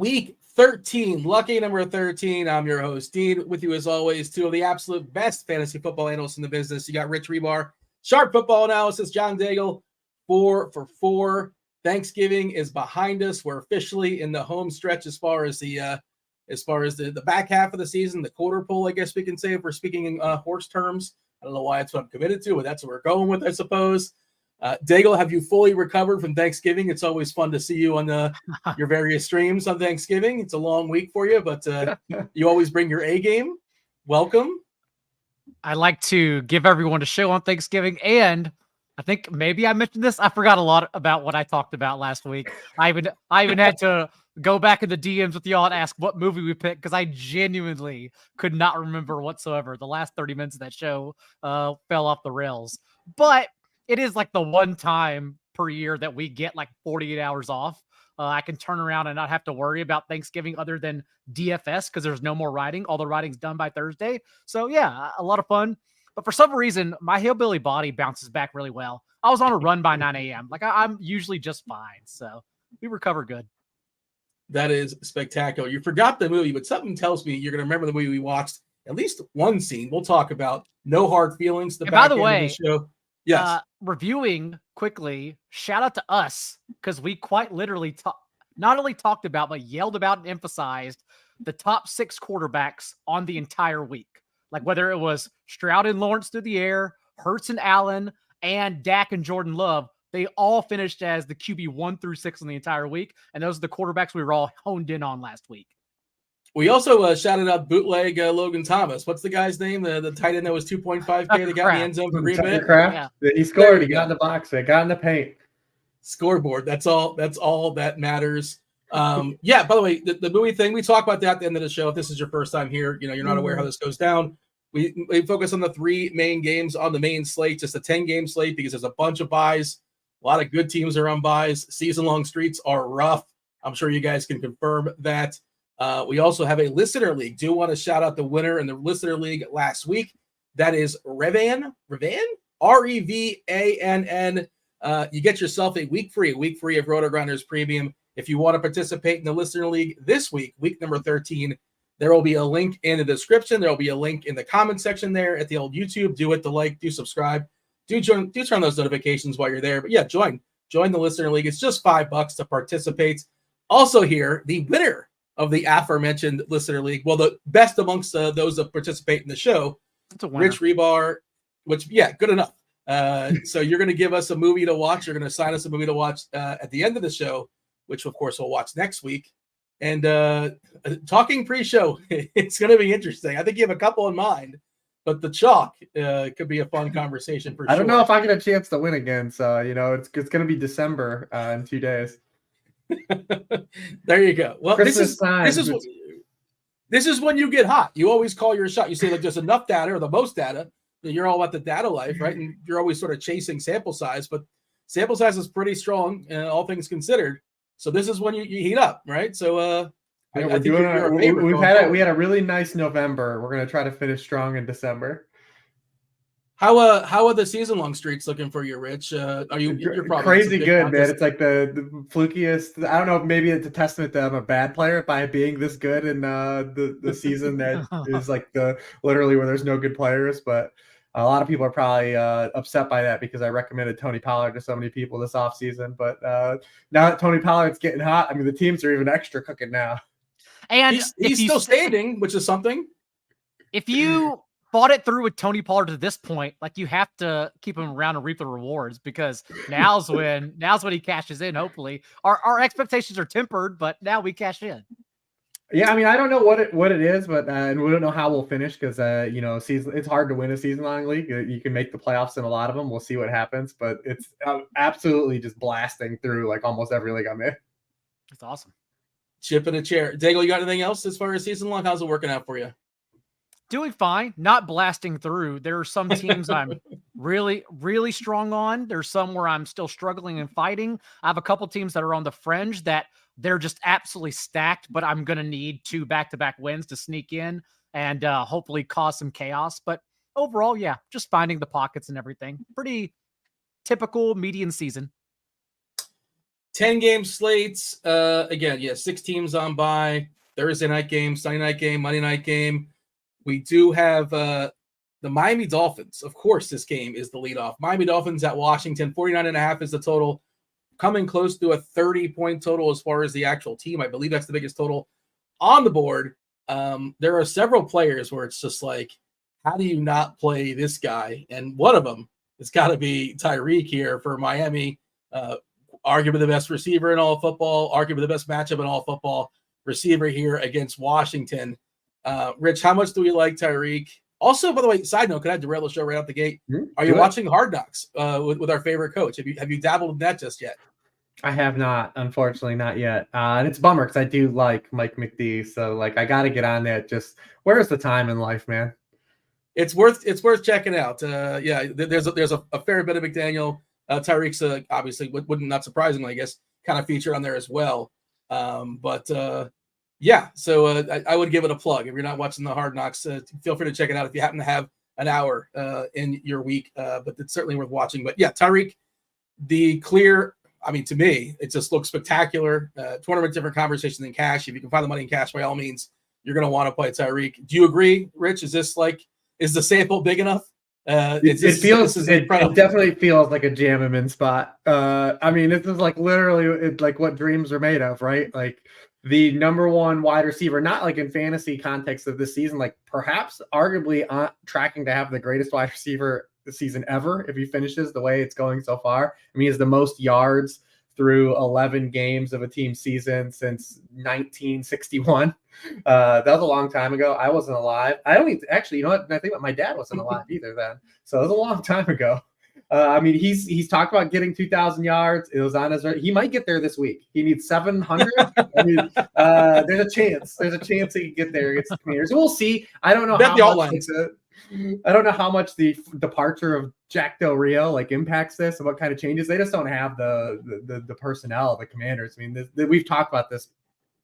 week 13, lucky number 13. I'm your host, Dean. With you as always, two of the absolute best fantasy football analysts in the business. You got Rich Hribar, sharp football analysis, John Daigle, 4 for 4. Thanksgiving is behind us. We're officially in the home stretch as far as the back half of the season, the quarter pole, I guess we can say, if we're speaking in horse terms. I don't know why that's what I'm committed to, but that's what we're going with, I suppose. Daigle, have you fully recovered from Thanksgiving? It's always fun to see you on your various streams on Thanksgiving. It's a long week for you, but you always bring your A game. Welcome. I like to give everyone a show on Thanksgiving, and I think maybe I mentioned this. I forgot a lot about what I talked about last week. I even had to go back in the DMs with y'all and ask what movie we picked because I genuinely could not remember whatsoever. The last 30 minutes of that show fell off the rails. But it is like the one time per year that we get like 48 hours off. I can turn around and not have to worry about Thanksgiving other than DFS because there's no more writing. All the writing's done by Thursday. So yeah, a lot of fun. But for some reason, my hillbilly body bounces back really well. I was on a run by 9 a.m. Like I'm usually just fine. So we recover good. That is spectacular. You forgot the movie, but something tells me you're going to remember the movie we watched. At least one scene. We'll talk about. No hard feelings. By the way, show. Yes. Reviewing quickly, shout out to us because we quite literally not only talked about, but yelled about and emphasized the top 6 quarterbacks on the entire week. Like whether it was Stroud and Lawrence through the air, Hurts and Allen, and Dak and Jordan Love, they all finished as the QB 1 through 6 in the entire week. And those are the quarterbacks we were all honed in on last week. We also shouted out bootleg Logan Thomas. What's the guy's name? The tight end that was 2.5K that got in the end zone for Green Bay. Yeah. He scored. He got in the box. They got in the paint. Scoreboard. That's all that matters. Yeah, by the way, the movie thing, we talk about that at the end of the show. If this is your first time here, you're not aware how this goes down. We focus on the 3 main games on the main slate, just a 10-game slate because there's a bunch of buys. A lot of good teams are on buys. Season-long streets are rough. I'm sure you guys can confirm that. We also have a listener league. Do want to shout out the winner in the listener league last week. That is Revan? Revann. You get yourself a week free of RotoGrinders Premium. If you want to participate in the listener league this week, week number 13, there will be a link in the description. There will be a link in the comment section there at the old YouTube. Do it to like, do subscribe, do turn those notifications while you're there. But yeah, join the listener league. It's just $5 to participate. Also here, the winner of the aforementioned listener league, well, the best amongst those that participate in the show, Rich Hribar, which, yeah, good enough. So you're going to give us a movie to watch. You're going to assign us a movie to watch at the end of the show, which, of course, we'll watch next week. And talking pre-show, it's going to be interesting. I think you have a couple in mind, but the chalk could be a fun conversation for sure. I don't know if I get a chance to win again, so, it's going to be December in 2 days. There you go. Well, this is when you get hot. You always call your shot. You say like there's enough data or the most data. You're all about the data life, right? And you're always sort of chasing sample size, but sample size is pretty strong, all things considered. So this is when you heat up, right? So we had a really nice November. We're gonna try to finish strong in December. How are the season long streaks looking for you, Rich? You're probably crazy good, man. It's like the flukiest. I don't know. Maybe it's a testament that I'm a bad player by being this good in the season that is like literally where there's no good players. But a lot of people are probably upset by that because I recommended Tony Pollard to so many people this offseason. But now that Tony Pollard's getting hot, I mean the teams are even extra cooking now. And he's still standing, which is something. If you fought it through with Tony Pollard to this point, like you have to keep him around and reap the rewards because now's when he cashes in. Hopefully, our expectations are tempered, but now we cash in. Yeah, I mean, I don't know what it is, but and we don't know how we'll finish because it's hard to win a season-long league. You can make the playoffs in a lot of them. We'll see what happens, but it's absolutely just blasting through like almost every league I'm in. That's awesome. Chip in a chair. Daigle, you got anything else as far as season-long? How's it working out for you? Doing fine, not blasting through. There are some teams I'm really, really strong on. There's some where I'm still struggling and fighting. I have a couple teams that are on the fringe that they're just absolutely stacked, but I'm going to need 2 back-to-back wins to sneak in and hopefully cause some chaos. But overall, yeah, just finding the pockets and everything. Pretty typical median season. 10-game slates. Again, 6 teams on bye. Thursday night game, Sunday night game, Monday night game. We do have the Miami Dolphins. Of course, this game is the leadoff. Miami Dolphins at Washington. 49.5 is the total. Coming close to a 30-point total as far as the actual team. I believe that's the biggest total on the board. There are several players where it's just like, how do you not play this guy? And one of them has got to be Tyreek here for Miami. Arguably the best receiver in all of football, arguably the best matchup in all of football, receiver here against Washington. Rich, how much do we like Tyreek? Also, by the way, side note, could I derail the show right out the gate? Are you watching Hard Knocks with our favorite coach? Have you dabbled in that just yet? I have not, unfortunately, not yet. And it's a bummer because I do like Mike McD. So like I got to get on that. Just where's the time in life, man? It's worth checking out. There's a fair bit of McDaniel. Tyreek's obviously wouldn't, not surprisingly, I guess, kind of featured on there as well. So I would give it a plug. If you're not watching the Hard Knocks, feel free to check it out if you happen to have an hour in your week. But it's certainly worth watching. But yeah, Tyreek, the clear. I mean, to me, it just looks spectacular. Tournament different conversation than cash. If you can find the money in cash, by all means, you're going to want to play Tyreek. Do you agree, Rich? Is the sample big enough? It definitely feels like a jam him in spot. I mean, this is like literally like what dreams are made of, right? Like the number one wide receiver, not like in fantasy context of this season, like perhaps arguably tracking to have the greatest wide receiver season ever if he finishes the way it's going so far. I mean, he has the most yards through 11 games of a team season since 1961. That was a long time ago. I wasn't alive. I don't even, actually, you know what? I think my dad wasn't alive either then. So it was a long time ago. I mean, he's talked about getting 2,000 yards. It was on his. He might get there this week. He needs 700. I mean, there's a chance. There's a chance he can get there against the Commanders. We'll see. I don't know how much the departure of Jack Del Rio like impacts this and what kind of changes. They just don't have the personnel of the Commanders. I mean, we've talked about this,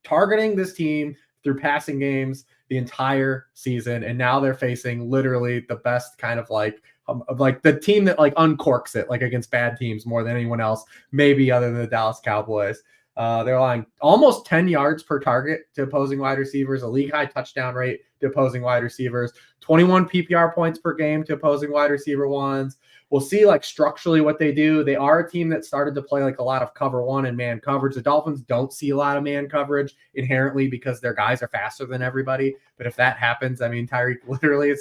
targeting this team through passing games the entire season, and now they're facing literally the best kind of like the team that like uncorks it like against bad teams more than anyone else, maybe other than the Dallas Cowboys. They're allowing almost 10 yards per target to opposing wide receivers, a league high touchdown rate to opposing wide receivers, 21 PPR points per game to opposing wide receiver ones. We'll see like structurally what they do. They are a team that started to play like a lot of cover one and man coverage. The Dolphins don't see a lot of man coverage inherently because their guys are faster than everybody. But if that happens, I mean, Tyreek literally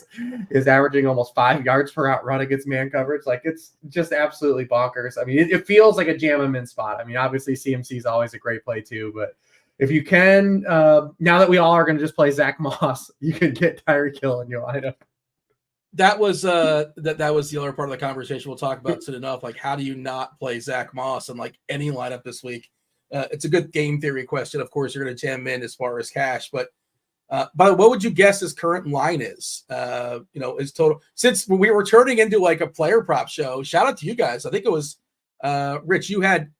is averaging almost 5 yards per out run against man coverage. Like it's just absolutely bonkers. I mean, it feels like a jam him in spot. I mean, obviously CMC is always a great play too, but if you can, now that we all are going to just play Zach Moss, you can get Tyreek Hill in your lineup. That was that was the other part of the conversation we'll talk about soon enough. Like, how do you not play Zach Moss in like any lineup this week? It's a good game theory question. Of course, you're going to jam in as far as cash, but by the way, what would you guess his current line is? His total. Since we were turning into like a player prop show, shout out to you guys. I think it was Rich. You had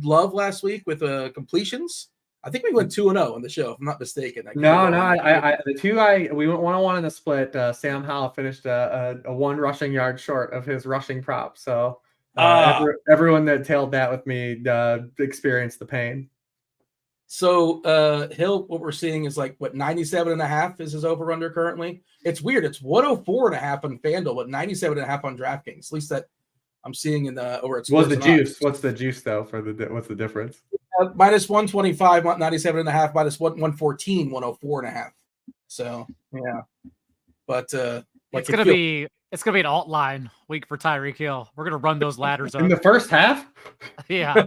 Love last week with completions. I think we went 2-0 on the show, if I'm not mistaken. We went 1-1 in the split. Sam Howell finished a 1 rushing yard short of his rushing prop. So everyone that tailed that with me experienced the pain. So Hill, what we're seeing is like 97.5 is his over under currently. It's weird. It's 104.5 on Fanduel, but 97.5 on Draftkings. At least that I'm seeing in the over. What's the juice? What's the juice though what's the difference? Minus 125, 97.5, minus 114, 104.5. So yeah, but it's gonna be an alt line week for Tyreek Hill. We're gonna run those ladders up in the first half. Yeah,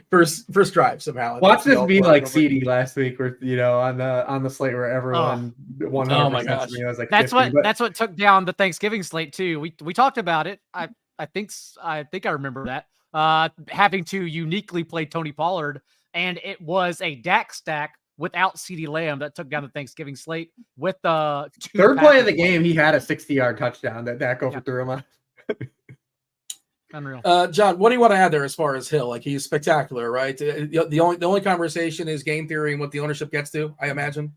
first drive somehow. Watch this be like CD last week, where on the slate where everyone 100%. Oh my gosh, was like that's 50, that's what took down the Thanksgiving slate too. We talked about it. I think I remember that. Having to uniquely play Tony Pollard, and it was a Dak stack without CeeDee Lamb that took down the Thanksgiving slate with the third play of the game. He had a 60-yard touchdown that Dak overthrew him on. Unreal. John, what do you want to add there as far as Hill? Like, he's spectacular, right? The only conversation is game theory and what the ownership gets to, I imagine.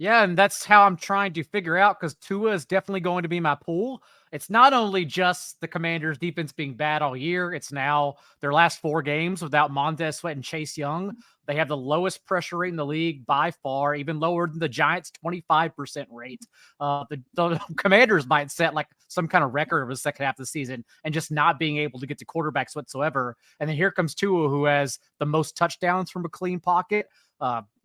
Yeah, and that's how I'm trying to figure out, because Tua is definitely going to be my pool. It's not only just the Commanders' defense being bad all year, it's now their last 4 games without Montez Sweat and Chase Young. They have the lowest pressure rate in the league by far, even lower than the Giants' 25% rate. The Commanders might set like some kind of record of the second half of the season and just not being able to get to quarterbacks whatsoever. And then here comes Tua, who has the most touchdowns from a clean pocket.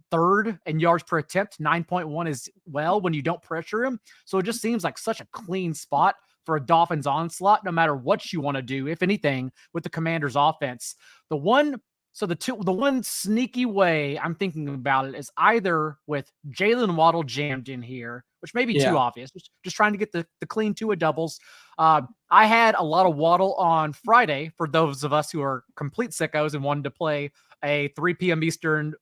Third in yards per attempt, 9.1 as well when you don't pressure him. So it just seems like such a clean spot for a Dolphins onslaught, no matter what you want to do, if anything, with the Commanders offense. The one sneaky way I'm thinking about it is either with Jalen Waddle jammed in here, which may be too obvious, just trying to get the clean Tua doubles. I had a lot of Waddle on Friday for those of us who are complete sickos and wanted to play a 3 p.m. Eastern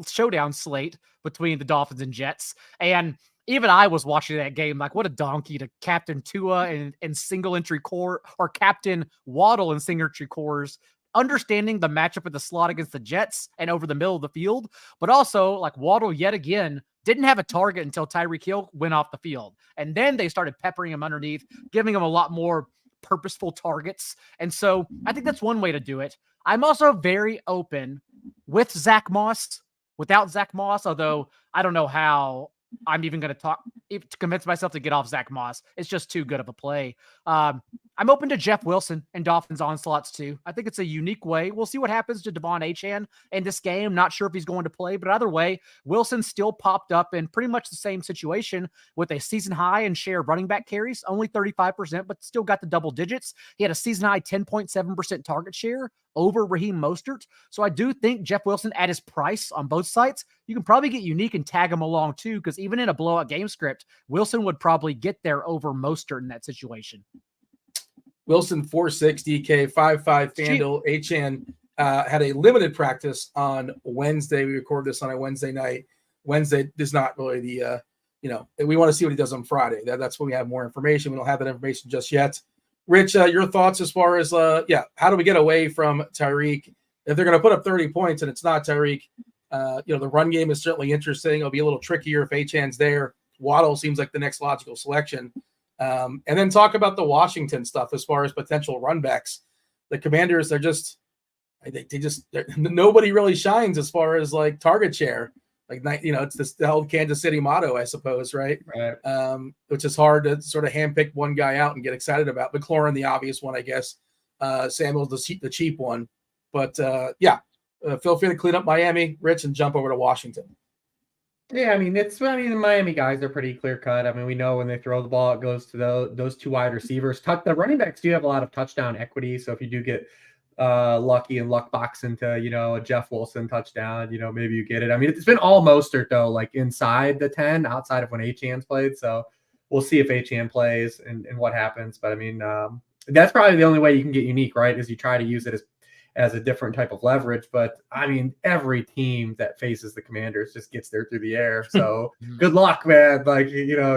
showdown slate between the Dolphins and Jets. And even I was watching that game like, what a donkey to captain Tua in single entry core, or captain Waddle in single entry cores, understanding the matchup at the slot against the Jets and over the middle of the field. But also, like, Waddle yet again didn't have a target until Tyreek Hill went off the field. And then they started peppering him underneath, giving him a lot more purposeful targets. And so I think that's one way to do it. I'm also very open with Zach Moss, without Zach Moss, although I don't know how I'm even going to convince myself to get off Zach Moss. It's just too good of a play. I'm open to Jeff Wilson and Dolphins onslaughts too. I think it's a unique way. We'll see what happens to Devon Achane in this game. Not sure if he's going to play, but either way, Wilson still popped up in pretty much the same situation with a season high and share of running back carries, only 35%, but still got the double digits. He had a season high 10.7% target share over Raheem Mostert. So I do think Jeff Wilson at his price on both sites, you can probably get unique and tag him along too, because even in a blowout game script, Wilson would probably get there over Mostert in that situation. Wilson 4.6 DK 5.5 Fanduel. Achane had a limited practice on Wednesday. We recorded this on a Wednesday night. Wednesday is not really the we want to see what he does on Friday. That's when we have more information. We don't have that information just yet. Rich, your thoughts as far as how do we get away from Tyreek? If they're going to put up 30 points and it's not Tyreek, the run game is certainly interesting. It'll be a little trickier if Achane's there. Waddle seems like the next logical selection. And then talk about the Washington stuff as far as potential run backs. The Commanders, nobody really shines as far as like target share. Like, it's the old Kansas City motto, I suppose, right? Right. Which is hard to sort of handpick one guy out and get excited about. McLaurin, the obvious one, I guess. Samuel's the cheap one. But feel free to clean up Miami, Rich, and jump over to Washington. Yeah, the Miami guys are pretty clear cut. I mean, we know when they throw the ball, it goes to those 2 wide receivers. The running backs do have a lot of touchdown equity. So if you do get lucky and luck box into, a Jeff Wilson touchdown, maybe you get it. I mean, it's been all Mostert though, like inside the 10, outside of when Achane's played. So we'll see if Achane plays and what happens. But I mean, that's probably the only way you can get unique, right? Is you try to use it as a different type of leverage. But I mean, every team that faces the Commanders just gets there through the air. So good luck, man. Like,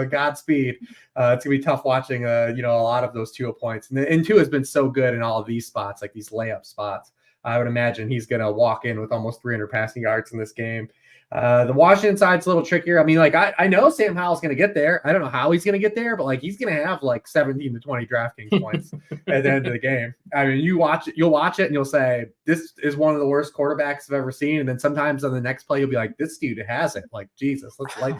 Godspeed. It's gonna be tough watching, a lot of those Tua points. And Tua has been so good in all of these spots, like these layup spots. I would imagine he's gonna walk in with almost 300 passing yards in this game. The Washington side's a little trickier. I mean, like, I know Sam Howell's going to get there. I don't know how he's going to get there, but like, he's going to have like 17 to 20 Draftkings points at the end of the game. I mean, you'll watch it and you'll say, this is one of the worst quarterbacks I've ever seen. And then sometimes on the next play, you'll be like, this dude has it. Like, Jesus, let's like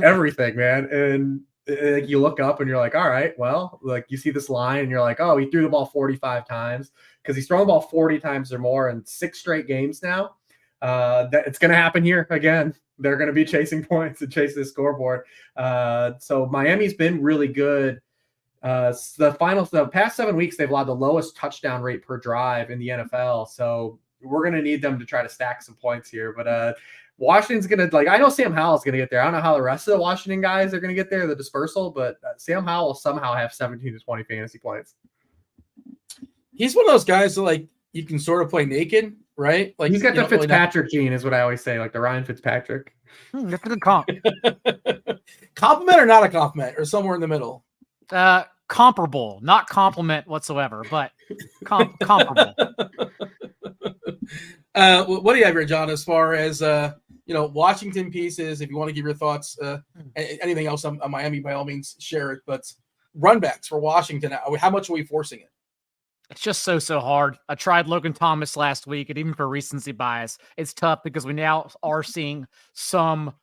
everything, man. And like, you look up and you're like, all right, well, like you see this line and you're like, oh, he threw the ball 45 times because he's thrown the ball 40 times or more in 6 straight games now. That it's going to happen here again. They're going to be chasing points and chasing the scoreboard. So Miami's been really good. The past 7 weeks, they've allowed the lowest touchdown rate per drive in the NFL. So we're going to need them to try to stack some points here. But Washington's going to, I know Sam Howell's going to get there. I don't know how the rest of the Washington guys are going to get there, the dispersal, but Sam Howell will somehow have 17 to 20 fantasy points. He's one of those guys that you can sort of play naked. Right? Like, he's got the Fitzpatrick gene, is what I always say, like the Ryan Fitzpatrick. That's a good comp. Compliment or not a compliment, or somewhere in the middle? Comparable, not compliment whatsoever, but comparable. What do you have here, John, as far as Washington pieces, if you want to give your thoughts, anything else on Miami, by all means, share it. But run backs for Washington, how much are we forcing it? It's just so hard. I tried Logan Thomas last week, and even for recency bias, it's tough because we now are seeing some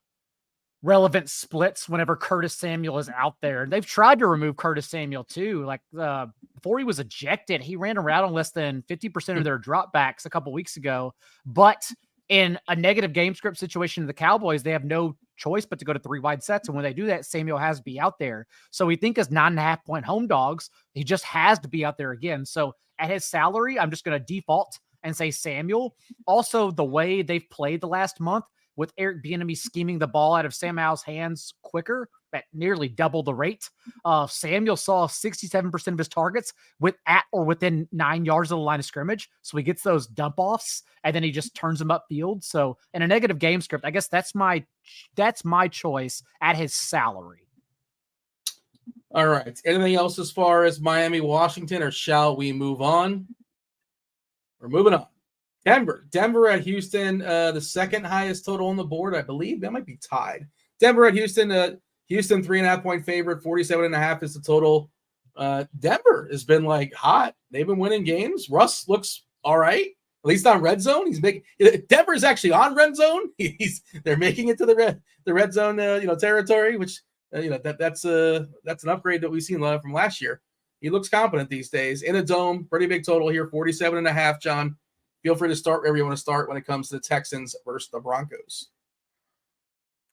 relevant splits whenever Curtis Samuel is out there. They've tried to remove Curtis Samuel too. Like before he was ejected, he ran around on less than 50% of their dropbacks a couple weeks ago. But in a negative game script situation to the Cowboys, they have no choice but to go to 3 wide sets. And when they do that, Samuel has to be out there. So we think as 9.5 point home dogs, he just has to be out there again. So at his salary, I'm just going to default and say Samuel. Also, the way they've played the last month with Eric Bieniemy scheming the ball out of Sam Howell's hands quicker at nearly double the rate. Samuel saw 67% of his targets at or within 9 yards of the line of scrimmage. So he gets those dump offs and then he just turns them upfield. So in a negative game script, I guess that's my choice at his salary. All right. Anything else as far as Miami, Washington, or shall we move on? We're moving on. Denver at Houston, the second highest total on the board, I believe. That might be tied. Denver at Houston, Houston 3.5 point favorite, 47.5 is the total. Denver has been hot. They've been winning games. Russ looks all right, at least on red zone. Denver is actually on red zone. They're making it to the red zone, territory, which that's an upgrade that we've seen from last year. He looks competent these days in a dome. Pretty big total here, 47.5. John, feel free to start wherever you want to start when it comes to the Texans versus the Broncos.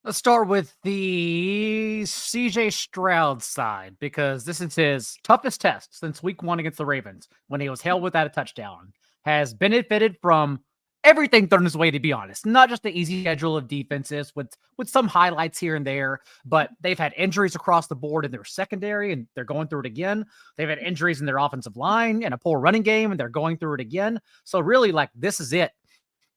Let's start with the CJ Stroud side because this is his toughest test since week 1 against the Ravens when he was held without a touchdown. Has benefited from everything thrown his way, to be honest. Not just the easy schedule of defenses with some highlights here and there, but they've had injuries across the board in their secondary, and they're going through it again. They've had injuries in their offensive line and a poor running game, and they're going through it again. So really, this is it.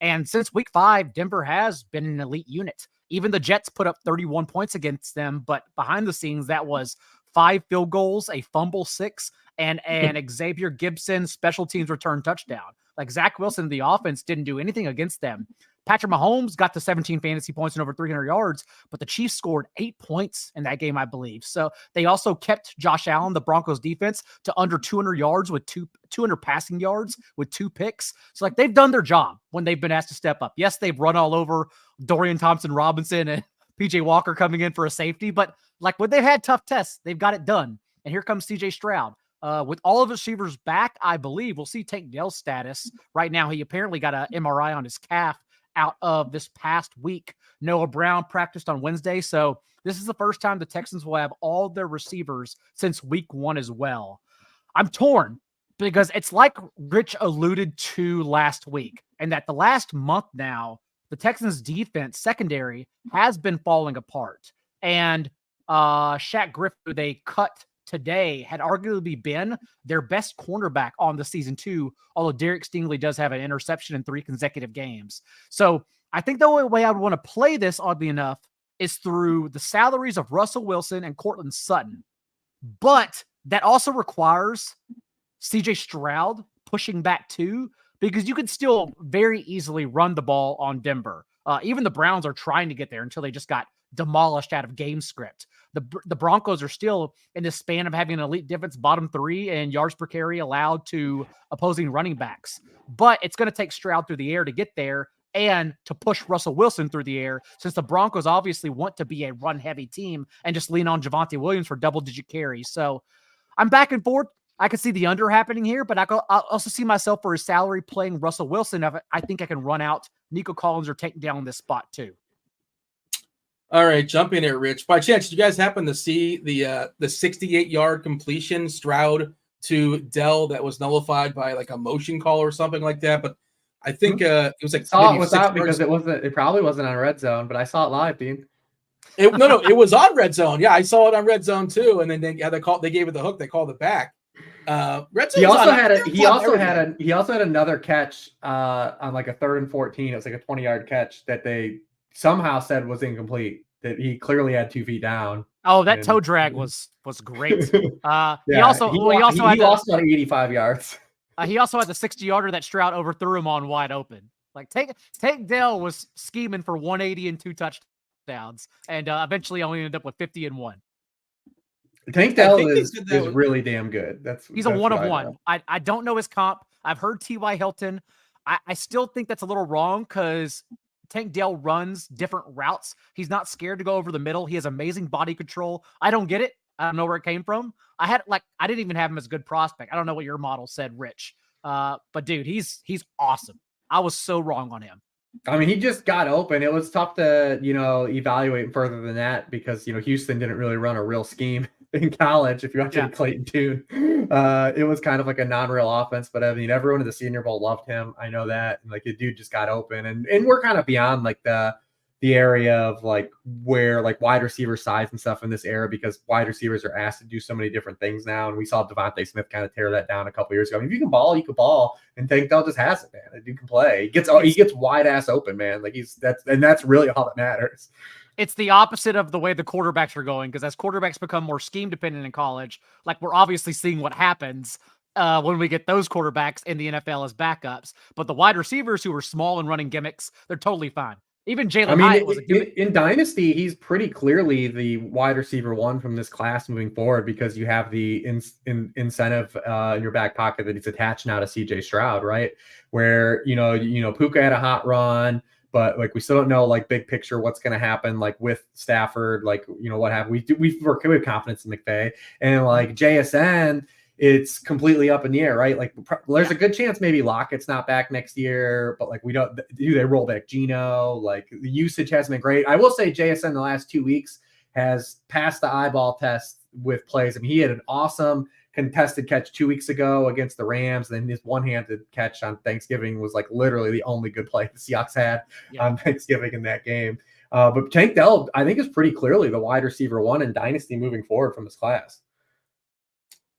And since week 5, Denver has been an elite unit. Even the Jets put up 31 points against them, but behind the scenes, that was 5 field goals, a fumble 6, and an Xavier Gibson special teams return touchdown. Zach Wilson, the offense, didn't do anything against them. Patrick Mahomes got to 17 fantasy points and over 300 yards, but the Chiefs scored 8 points in that game, I believe. So they also kept Josh Allen, the Broncos defense, to under 200 yards with 200 passing yards with 2 picks. So they've done their job when they've been asked to step up. Yes, they've run all over Dorian Thompson-Robinson and PJ Walker coming in for a safety, but when they've had tough tests, they've got it done. And here comes CJ Stroud. With all of his receivers back, I believe we'll see Tank Dell's status. Right now, he apparently got an MRI on his calf out of this past week. Noah Brown practiced on Wednesday, so this is the first time the Texans will have all their receivers since week 1 as well. I'm torn because it's like Rich alluded to last week, and that the last month now, the Texans' defense secondary has been falling apart. And Shaq Griffin, who they cut today, had arguably been their best cornerback on the season too, although Derek Stingley does have an interception in 3 consecutive games. So I think the only way I would want to play this, oddly enough, is through the salaries of Russell Wilson and Cortland Sutton. But that also requires CJ Stroud pushing back too, because you could still very easily run the ball on Denver. Even the Browns are trying to get there until they just got demolished out of game script. The Broncos are still in the span of having an elite defense, bottom 3 and yards per carry allowed to opposing running backs. But it's going to take Stroud through the air to get there and to push Russell Wilson through the air, since the Broncos obviously want to be a run-heavy team and just lean on Javonte Williams for double-digit carries. So I'm back and forth. I could see the under happening here, but I'll also see myself for his salary playing Russell Wilson. I think I can run out Nico Collins or take down this spot too. All right, jump in here, Rich. By chance, did you guys happen to see the 68-yard completion Stroud to Dell that was nullified by a motion call or something like that? But I think it was I saw it without because it probably wasn't on red zone, but I saw it live, Dean. It was on red zone. Yeah, I saw it on red zone too. And then they gave it the hook. They called it back. Red zone. He also had another catch on a 3rd and 14. It was a 20-yard catch that they somehow said was incomplete, that he clearly had 2 feet down. Oh, that toe drag was great. Yeah, he also had 85 yards. He also had the 60-yarder that Stroud overthrew him on wide open. Like Tank Dell was scheming for 180 and 2 touchdowns, and eventually only ended up with 50 and 1. Tank Dell is really damn good. He's a 1 of 1. I don't know his comp. I've heard T.Y. Hilton. I still think that's a little wrong because Tank Dell runs different routes. He's not scared to go over the middle. He has amazing body control. I don't get it. I don't know where it came from. I didn't even have him as a good prospect. I don't know what your model said, Rich. But dude, he's awesome. I was so wrong on him. I mean, he just got open. It was tough to, evaluate further than that because, Houston didn't really run a real scheme in college. If you watch Clayton Tune, it was kind of like a non-real offense. But I mean, everyone at the Senior Bowl loved him. I know that. And, like, the dude just got open, and we're kind of beyond like the area of like where like wide receiver size and stuff in this era, because wide receivers are asked to do so many different things now. And we saw Devontae Smith kind of tear that down a couple years ago. I mean, if you can ball, you can ball, and Tank Dell just has it, man. The dude can play. He gets wide ass open, man. Like that's really all that matters. It's the opposite of the way the quarterbacks are going, because as quarterbacks become more scheme dependent in college, like we're obviously seeing what happens when we get those quarterbacks in the NFL as backups. But the wide receivers who are small and running gimmicks, they're totally fine. Even Jalen Hyatt was a gimmick. In Dynasty, he's pretty clearly the wide receiver 1 from this class moving forward, because you have the incentive in your back pocket that he's attached now to CJ Stroud, right? Where, Puka had a hot run, but like we still don't know like big picture what's going to happen like with Stafford, like what happened. We have confidence in McVay, and like JSN, it's completely up in the air, right? Like there's a good chance maybe Lockett's not back next year, but like do they roll back Geno? Like the usage hasn't been great. I will say JSN the last 2 weeks has passed the eyeball test with plays. I mean, he had an awesome contested catch 2 weeks ago against the Rams. And then his one-handed catch on Thanksgiving was like literally the only good play the Seahawks had on Thanksgiving in that game. But Tank Dell, I think, is pretty clearly the wide receiver 1 in Dynasty moving forward from this class.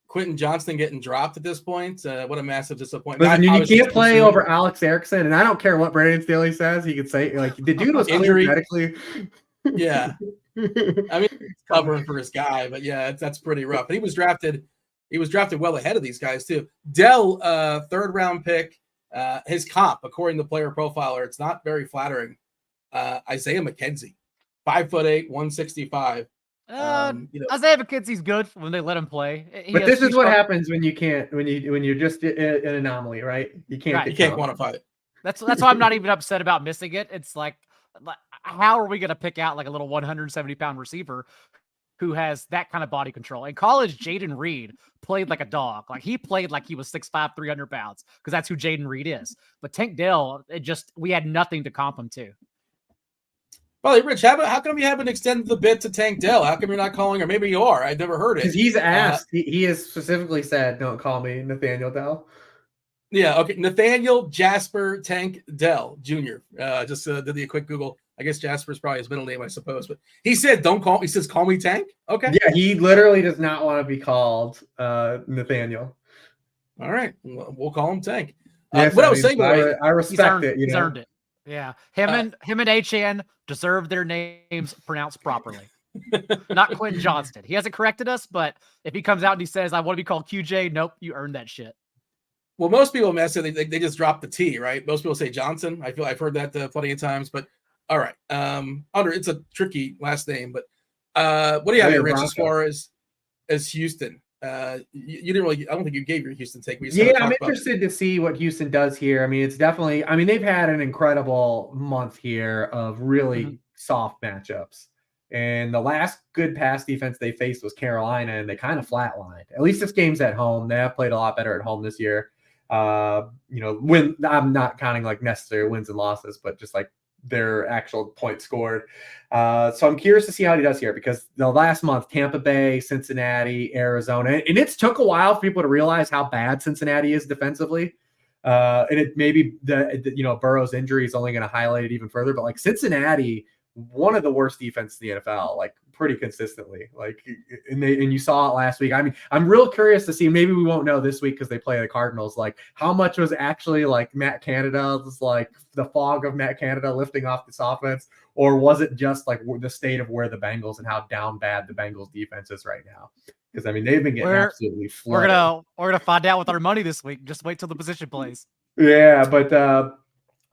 Quentin Johnston getting dropped at this point. What a massive disappointment. Listen, you can't play over Alex Erickson, and I don't care what Brandon Staley says. He could say, like, the dude was injury medically. Yeah. I mean, he's covering for his guy, but yeah, that's pretty rough. And he was drafted well ahead of these guys too. Dell, 3rd round pick. His comp, according to Player Profiler, it's not very flattering. Isaiah McKenzie, 5'8", 165. Isaiah McKenzie's good when they let him play. But this is what happens when you're just an anomaly, right? You can't quantify it. That's why I'm not even upset about missing it. It's like how are we going to pick out like a little 170-pound receiver who has that kind of body control? In college, Jaden Reed played like a dog. Like he played like he was 6'5", 300 pounds, because that's who Jaden Reed is. But Tank Dell, we had nothing to comp him to. Well, Rich, how come you haven't extended the bid to Tank Dell? How come you're not calling, or maybe you are? I've never heard it. Because he's asked. He has specifically said, "Don't call me Nathaniel Dell." Yeah, okay. Nathaniel Jasper Tank Dell Jr. Just did a quick Google. I guess Jasper's probably his middle name, I suppose. But he said, "Don't call." He says, "Call me Tank." Okay. Yeah, he literally does not want to be called Nathaniel. All right, we'll call him Tank. Yes, what I was saying, I respect it. He's earned it. Yeah, him and Achan deserve their names pronounced properly. Not Quentin Johnston. He hasn't corrected us, but if he comes out and he says, "I want to be called QJ," nope, you earned that shit. Well, most people mess it. They just drop the T, right? Most people say Johnson. I feel I've heard that plenty of times. But all right, it's a tricky last name. But what do you have here, Rich, as far as Houston? You didn't really. I don't think you gave your Houston take. I'm interested to see what Houston does here. I mean, it's definitely. I mean, they've had an incredible month here of really soft matchups. And the last good pass defense they faced was Carolina, and they kind of flatlined. At least this game's at home. They have played a lot better at home this year. When I'm not counting like necessary wins and losses, but just like their actual points scored. So I'm curious to see how he does here, because the last month, Tampa Bay, Cincinnati, Arizona, and it's took a while for people to realize how bad Cincinnati is defensively. And it maybe Burrow's injury is only going to highlight it even further, but like Cincinnati, one of the worst defenses in the NFL, like pretty consistently, and you saw it last week. I mean, I'm real curious to see, maybe we won't know this week because they play the Cardinals, like how much was actually like Matt Canada's, like the fog of Matt Canada lifting off this offense, or was it just like the state of where the Bengals and how down bad the Bengals defense is right now? Because I mean, they've been getting absolutely flooded. We're gonna find out with our money this week. Just wait till the position plays. Yeah, but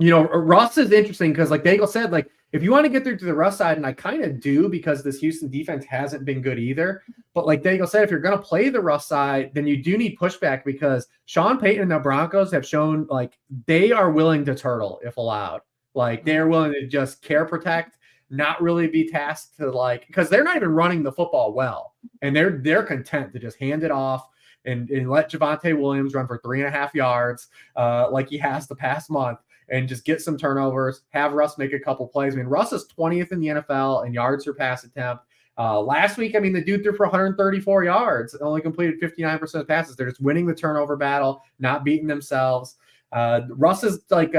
Russ is interesting because, like Daigle said, like if you want to get through to the Russ side, and I kind of do because this Houston defense hasn't been good either. But like Daigle said, if you're going to play the Russ side, then you do need pushback because Sean Payton and the Broncos have shown like they are willing to turtle if allowed. Like they're willing to just care protect, not really be tasked to because they're not even running the football well, and they're content to just hand it off and let Javonte Williams run for 3.5 yards like he has the past month. And just get some turnovers, have Russ make a couple plays. I mean, Russ is 20th in the NFL in yards per pass attempt. Last week, I mean, the dude threw for 134 yards, only completed 59% of passes. They're just winning the turnover battle, not beating themselves. Russ is like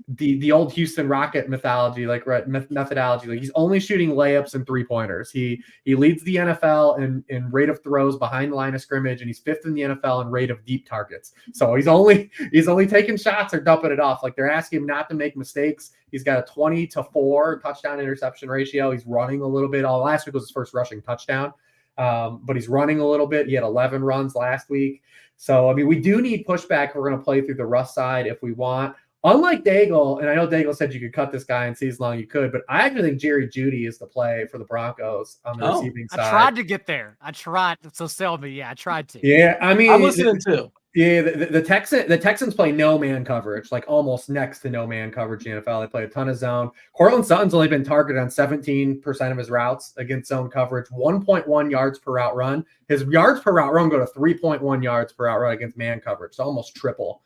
the old Houston Rocket methodology. Like he's only shooting layups and 3-pointers. He leads the NFL in rate of throws behind the line of scrimmage, and he's 5th in the NFL in rate of deep targets. So he's only taking shots or dumping it off. Like they're asking him not to make mistakes. He's got a 20-4 touchdown interception ratio. He's running a little bit. Last week was his first rushing touchdown. But he's running a little bit. He had 11 runs last week. So, I mean, we do need pushback if we're going to play through the Russ side if we want. Unlike Daigle, and I know Daigle said you could cut this guy and see as long you could, but I actually think Jerry Jeudy is the play for the Broncos on the receiving side. I tried to get there. So sell me. Yeah, I tried to. Yeah, I mean, I'm listening too. Yeah, the Texans play no man coverage, like almost next to no man coverage in the NFL. They play a ton of zone. Cortland Sutton's only been targeted on 17% of his routes against zone coverage, 1.1 yards per route run. His yards per route run go to 3.1 yards per route run against man coverage, so almost triple.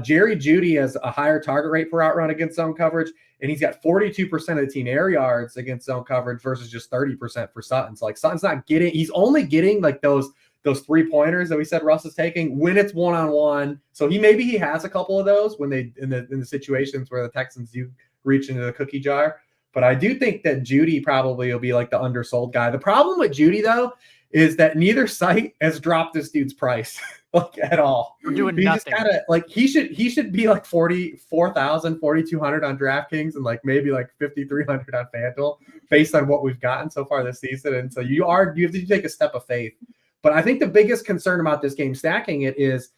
Jerry Jeudy has a higher target rate per route run against zone coverage, and he's got 42% of the team air yards against zone coverage versus just 30% for Sutton. So like Sutton's not getting, he's only getting like those 3-pointers that we said Russ is taking when it's one-on-one. So maybe he has a couple of those when they in the situations where the Texans do reach into the cookie jar. But I do think that Jeudy probably will be like the undersold guy. The problem with Jeudy though is that neither site has dropped this dude's price like at all. We're doing he nothing. Just kinda, like he should be like 44,000, 4,200 on DraftKings and like maybe like 5,300 on Fanduel based on what we've gotten so far this season. And so you have to take a step of faith. But I think the biggest concern about this game stacking it is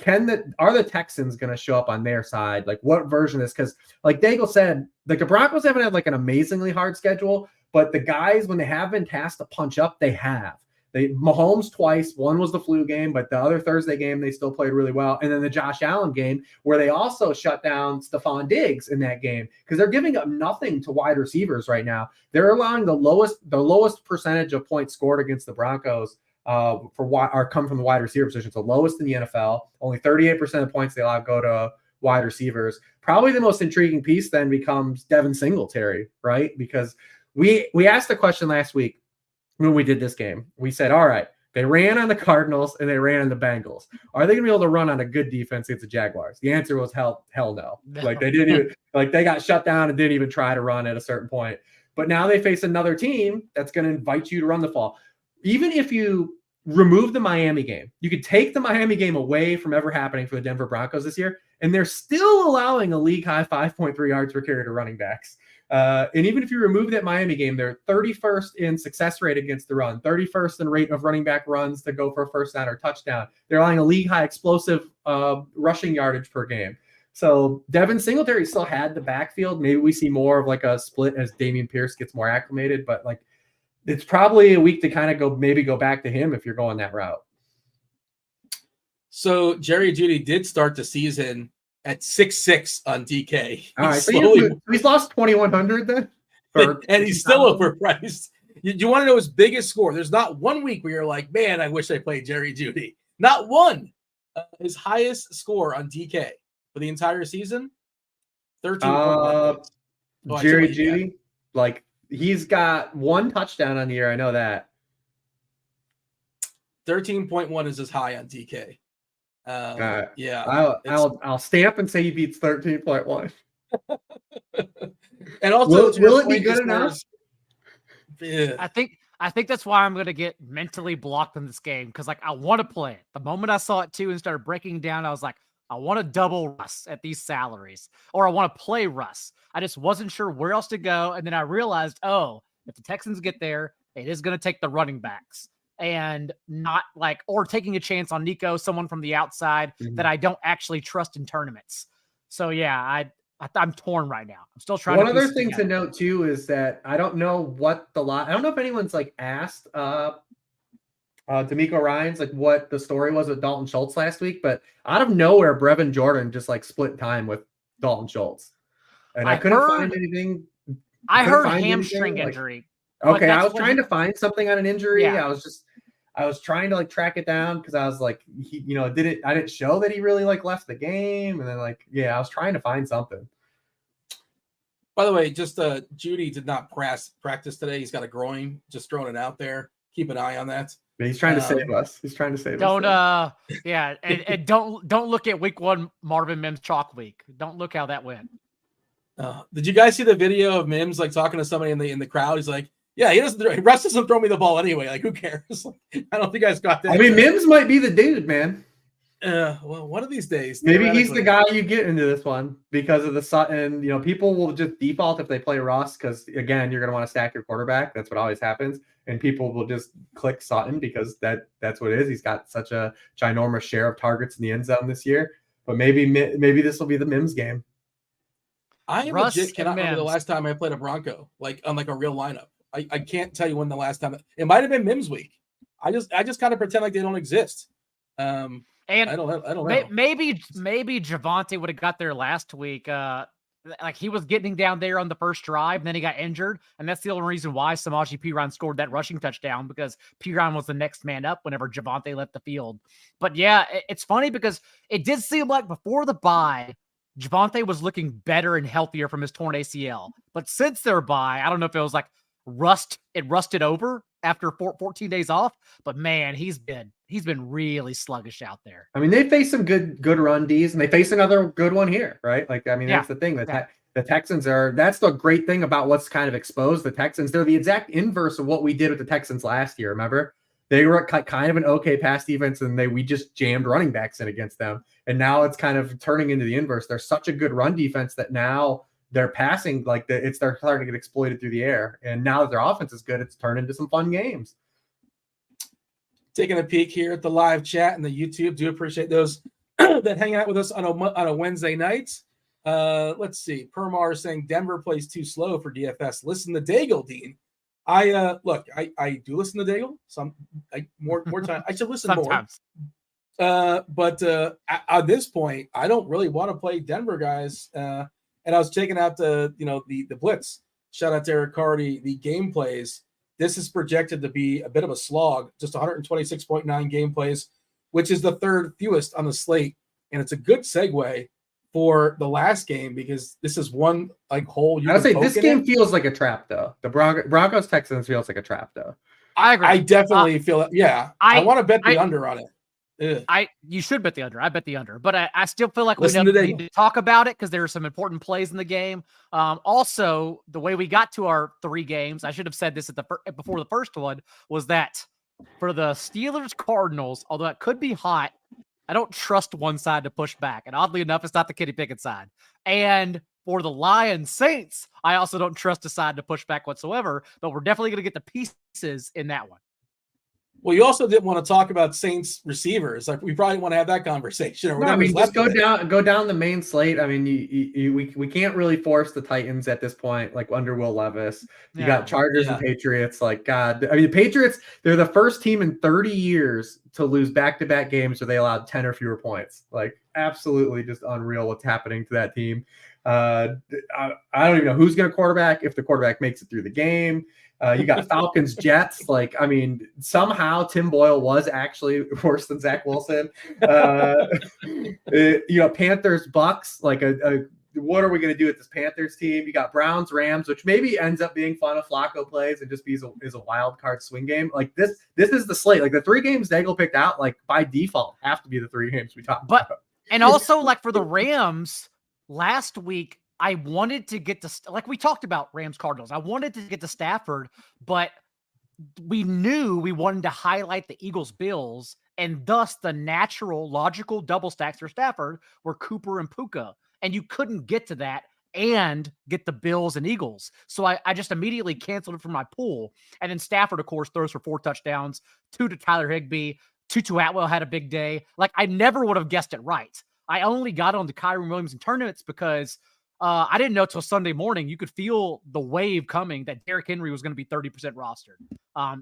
are the Texans going to show up on their side? Like what version is, because like Daigle said, like the Broncos haven't had like an amazingly hard schedule, but the guys, when they have been tasked to punch up, they have. Mahomes twice, one was the flu game, but the other Thursday game, they still played really well. And then the Josh Allen game where they also shut down Stephon Diggs in that game because they're giving up nothing to wide receivers right now. They're allowing the lowest percentage of points scored against the Broncos come from the wide receiver position. It's the lowest in the NFL. Only 38% of the points they allow go to wide receivers. Probably the most intriguing piece then becomes Devin Singletary, right? Because we asked the question last week when we did this game. We said, all right, they ran on the Cardinals and they ran on the Bengals. Are they going to be able to run on a good defense against the Jaguars? The answer was hell no. Like they didn't even they got shut down and didn't even try to run at a certain point. But now they face another team that's going to invite you to run the ball. Even if you remove the Miami game, you could take the Miami game away from ever happening for the Denver Broncos this year, and they're still allowing a league high 5.3 yards per carry to running backs. And even if you remove that Miami game, they're 31st in success rate against the run, 31st in rate of running back runs to go for a first down or touchdown. They're allowing a league high explosive rushing yardage per game. So Devin Singletary still had the backfield. Maybe we see more of like a split as Dameon Pierce gets more acclimated, but like it's probably a week to kind of go back to him if you're going that route. So Jerry Jeudy did start the season at 6'6" on DK. All right, so he's lost 2,100 then? And he's still overpriced. You want to know his biggest score? There's not one week where you're like, man, I wish I played Jerry Jeudy. Not one. His highest score on DK for the entire season, 13.1 points. Jerry Jeudy, like he's got one touchdown on the year. I know that. 13.1 is his high on DK. Yeah, I'll stamp and say he beats 13.1. And also, will it be good enough? Yeah. I think that's why I'm going to get mentally blocked in this game because like I want to play it. The moment I saw it too and started breaking down, I was like, I want to double Russ at these salaries, or I want to play Russ. I just wasn't sure where else to go, and then I realized, if the Texans get there, it is going to take the running backs. And not like, or taking a chance on Nico, someone from the outside that I don't actually trust in tournaments. So yeah, I'm torn right now. I'm still trying One to other piece it thing to together. note too is that I don't know what the line. I don't know if anyone's like asked D'Amico Ryans like what the story was with Dalton Schultz last week, but out of nowhere, Brevin Jordan just like split time with Dalton Schultz, and I couldn't find anything. I couldn't heard find hamstring anything, like- injury. but Okay, I that's was what trying to find something on an injury. Yeah. I was trying to like track it down because I was like, I didn't show that he really like left the game, and then like, yeah, I was trying to find something. By the way, just Judy did not practice today. He's got a groin. Just throwing it out there. Keep an eye on that. But he's trying to save us. He's trying to save Don't us. and don't look at week 1 Marvin Mims chalk week. Don't look how that went. Did you guys see the video of Mims like talking to somebody in the crowd? He's like, "Yeah, Russ doesn't throw me the ball anyway. Like, who cares?" I don't think you guys got that. I mean, Mims might be the dude, man. Well, one of these days, Maybe he's the guy you get into this one because of the Sutton. People will just default if they play Russ because, again, you're going to want to stack your quarterback. That's what always happens. And people will just click Sutton because that's what it is. He's got such a ginormous share of targets in the end zone this year. But maybe this will be the Mims game. I legit cannot remember the last time I played a Bronco, like on like a real lineup. I can't tell you when the last time. It might have been Mims week. I just kind of pretend like they don't exist. And I don't know. Maybe Javonte would have got there last week. Like he was getting down there on the first drive, and then he got injured, and that's the only reason why Samaje Perine scored that rushing touchdown because Perine was the next man up whenever Javonte left the field. But yeah, it's funny because it did seem like before the bye, Javonte was looking better and healthier from his torn ACL. But since their bye, I don't know if it was like rusted over after 14 days off, but man, he's been really sluggish out there. I mean, they face some good run Ds, and they face another good one here, right? Like, I mean, that's the thing. The Texans that's the great thing about what's kind of exposed the Texans. They're the exact inverse of what we did with the Texans last year. Remember? They were kind of an okay pass defense, and we just jammed running backs in against them. And now it's kind of turning into the inverse. They're such a good run defense that now they're passing they're starting to get exploited through the air. And now that their offense is good, it's turned into some fun games. Taking a peek here at the live chat and the YouTube. Do appreciate those that hang out with us on a Wednesday night. Let's see. Permar saying Denver plays too slow for DFS. Listen to Daigle, Dean. I do listen to Daigle. More time. I should listen Sometimes. more. But at this point, I don't really want to play Denver guys. And I was checking out the blitz. Shout out to Eric Cardi. The game plays. This is projected to be a bit of a slog. Just 126.9 game plays, which is the third fewest on the slate. And it's a good segue for the last game because this is one hole. I would say this game feels like a trap, though. The Broncos-Texans feels like a trap, though. I agree. I definitely feel it. Yeah, I want to bet the under on it. You should bet the under. I bet the under, but I still feel like we need to talk about it because there are some important plays in the game. Also, the way we got to our 3 games, I should have said this before the first one, was that for the Steelers-Cardinals, although it could be hot, I don't trust one side to push back. And oddly enough, it's not the Kenny Pickett side. And for the Lions-Saints, I also don't trust a side to push back whatsoever, but we're definitely going to get the pieces in that one. Well, you also didn't want to talk about Saints receivers. We probably want to have that conversation. No, I mean, just go down the main slate. I mean, we can't really force the Titans at this point, under Will Levis. You got Chargers and Patriots. God, I mean, the Patriots, they're the first team in 30 years to lose back-to-back games where they allowed 10 or fewer points. Absolutely just unreal what's happening to that team. I don't even know who's going to quarterback if the quarterback makes it through the game. You got Falcons, Jets. Somehow Tim Boyle was actually worse than Zach Wilson. Panthers, Bucks. What are we going to do with this Panthers team? You got Browns, Rams, which maybe ends up being fun if Flacco plays and just is a wild card swing game. This is the slate. The 3 games Daigle picked out, by default, have to be the 3 games we talked about. And also, for the Rams last week, I wanted to get to, we talked about Rams Cardinals. I wanted to get to Stafford, but we knew we wanted to highlight the Eagles Bills, and thus the natural, logical double stacks for Stafford were Cooper and Puka. And you couldn't get to that and get the Bills and Eagles. So I just immediately canceled it from my pool. And then Stafford, of course, throws for 4 touchdowns, 2 to Tyler Higbee, Tutu Atwell had a big day. I never would have guessed it right. I only got on to Kyron Williams in tournaments because I didn't know till Sunday morning. You could feel the wave coming that Derrick Henry was going to be 30% rostered.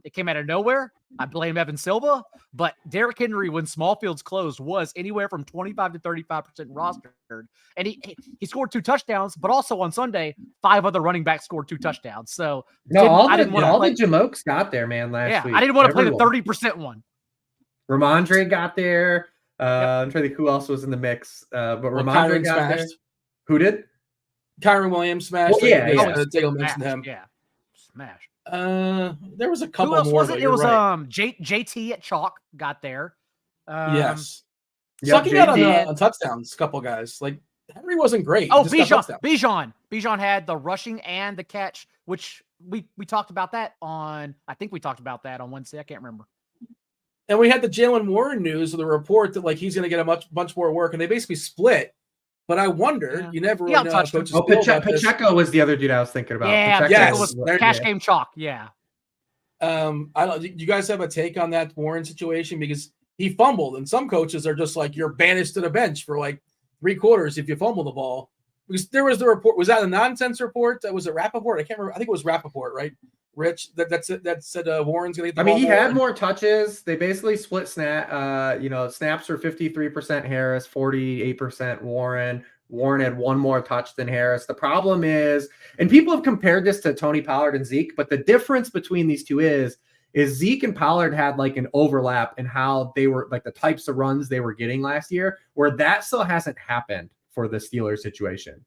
It came out of nowhere. I blame Evan Silva, but Derrick Henry, when small fields closed, was anywhere from 25 to 35% rostered, and he scored 2 touchdowns. But also on Sunday, 5 other running backs scored 2 touchdowns. So I didn't want to play. The Jamokes got there, man. Last week, I didn't want to play the 30% one. Ramondre got there. I'm trying to think who else was in the mix, but Ramondre got there. Who did? Kyron Williams smashed. Daigle mentioned him. Yeah, smashed. There was a couple Who else more. Was it? It was right. JT at Chalk got there. Yes. Sucking out on touchdowns. A couple guys like Henry wasn't great. Oh, Bijan had the rushing and the catch, which we talked about that on. I think we talked about that on Wednesday. I can't remember. And we had the Jalen Warren news of the report that like he's going to get a bunch more work, and they basically split. But I wonder, you never really know how coaches feel about this. Pacheco was the other dude I was thinking about. Yeah, Pacheco was cash game chalk. Yeah. Do you guys have a take on that Warren situation? Because he fumbled, and some coaches are just like, you're banished to the bench for like 3 quarters if you fumble the ball. Because there was the report. Was that a nonsense report? Was it Rappaport? I can't remember. I think it was Rappaport, right? Rich, that said Warren's going to get the ball. He had more touches. They basically split snaps were 53% Harris, 48% Warren. Warren had 1 more touch than Harris. The problem is, and people have compared this to Tony Pollard and Zeke, but the difference between these two is Zeke and Pollard had like an overlap in how they were like the types of runs they were getting last year, where that still hasn't happened for the Steelers situation.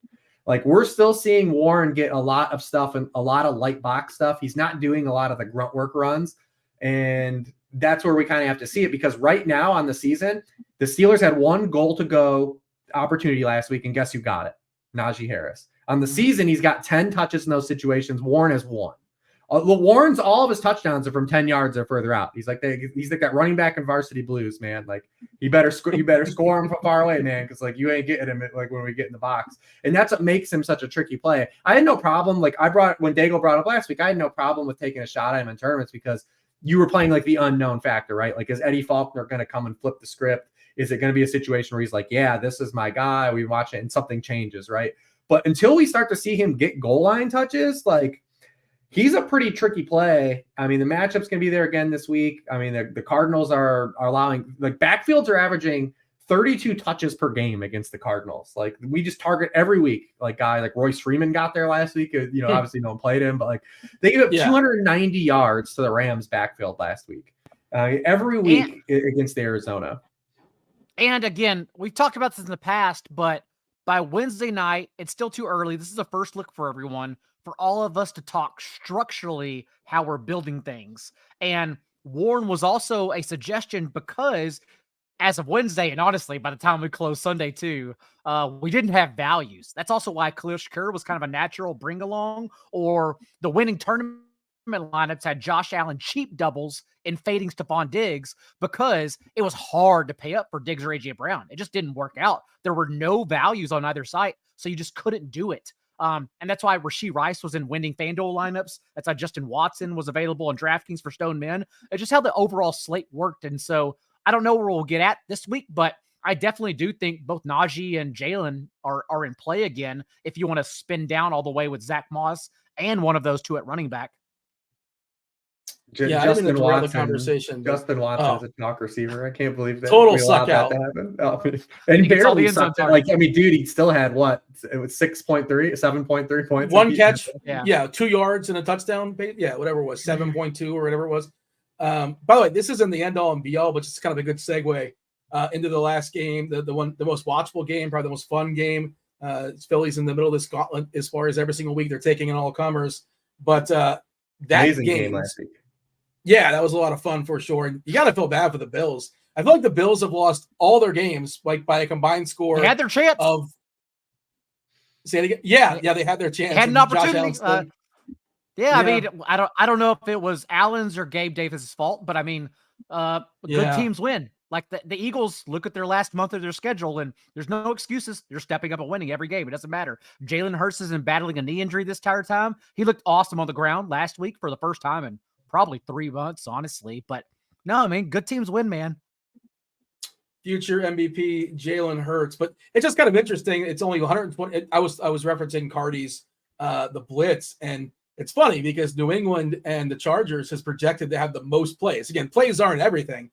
Like we're still seeing Warren get a lot of stuff and a lot of light box stuff. He's not doing a lot of the grunt work runs. And that's where we kind of have to see it, because right now on the season, the Steelers had 1 goal to go opportunity last week. And guess who got it? Najee Harris. On the season, he's got 10 touches in those situations. Warren has 1. Warren's all of his touchdowns are from 10 yards or further out. He's like that running back in Varsity Blues, man. Like you better score him from far away, man, because like you ain't getting him like when we get in the box. And that's what makes him such a tricky play. I had no problem. Like when Daigle brought up last week, I had no problem with taking a shot at him in tournaments because you were playing like the unknown factor, right? Like is Eddie Faulkner going to come and flip the script? Is it going to be a situation where he's like, yeah, this is my guy. We watch it and something changes, right? But until we start to see him get goal line touches, like he's a pretty tricky play. I mean, the matchup's going to be there again this week. I mean, the Cardinals are allowing, like backfields are averaging 32 touches per game against the Cardinals. Like we just target every week, like guy like Royce Freeman got there last week. Obviously no one played him, but like they gave up 290 yards to the Rams backfield last week. Every week against Arizona. And again, we've talked about this in the past, but by Wednesday night, it's still too early. This is a first look for everyone, for all of us to talk structurally how we're building things. And Warren was also a suggestion because as of Wednesday, and honestly, by the time we close Sunday too, we didn't have values. That's also why Khalil Shakir was kind of a natural bring along, or the winning tournament lineups had Josh Allen cheap doubles and fading Stephon Diggs because it was hard to pay up for Diggs or AJ Brown. It just didn't work out. There were no values on either side, so you just couldn't do it. And that's why Rashee Rice was in winning FanDuel lineups. That's why Justin Watson was available on DraftKings for Stone Men. It's just how the overall slate worked. And so I don't know where we'll get at this week, but I definitely do think both Najee and Jalen are in play again if you want to spin down all the way with Zach Moss and one of those 2 at running back. Justin Watson. Conversation. Justin Watson is a knock receiver. I can't believe that. Total suck out. And barely sucked out. Like, I mean, dude, he still had what? It was 7.3 points. 1 catch. 2 yards and a touchdown. Yeah, whatever it was, 7.2 or whatever it was. By the way, this isn't the end all and be all, but it's kind of a good segue into the last game, the most watchable game, probably the most fun game. It's Phillies in the middle of the Scotland as far as every single week they're taking in all comers. But that amazing game last week. Yeah, that was a lot of fun for sure. And you got to feel bad for the Bills. I feel like the Bills have lost all their games, like by a combined score. They had their chance. Say it again. Yeah, they had their chance. They had an opportunity. Yeah, I mean, I don't know if it was Allen's or Gabe Davis's fault, but I mean, good teams win. Like the Eagles, look at their last month of their schedule, and there's no excuses. They're stepping up and winning every game. It doesn't matter. Jalen Hurts isn't battling a knee injury this entire time. He looked awesome on the ground last week for the first time in probably 3 months, honestly. But no, I mean, good teams win, man. future MVP Jalen Hurts, but it's just kind of interesting. It's only 120. I was referencing Cardi's the blitz, and it's funny because New England and the Chargers has projected to have the most plays. Again, plays aren't everything,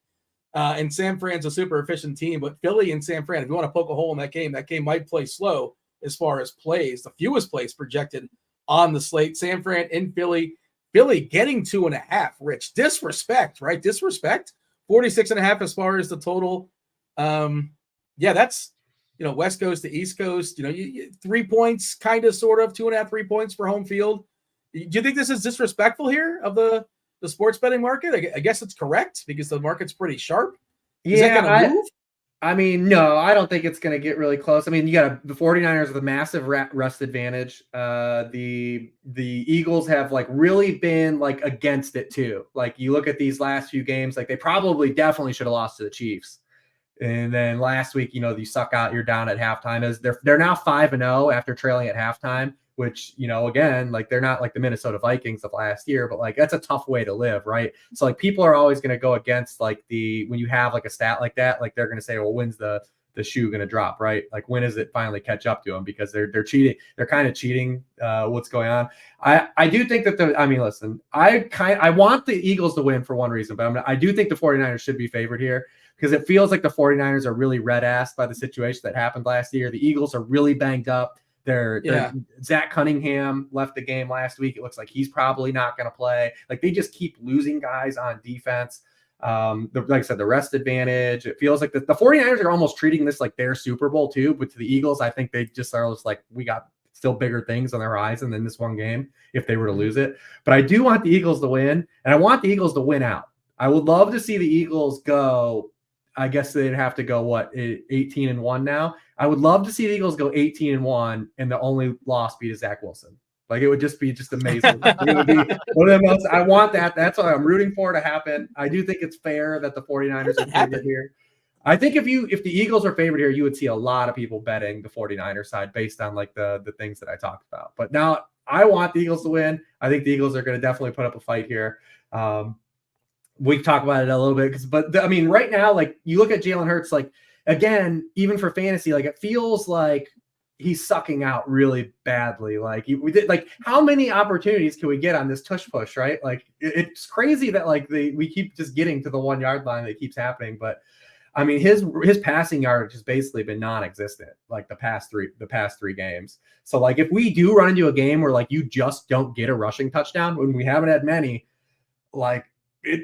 and San Fran's a super efficient team, but Philly and San Fran, if you want to poke a hole in that game might play slow as far as plays. The fewest plays projected on the slate. San Fran in Philly getting 2.5. Rich, disrespect, right? Disrespect. 46.5 as far as the total. Yeah, that's, West Coast to East Coast, 3 points, kind of, sort of 2.5, 3 points for home field. Do you think this is disrespectful here of the sports betting market? I guess it's correct because the market's pretty sharp. Is that going to move? I mean, no, I don't think it's going to get really close. I mean, you got the 49ers with a massive rust advantage. The Eagles have really been against it too. You look at these last few games, they definitely should have lost to the Chiefs. And then last week, you suck out, you're down at halftime. As they're now 5-0 after trailing at halftime, which, again, they're not like the Minnesota Vikings of last year, but that's a tough way to live, right? So people are always going to go against when you have a stat like that, they're going to say, well, when's the shoe going to drop, right? When does it finally catch up to them? Because they're cheating. They're kind of cheating what's going on. I do think that listen, I want the Eagles to win for one reason, but I do think the 49ers should be favored here because it feels like the 49ers are really red-assed by the situation that happened last year. The Eagles are really banged up. Zach Cunningham left the game last week. It looks like he's probably not going to play. They just keep losing guys on defense. Like I said, the rest advantage. It feels like the 49ers are almost treating this like their Super Bowl too. But to the Eagles, I think they just are we got still bigger things on the horizon than this one game if they were to lose it. But I do want the Eagles to win, and I want the Eagles to win out. I would love to see the Eagles go. I guess they'd have to go 18-1 now. I would love to see the Eagles go 18-1 and the only loss be to Zach Wilson. It would just be amazing. It would be one of the most. I want that. That's what I'm rooting for to happen. I do think it's fair that the 49ers are favored here. I think if the Eagles are favored here, you would see a lot of people betting the 49ers side based on the things that I talked about. But now I want the Eagles to win. I think the Eagles are going to definitely put up a fight here. We can talk about it a little bit right now, you look at Jalen Hurts, again, even for fantasy, it feels like he's sucking out really badly. How many opportunities can we get on this tush push, right? It's crazy that we keep just getting to the 1 yard line that keeps happening. But his passing yardage has basically been non-existent the past three games. So if we do run into a game where you just don't get a rushing touchdown, when we haven't had many,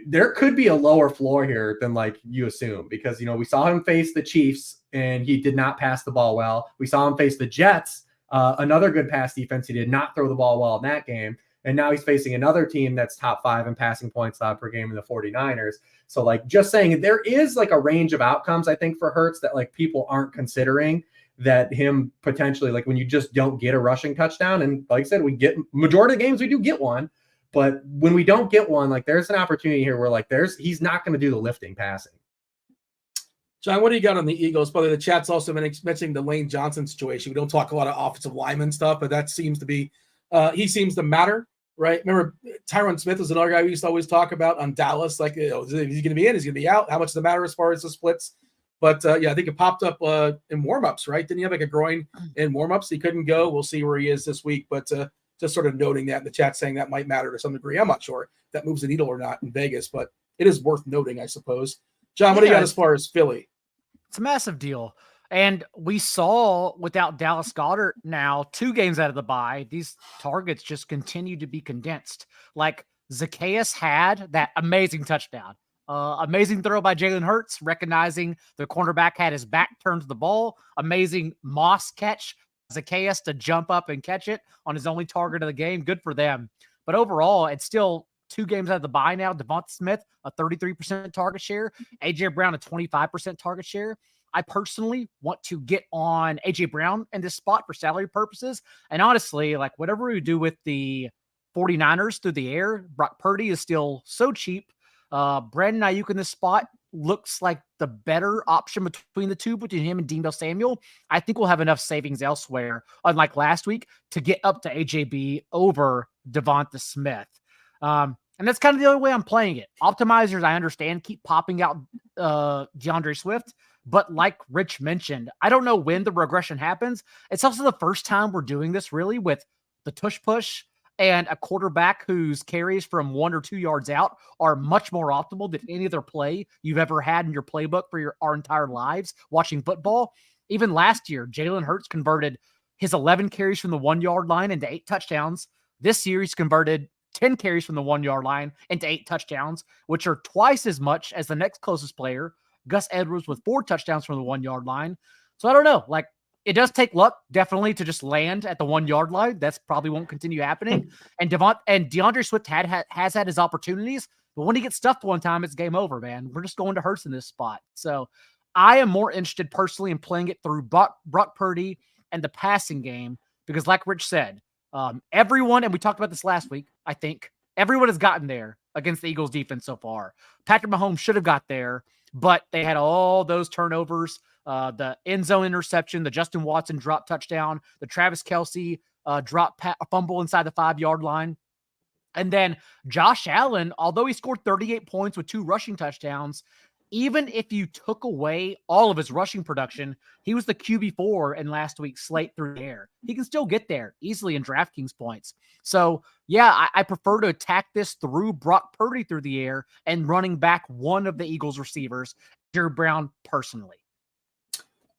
there could be a lower floor here than you assume, because we saw him face the Chiefs and he did not pass the ball well. We saw him face the Jets, another good pass defense. He did not throw the ball well in that game, and now he's facing another team that's top 5 in passing points allowed per game in the 49ers. So just saying, there is a range of outcomes I think for Hurts that people aren't considering, that him potentially when you just don't get a rushing touchdown, and like I said, we get majority of the games we do get one. But when we don't get one, there's an opportunity here where he's not going to do the lifting passing. John, what do you got on the Eagles? By the way, the chat's also mentioning the Lane Johnson situation. We don't talk a lot of offensive lineman stuff, but that seems to be he seems to matter, right? Remember, Tyron Smith was another guy we used to always talk about on Dallas. Is he going to be in? Is he going to be out? How much does it matter as far as the splits? But I think it popped up in warmups, right? Didn't he have a groin in warmups? He couldn't go. We'll see where he is this week, but. Just sort of noting that in the chat, saying that might matter to some degree. I'm not sure if that moves the needle or not in Vegas, but it is worth noting, I suppose. John, what do you got as far as Philly? It's a massive deal. And we saw without Dallas Goedert now 2 games out of the bye, these targets just continue to be condensed. Zacchaeus had that amazing touchdown. Amazing throw by Jalen Hurts, recognizing the cornerback had his back turned to the ball. Amazing Moss catch. Zacchaeus to jump up and catch it on his only target of the game. Good for them. But overall, it's still 2 games out of the bye now. Devonta Smith, a 33% target share. A.J. Brown, a 25% target share. I personally want to get on A.J. Brown in this spot for salary purposes. And honestly, whatever we do with the 49ers through the air, Brock Purdy is still so cheap. Brandon Ayuk in this spot looks like the better option between the two, between him and Deebo Samuel. I think we'll have enough savings elsewhere, unlike last week, to get up to AJB over Devonta Smith. And that's kind of the only way I'm playing it. Optimizers, I understand, keep popping out DeAndre Swift. But like Rich mentioned, I don't know when the regression happens. It's also the first time we're doing this really with the tush push and a quarterback whose carries from 1 or 2 yards out are much more optimal than any other play you've ever had in your playbook for our entire lives watching football. Even last year, Jalen Hurts converted his 11 carries from the 1 yard line into 8 touchdowns. This year, he's converted 10 carries from the 1 yard line into 8 touchdowns, which are twice as much as the next closest player, Gus Edwards, with 4 touchdowns from the 1 yard line. So I don't know. Like, it does take luck, definitely, to just land at the 1 yard line. That's probably won't continue happening. And DeAndre Swift has had his opportunities, but when he gets stuffed one time, it's game over, man. We're just going to Hurts in this spot. So I am more interested personally in playing it through Brock Purdy and the passing game because, like Rich said, everyone, and we talked about this last week, I think, everyone has gotten there against the Eagles defense so far. Patrick Mahomes should have got there, but they had all those turnovers, the end zone interception, the Justin Watson drop touchdown, the Travis Kelce fumble inside the 5 yard line. And then Josh Allen, although he scored 38 points with 2 rushing touchdowns, even if you took away all of his rushing production, he was the QB4 in last week's slate through the air. He can still get there easily in DraftKings points. So, yeah, I prefer to attack this through Brock Purdy through the air and running back one of the Eagles receivers, Drew Brown, personally.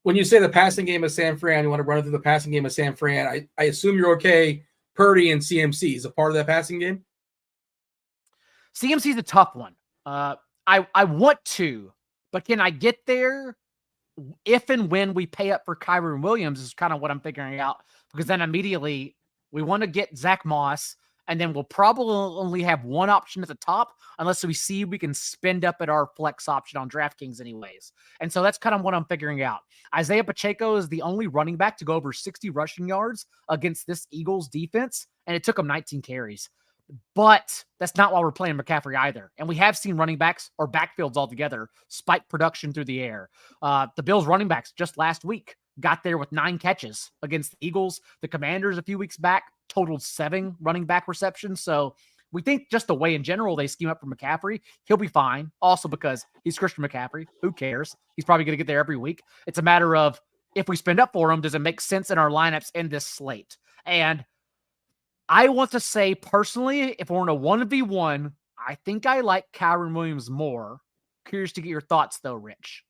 When you say the passing game of San Fran, you want to run through the passing game of San Fran, I assume you're okay. Purdy and CMC is a part of that passing game? CMC is a tough one. I want to, but can I get there if and when we pay up for Kyren Williams is kind of what I'm figuring out, because then immediately we want to get Zach Moss, and then we'll probably only have one option at the top unless we see we can spend up at our flex option on DraftKings anyways. And so that's kind of what I'm figuring out. Isaiah Pacheco is the only running back to go over 60 rushing yards against this Eagles defense, and it took him 19 carries. But that's not why we're playing McCaffrey either. And we have seen running backs or backfields altogether spike production through the air. The Bills running backs just last week got there with 9 catches against the Eagles. The Commanders a few weeks back totaled 7 running back receptions. So we think just the way in general they scheme up for McCaffrey, he'll be fine. Also because he's Christian McCaffrey. Who cares? He's probably going to get there every week. It's a matter of if we spend up for him, does it make sense in our lineups in this slate? And I want to say personally, if we're in a 1v1, I think I like Kyren Williams more. Curious to get your thoughts though, Rich.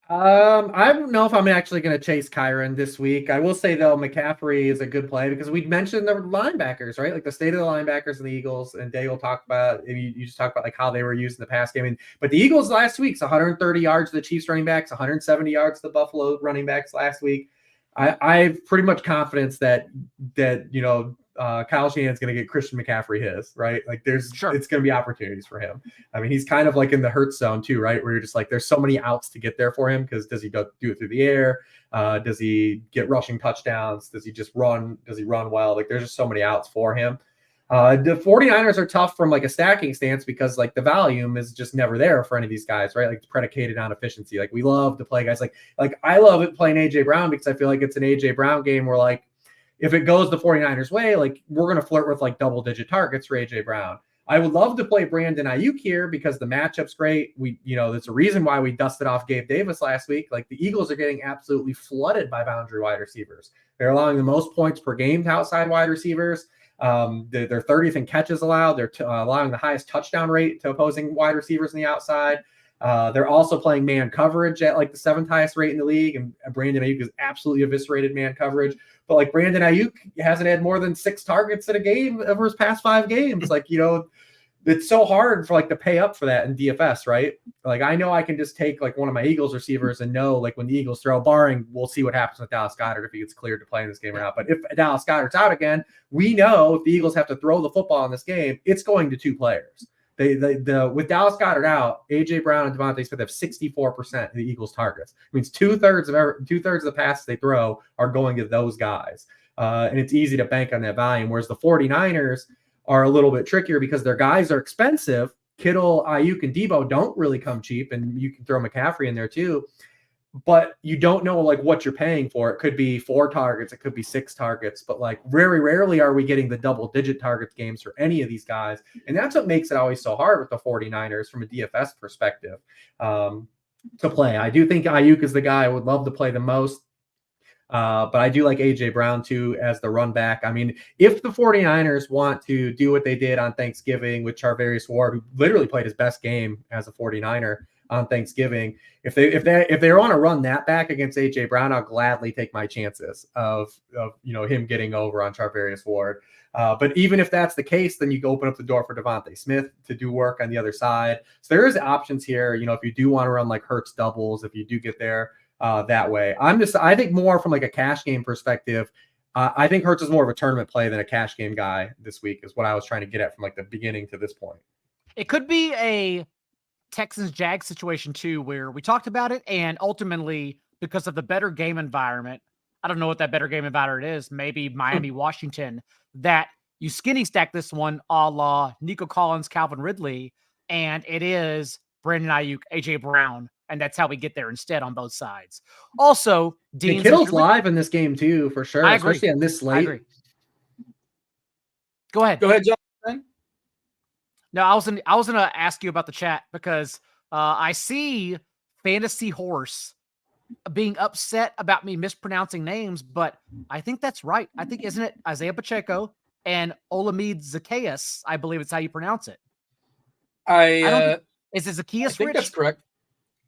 I don't know if I'm actually going to chase Kyren this week. I will say though, McCaffrey is a good play because we mentioned the linebackers, right? Like the state of the linebackers and the Eagles, and Daigle talked about, you just talked about like how they were used in the pass game. But the Eagles last week's 130 yards to the Chiefs running backs, 170 yards to the Buffalo running backs last week. I have pretty much confidence that Kyle Shanahan's going to get Christian McCaffrey his, right? Like it's going to be opportunities for him. I mean, he's kind of like in the Hurts zone too, right? Where you're just like, there's so many outs to get there for him. Because does he do it through the air? Does he get rushing touchdowns? Does he just run? Does he run well? Like there's just so many outs for him. The 49ers are tough from like a stacking stance because like the volume is just never there for any of these guys, right? Like it's predicated on efficiency. Like we love to play guys like I love it playing AJ Brown because I feel like it's an AJ Brown game where like if it goes the 49ers way, like we're going to flirt with like double-digit targets for AJ Brown. I would love to play Brandon Ayuk here because the matchup's great. There's a reason why we dusted off Gabe Davis last week. Like the Eagles are getting absolutely flooded by boundary wide receivers. They're allowing the most points per game to outside wide receivers. They're 30th in catches allowed. They're allowing the highest touchdown rate to opposing wide receivers on the outside. They're also playing man coverage at like the 7th highest rate in the league. And Brandon Ayuk is absolutely eviscerated man coverage. But like Brandon Ayuk hasn't had more than 6 targets in a game over his past 5 games. Like, it's so hard for like to pay up for that in DFS, right? Like I know I can just take like one of my Eagles receivers and know like when the Eagles throw, barring we'll see what happens with Dallas Goedert if he gets cleared to play in this game or not. But if Dallas Goedert's out again, we know if the Eagles have to throw the football in this game, it's going to 2 players. With Dallas Goedert out, AJ Brown and Devontae Smith have 64% of the Eagles' targets. It means 2/3 of the passes they throw are going to those guys, and it's easy to bank on that volume. Whereas the 49ers are a little bit trickier because their guys are expensive. Kittle, Ayuk, and Debo don't really come cheap, and you can throw McCaffrey in there too. But you don't know like what you're paying for. It could be 4 targets, it could be 6 targets, but like very rarely are we getting the double-digit targets games for any of these guys. And that's what makes it always so hard with the 49ers from a DFS perspective. to play. I do think Ayuk is the guy I would love to play the most. But I do like A.J. Brown, too, as the run back. I mean, if the 49ers want to do what they did on Thanksgiving with Charvarius Ward, who literally played his best game as a 49er on Thanksgiving, if they want to run that back against A.J. Brown, I'll gladly take my chances of him getting over on Charvarius Ward. But even if that's the case, then you can open up the door for Devontae Smith to do work on the other side. So there is options here. If you do want to run like Hurts doubles, if you do get there that way. I think more from like a cash game perspective. I think Hurts is more of a tournament play than a cash game guy this week is what I was trying to get at from like the beginning to this point. It could be a Texans-Jags situation too, where we talked about it, and ultimately because of the better game environment, I don't know what that better game environment is, maybe Miami, Washington, that you skinny stack this one a la Nico Collins, Calvin Ridley, and it is Brandon Ayuk, AJ Brown, and that's how we get there instead on both sides. Also, Dean Kittle's live in this game too, for sure, especially on this slate. I agree. Go ahead, John. No, I was gonna ask you about the chat because I see Fantasy Horse being upset about me mispronouncing names, but I think that's right. I think, isn't it Isaiah Pacheco and Olamide Zacchaeus? I believe it's how you pronounce it. Is it Zacchaeus? I think that's correct.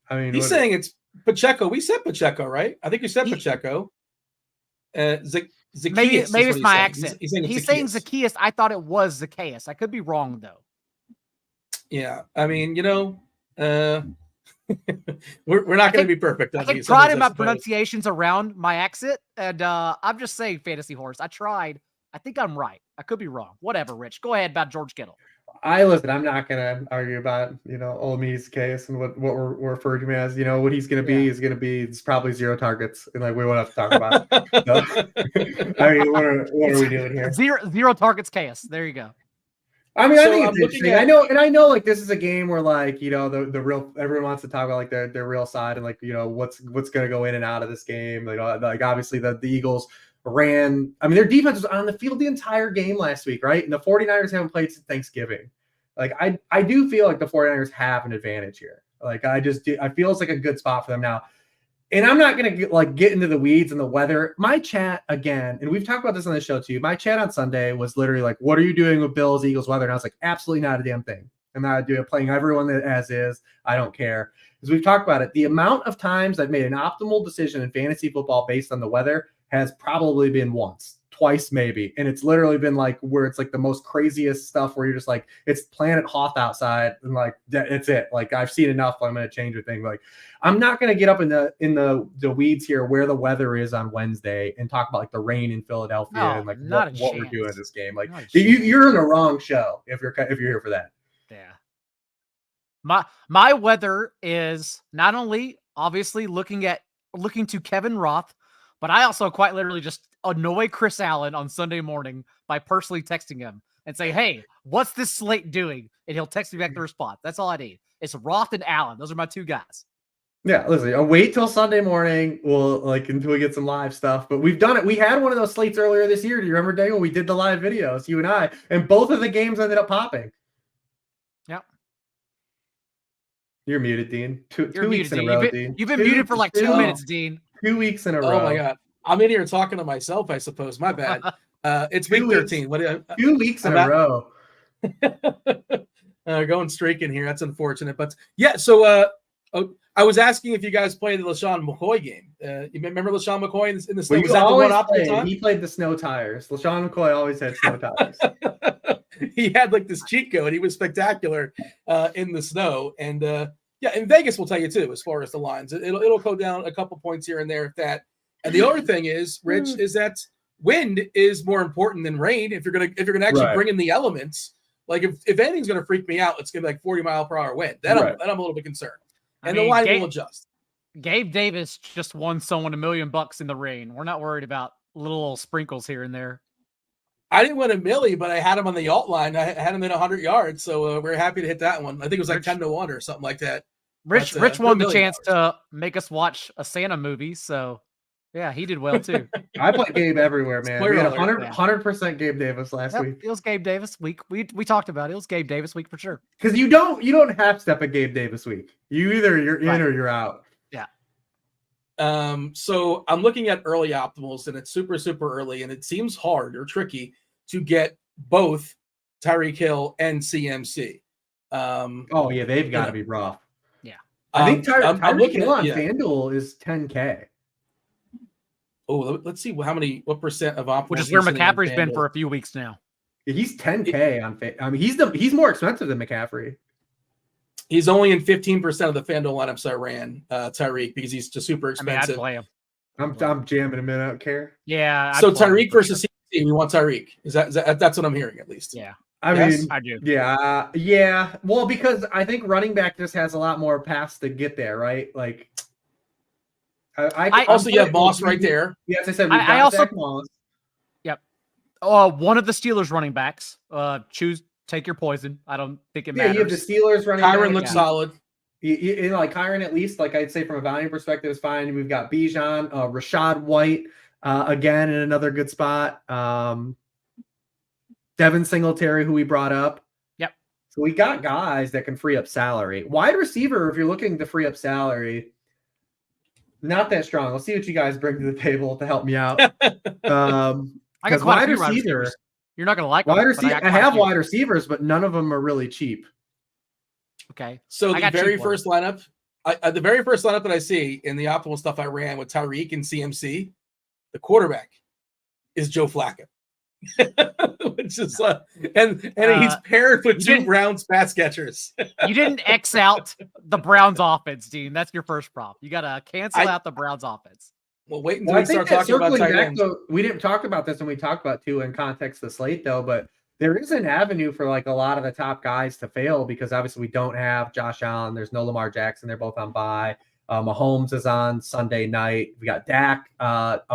I mean, he's saying it's Pacheco. We said Pacheco, right? I think you said Pacheco. Zacchaeus. Maybe it's my accent. He's saying Zacchaeus. I thought it was Zacchaeus. I could be wrong though. Yeah, I mean, we're not going to be perfect. I take pride in my pronunciations around my accent, and I'm just saying Fantasy Horse. I tried. I think I'm right. I could be wrong. Whatever, Rich. Go ahead about George Kittle. Listen, I'm not going to argue about, Olamide's case and what we're referring to him as. What he's going to be is going to be probably 0 targets, and like we won't have to talk about it. So, I mean, what are we doing here? Zero targets chaos. There you go. I mean, I think it's interesting. I know like this is a game where like, the real, everyone wants to talk about like their real side and like, what's going to go in and out of this game. Like obviously the Eagles ran, I mean, their defense was on the field the entire game last week, right? And the 49ers haven't played since Thanksgiving. Like I do feel like the 49ers have an advantage here. Like I feel it's like a good spot for them now. And I'm not going to get into the weeds and the weather. My chat again, and we've talked about this on the show too. My chat on Sunday was literally like, what are you doing with Bills, Eagles weather? And I was like, absolutely not a damn thing. I'm not doing playing everyone as is. I don't care. Because we've talked about it. The amount of times I've made an optimal decision in fantasy football based on the weather has probably been once, twice maybe. And it's literally been like where it's like the most craziest stuff where you're just like, it's Planet Hoth outside and like it's it. Like I've seen enough. I'm going to change a thing. Like I'm not going to get up in the weeds here where the weather is on Wednesday and talk about like the rain in Philadelphia and like what we're doing in this game. Like you're in the wrong show if you're here for that. Yeah. My weather is not only obviously looking to Kevin Roth, but I also quite literally just annoy Chris Allen on Sunday morning by personally texting him and say, hey, what's this slate doing? And he'll text me back the response. That's all I need. It's Roth and Allen. Those are my two guys. Yeah, listen, I'll wait till Sunday morning. We'll until we get some live stuff. But we've done it. We had one of those slates earlier this year. Do you remember, Daigle? We did the live videos, you and I, and both of the games ended up popping. Yep. You're muted, Dean. Two weeks in a row, Dean. You've been muted for like 2 minutes, Dean. 2 weeks in a row. Oh my God. I'm in here talking to myself, I suppose. My bad. It's week 13. 2 weeks in a row. Going streaking here. That's unfortunate. But yeah, so I was asking if you guys played the LaShawn McCoy game. You remember LaShawn McCoy in the snow? Was that the one optimal time? He played the snow tires. LaShawn McCoy always had snow tires. He had like this cheat code. He was spectacular in the snow. And yeah, in Vegas will tell you too, as far as the lines. It'll go down a couple points here and there if that. And the other thing is, Rich, is that wind is more important than rain. If you're gonna actually bring in the elements, like if anything's gonna freak me out, it's gonna be like 40-mile-per-hour wind. Then I'm a little bit concerned. And the line will adjust. Gabe Davis just won someone $1 million in the rain. We're not worried about little sprinkles here and there. I didn't win $1 million, but I had him on the alt line. I had him in 100 yards, so we're happy to hit that one. I think it was like 10-1 or something like that. Rich won the chance to make us watch a Santa movie, so Yeah, he did well too. I put Gabe everywhere, man. Spoiler We had alert. 100% Gabe Davis last Yep, week. it was Gabe Davis week. We talked about it. It was Gabe Davis week for sure. Because you don't half step a Gabe Davis week. You're in or you're out. Yeah. So I'm looking at early optimals, and it's super, super early, and it seems hard or tricky to get both Tyreek Hill and CMC. Oh yeah, they've got to be rough. Yeah. I think Tyreek Hill on yeah. Fanduel is 10K. Oh, let's see what percent of optimals. Which is where McCaffrey's been for a few weeks now. Yeah, he's 10K on I mean, he's more expensive than McCaffrey. He's only in 15% of the Fanduel lineups I ran, Tyreek, because he's just super expensive. I'd play him. I'm jamming him in. I don't care. Yeah. So Tyreek versus CMC, we want Tyreek. That's what I'm hearing at least. Yeah. I Yes? mean, I do. Yeah. Well, because I think running back just has a lot more paths to get there, right? Like, I also you have Moss right there. Yes, I said I also Zach Moss. Yep. One of the Steelers running backs. Take your poison. I don't think it matters. Yeah, you have the Steelers running. Kyron looks solid. You know, like Kyron, at least, like I'd say from a value perspective, is fine. We've got Bijan, Rashad White, again in another good spot. Devin Singletary, who we brought up. Yep. So we got guys that can free up salary. Wide receiver, if you're looking to free up salary, not that strong. Let's see what you guys bring to the table to help me out. I got wide receiver. You're not gonna like wide them, receiver. I have wide receivers, but none of them are really cheap. Okay. So the very first lineup that I see in the optimal stuff I ran with Tyreek and CMC, the quarterback is Joe Flacco. Which is and he's paired with two Browns pass catchers. You didn't X out the Browns offense, Dean. That's your first prop. You gotta cancel out the Browns offense. Well, wait until we start talking about tight ends. We didn't talk about this when we talked about two in context of slate, though, but there is an avenue for like a lot of the top guys to fail because obviously we don't have Josh Allen. There's no Lamar Jackson. They're both on bye. Mahomes is on Sunday night. We got Dak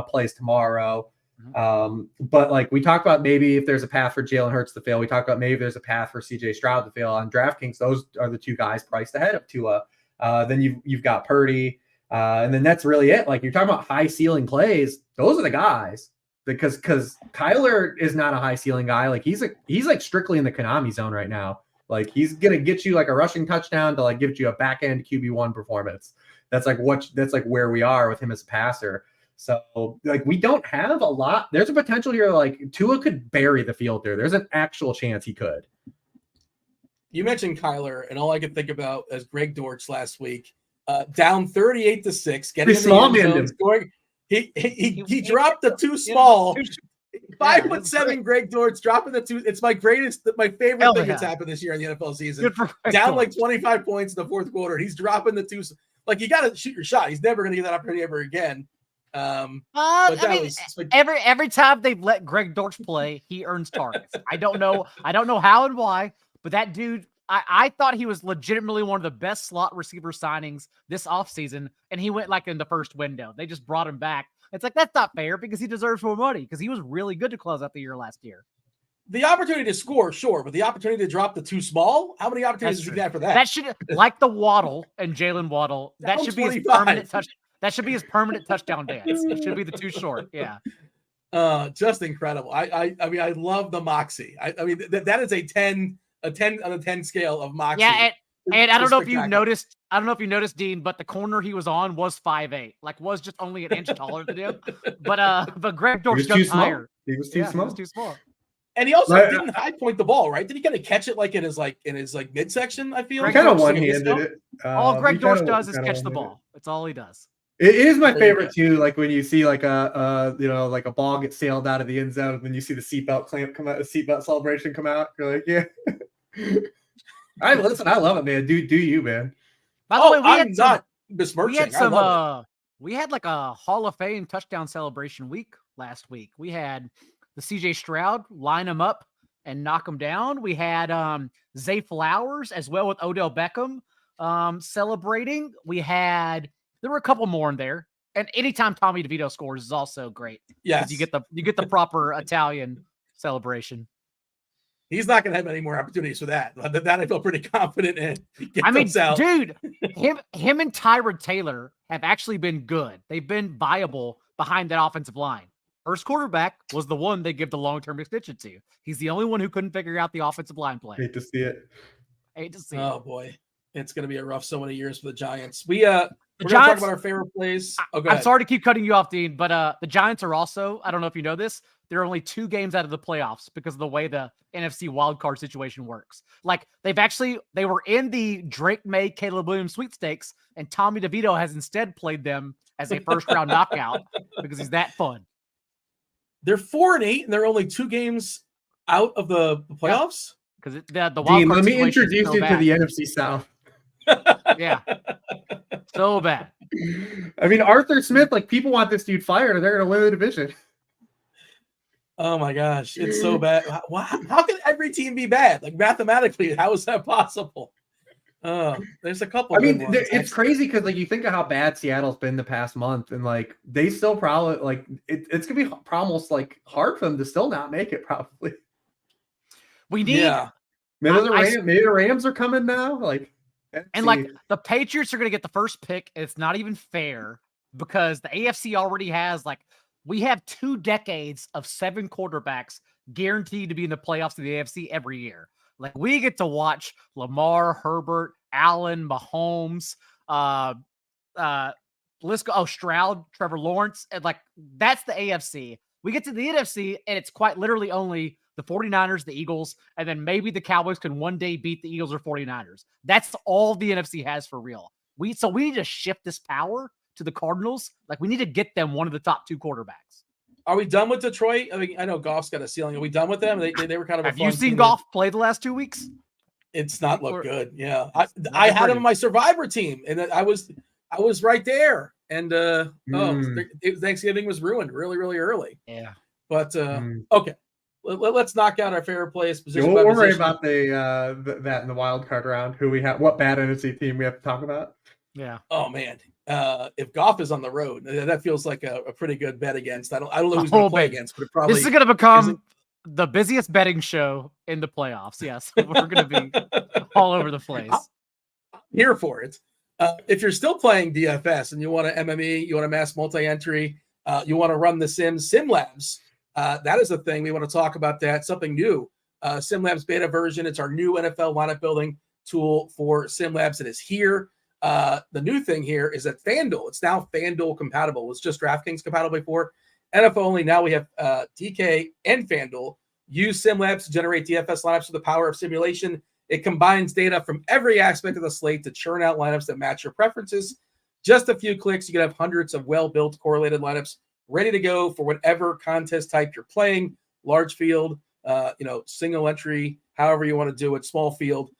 plays tomorrow. But like we talked about, maybe if there's a path for Jalen Hurts to fail, we talked about maybe there's a path for CJ Stroud to fail on DraftKings. Those are the two guys priced ahead of Tua. Then you've got Purdy, and then that's really it. Like you're talking about high ceiling plays. Those are the guys because Kyler is not a high ceiling guy. Like he's like strictly in the Konami zone right now. Like he's gonna get you like a rushing touchdown to like give you a back end QB1 performance. That's like where we are with him as a passer. So, like, we don't have a lot. There's a potential here, like, Tua could bury the field there. There's an actual chance he could. You mentioned Kyler, and all I could think about is Greg Dortch last week, down 38-6, getting small in the end zone, scoring. He dropped the too small. 5'7" Greg Dortch dropping the two. It's my favorite thing that's happened this year in the NFL season. Down like 25 points in the fourth quarter. He's dropping the two. Like, you got to shoot your shot. He's never going to get that opportunity ever again. Every time they've let Greg Dortch play, he earns targets. I don't know how and why, but that dude, I thought he was legitimately one of the best slot receiver signings this offseason, and he went like in the first window. They just brought him back. It's like, that's not fair because he deserves more money because he was really good to close out the year last year. The opportunity to score, sure, but the opportunity to drop the too small, how many opportunities does he get for that? That should, like the Waddle and Jalen Waddle, that should be his permanent touch. That should be his permanent touchdown dance. It should be the too short. Yeah. Just incredible. I mean, I love the moxie. I mean, that is a 10 on a 10 scale of moxie. Yeah. And I don't know if you noticed, Dean, but the corner he was on was 5'8", like was just only an inch taller than him. But Greg Dortch got higher. He was too small. He was too small. And he also didn't high point the ball, right? Did he kind of catch it like in his midsection? I feel kind of one-handed it. All Greg Dortch does is catch the ball. That's all he does. It is my favorite too. Like when you see like like a ball get sailed out of the end zone, when you see the seatbelt clamp come out, the seatbelt celebration come out. You're like, yeah. I love it, man. Do you, man? By the way, I'm not besmirching. We had like a Hall of Fame touchdown celebration week last week. We had the CJ Stroud line him up and knock him down. We had Zay Flowers as well with Odell Beckham celebrating. There were a couple more in there. And anytime Tommy DeVito scores is also great. Yes. You get the proper Italian celebration. He's not going to have any more opportunities for that. That I feel pretty confident in. Dude, him and Tyrod Taylor have actually been good. They've been viable behind that offensive line. First quarterback was the one they give the long-term extension to. He's the only one who couldn't figure out the offensive line play. Hate to see it. Oh boy, it's going to be a rough so many years for the Giants. We're going to talk about our favorite plays. I'm sorry to keep cutting you off, Dean, but the Giants are also, I don't know if you know this, they're only 2 games out of the playoffs because of the way the NFC wildcard situation works. Like they were in the Drake May, Caleb Williams sweepstakes, and Tommy DeVito has instead played them as a first round knockout because he's that fun. They're 4-8 and they're only 2 games out of the playoffs. Because the wild Dean, card let me situation introduce so you bad. to the NFC South. Yeah, so bad. I mean, Arthur Smith, like people want this dude fired, or they're going to win the division. Oh my gosh, it's so bad. How can every team be bad? Like mathematically, how is that possible? There's a couple. I mean, good ones. it's crazy because like you think of how bad Seattle's been the past month, and like they still probably like it's gonna be almost like hard for them to still not make it. Probably. We need. Maybe the Rams are coming now. Like, and like the Patriots are gonna get the first pick. It's not even fair because the AFC already has like. We have 2 decades of 7 quarterbacks guaranteed to be in the playoffs of the AFC every year. Like we get to watch Lamar, Herbert, Allen, Mahomes, Stroud, Trevor Lawrence. And like that's the AFC. We get to the NFC and it's quite literally only the 49ers, the Eagles, and then maybe the Cowboys can one day beat the Eagles or 49ers. That's all the NFC has for real. We need to shift this power to the Cardinals. Like we need to get them one of the top 2 quarterbacks. Are we done with Detroit? I mean, I know Goff's got a ceiling. Are we done with them? They were kind of. Have you seen Goff play the last 2 weeks? It's not looked good. Yeah, I had him on my Survivor team, and I was right there. And Thanksgiving was ruined really, really early. Yeah, but okay. Let's knock out our favorite place. We'll worry about that in the wild card round. Who we have? What bad NFC team we have to talk about? Yeah. Oh man. If Goff is on the road, that feels like a pretty good bet against. I don't know who's going to play against, but this is going to become the busiest betting show in the playoffs. Yes, we're going to be all over the place. I'm here for it. If you're still playing DFS and you want to MME, you want to mass multi-entry, you want to run the Sim Labs, that is a thing. We want to talk about that. Something new. Sim Labs beta version. It's our new NFL lineup building tool for Sim Labs. It is here. The new thing here is that Fanduel, it's now Fanduel compatible. It was just Draftkings compatible before. NFL only. Now we have DK and Fanduel. Use SimLabs to generate DFS lineups with the power of simulation. It combines data from every aspect of the slate to churn out lineups that match your preferences. Just a few clicks, you can have hundreds of well-built correlated lineups ready to go for whatever contest type you're playing. Large field, single entry, however you want to do it, small field.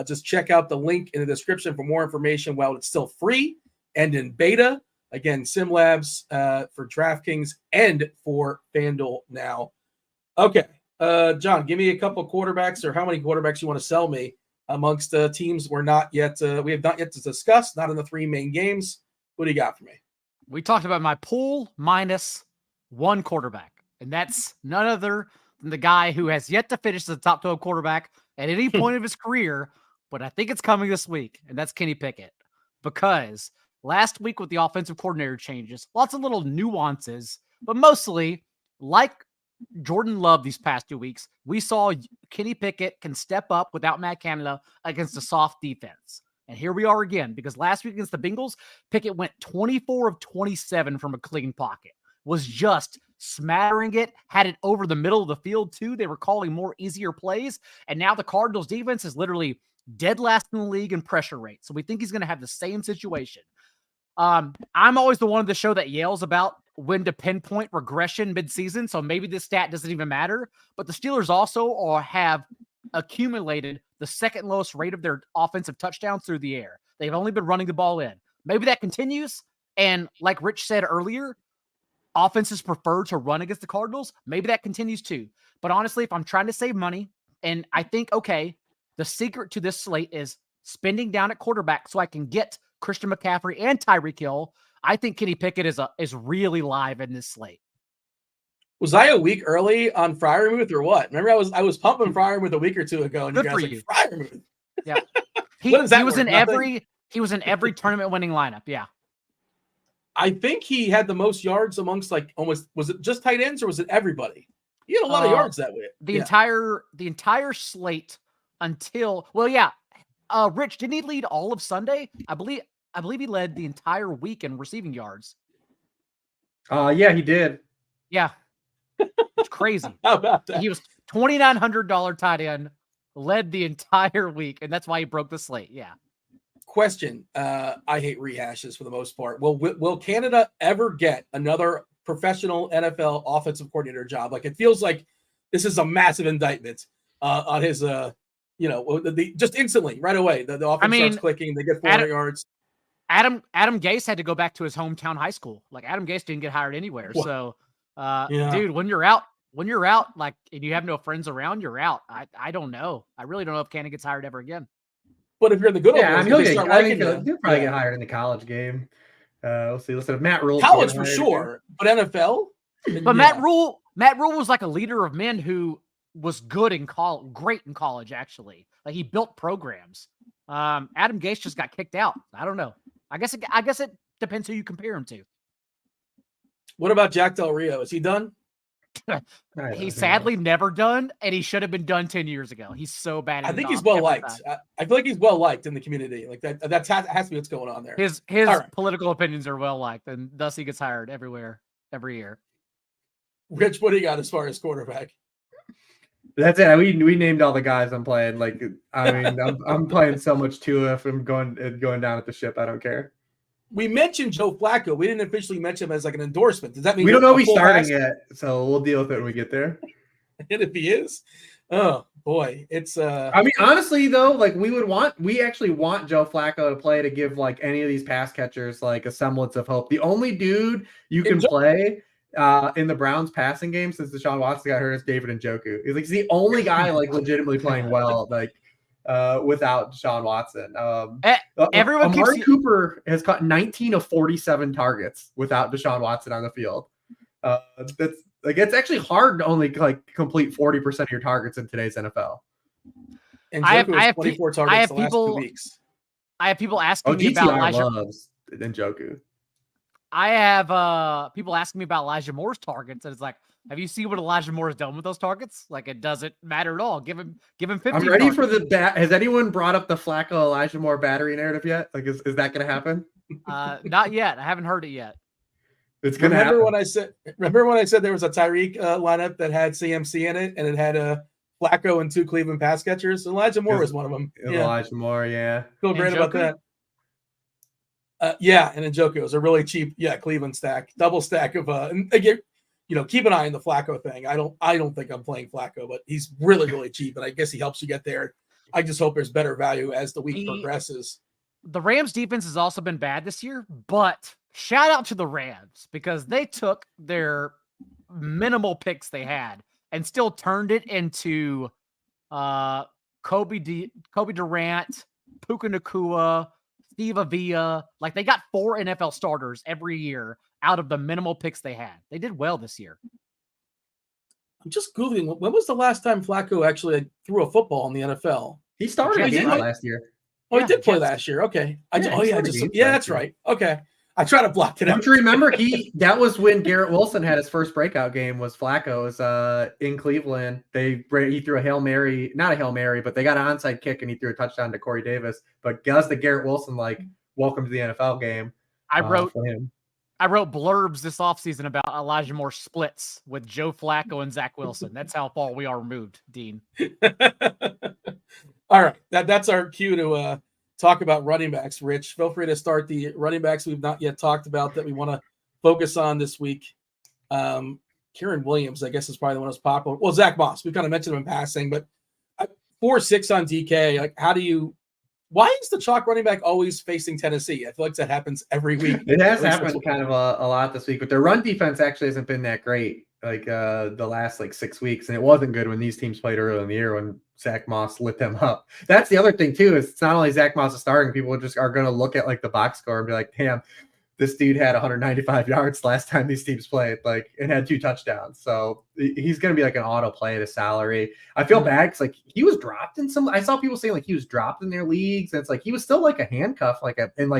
Just check out the link in the description for more information while it's still free and in beta. Again, SimLabs for DraftKings and for FanDuel now. Okay, John, give me a couple quarterbacks or how many quarterbacks you want to sell me amongst teams we have not yet to discuss, not in the 3 main games. What do you got for me? We talked about my pool minus 1 quarterback, and that's none other than the guy who has yet to finish as a top 12 quarterback at any point of his career, but I think it's coming this week, and that's Kenny Pickett. Because last week with the offensive coordinator changes, lots of little nuances, but mostly, like Jordan Love these past 2 weeks, we saw Kenny Pickett can step up without Matt Canada against a soft defense. And here we are again, because last week against the Bengals, Pickett went 24 of 27 from a clean pocket, was just smattering it, had it over the middle of the field too. They were calling more easier plays. And now the Cardinals defense is literally dead last in the league in pressure rate. So we think he's going to have the same situation. I'm always the one of the show that yells about when to pinpoint regression midseason. So maybe this stat doesn't even matter, but the Steelers also have accumulated the second lowest rate of their offensive touchdowns through the air. They've only been running the ball in. Maybe that continues. And like Rich said earlier, offenses prefer to run against the Cardinals. Maybe that continues too. But honestly, if I'm trying to save money, and I think, okay, the secret to this slate is spending down at quarterback so I can get Christian McCaffrey and Tyreek Hill, I think Kenny Pickett is really live in this slate. Was I a week early on Freiermuth or what? Remember, I was pumping Freiermuth a week or 2 ago, and Good you guys for like, Freiermuth. Yeah, he was in every tournament winning lineup. Yeah. I think he had the most yards amongst was it just tight ends or was it everybody? He had a lot of yards that way. The entire slate until Rich, didn't he lead all of Sunday? I believe he led the entire week in receiving yards. Yeah, he did. Yeah. It's crazy. How about that? He was $2,900 tight end, led the entire week, and that's why he broke the slate. Yeah. Question. I hate rehashes for the most part. Will Canada ever get another professional NFL offensive coordinator job? Like, it feels like this is a massive indictment on his just instantly right away. The offense starts clicking, they get 400 yards. Adam Gase had to go back to his hometown high school. Like, Adam Gase didn't get hired anywhere. What? So dude, when you're out, like, and you have no friends around, you're out. I don't know. I really don't know if Canada gets hired ever again. But if you're in the good old I think he'll probably get hired in the college game. We'll see. Listen, if Matt Rule, college for sure, but NFL. But Matt Rule was like a leader of men who was good in college, great in college. Actually, like, he built programs. Adam Gase just got kicked out. I don't know. I guess it depends who you compare him to. What about Jack Del Rio? Is he done? He's sadly never done, and he should have been done 10 years ago. He's so bad. I think he's well liked. I feel like he's well liked in the community. Like that has to be what's going on there. His political opinions are well liked, and thus he gets hired everywhere every year. Rich, what do you got as far as quarterback? That's it. We named all the guys I'm playing. Like, I mean, I'm playing so much Tua. If I'm going down at the ship, I don't care. We mentioned Joe Flacco. We didn't officially mention him as like an endorsement. Does that mean we don't know if he's starting yet? So we'll deal with it when we get there. And if he is, oh boy, it's. I mean, honestly though, like, we actually want Joe Flacco to play to give like any of these pass catchers like a semblance of hope. The only dude you can play in the Browns passing game since Deshaun Watson got hurt is David Njoku. He's the only guy like legitimately playing well. Like. Without Deshaun Watson. Amari Cooper has caught 19 of 47 targets without Deshaun Watson on the field. That's like, it's actually hard to only like complete 40% of your targets in today's NFL. And I have 24 targets the last 2 weeks. I have people asking me about Elijah. Loves Njoku. I have people asking me about Elijah Moore's targets, and it's like, have you seen what Elijah Moore has done with those targets? Like, it doesn't matter at all. Give him 50. I'm ready for the bat. Has anyone brought up the Flacco Elijah Moore battery narrative yet? Like, is that going to happen? Not yet. I haven't heard it yet. It's going to happen. Remember when I said there was a Tyreek lineup that had CMC in it, and it had Flacco and 2 Cleveland pass catchers? Elijah Moore was one of them. Elijah Moore, yeah. Feel great about that. And Njoku was a really cheap, Cleveland stack, double stack of and again, keep an eye on the Flacco thing. I don't think I'm playing Flacco, but he's really, really cheap, and I guess he helps you get there. I just hope there's better value as the week progresses. The Rams defense has also been bad this year, but shout out to the Rams because they took their minimal picks they had and still turned it into Kobe Durant, Puka Nacua, Steve Avila. Like, they got 4 NFL starters every year out of the minimal picks they had. They did well this year. I'm just Googling. When was the last time Flacco actually threw a football in the NFL? He started a game last year. Oh, he did play last year. Okay. That's right. Okay. I try to block it out. Don't you remember that was when Garrett Wilson had his first breakout game was Flacco's in Cleveland. He threw a Hail Mary, not a Hail Mary, but they got an onside kick and he threw a touchdown to Corey Davis. But that's the Garrett Wilson, like, welcome to the NFL game. I wrote blurbs this offseason about Elijah Moore splits with Joe Flacco and Zach Wilson. That's how far we are removed, Dean. All right. That's our cue to talk about running backs, Rich. Feel free to start the running backs we've not yet talked about that we want to focus on this week. Kieran Williams, I guess, is probably the one that's popular. Well, Zach Moss, we kind of mentioned him in passing, but 4-6 on DK. Like, why is the chalk running back always facing Tennessee? I feel like that happens every week. It has happened kind of a lot this week, but their run defense actually hasn't been that great. Like the last 6 weeks, and it wasn't good when these teams played earlier in the year when Zach Moss lit them up. That's the other thing too. Is it's not only Zach Moss is starting, people just are going to look at like the box score and be like, "Damn, this dude had 195 yards last time these teams played, like, and had 2 touchdowns." So he's going to be like an auto play at a salary. I feel bad because like he was dropped in some. I saw people saying like he was dropped in their leagues, and it's like he was still like a handcuff, and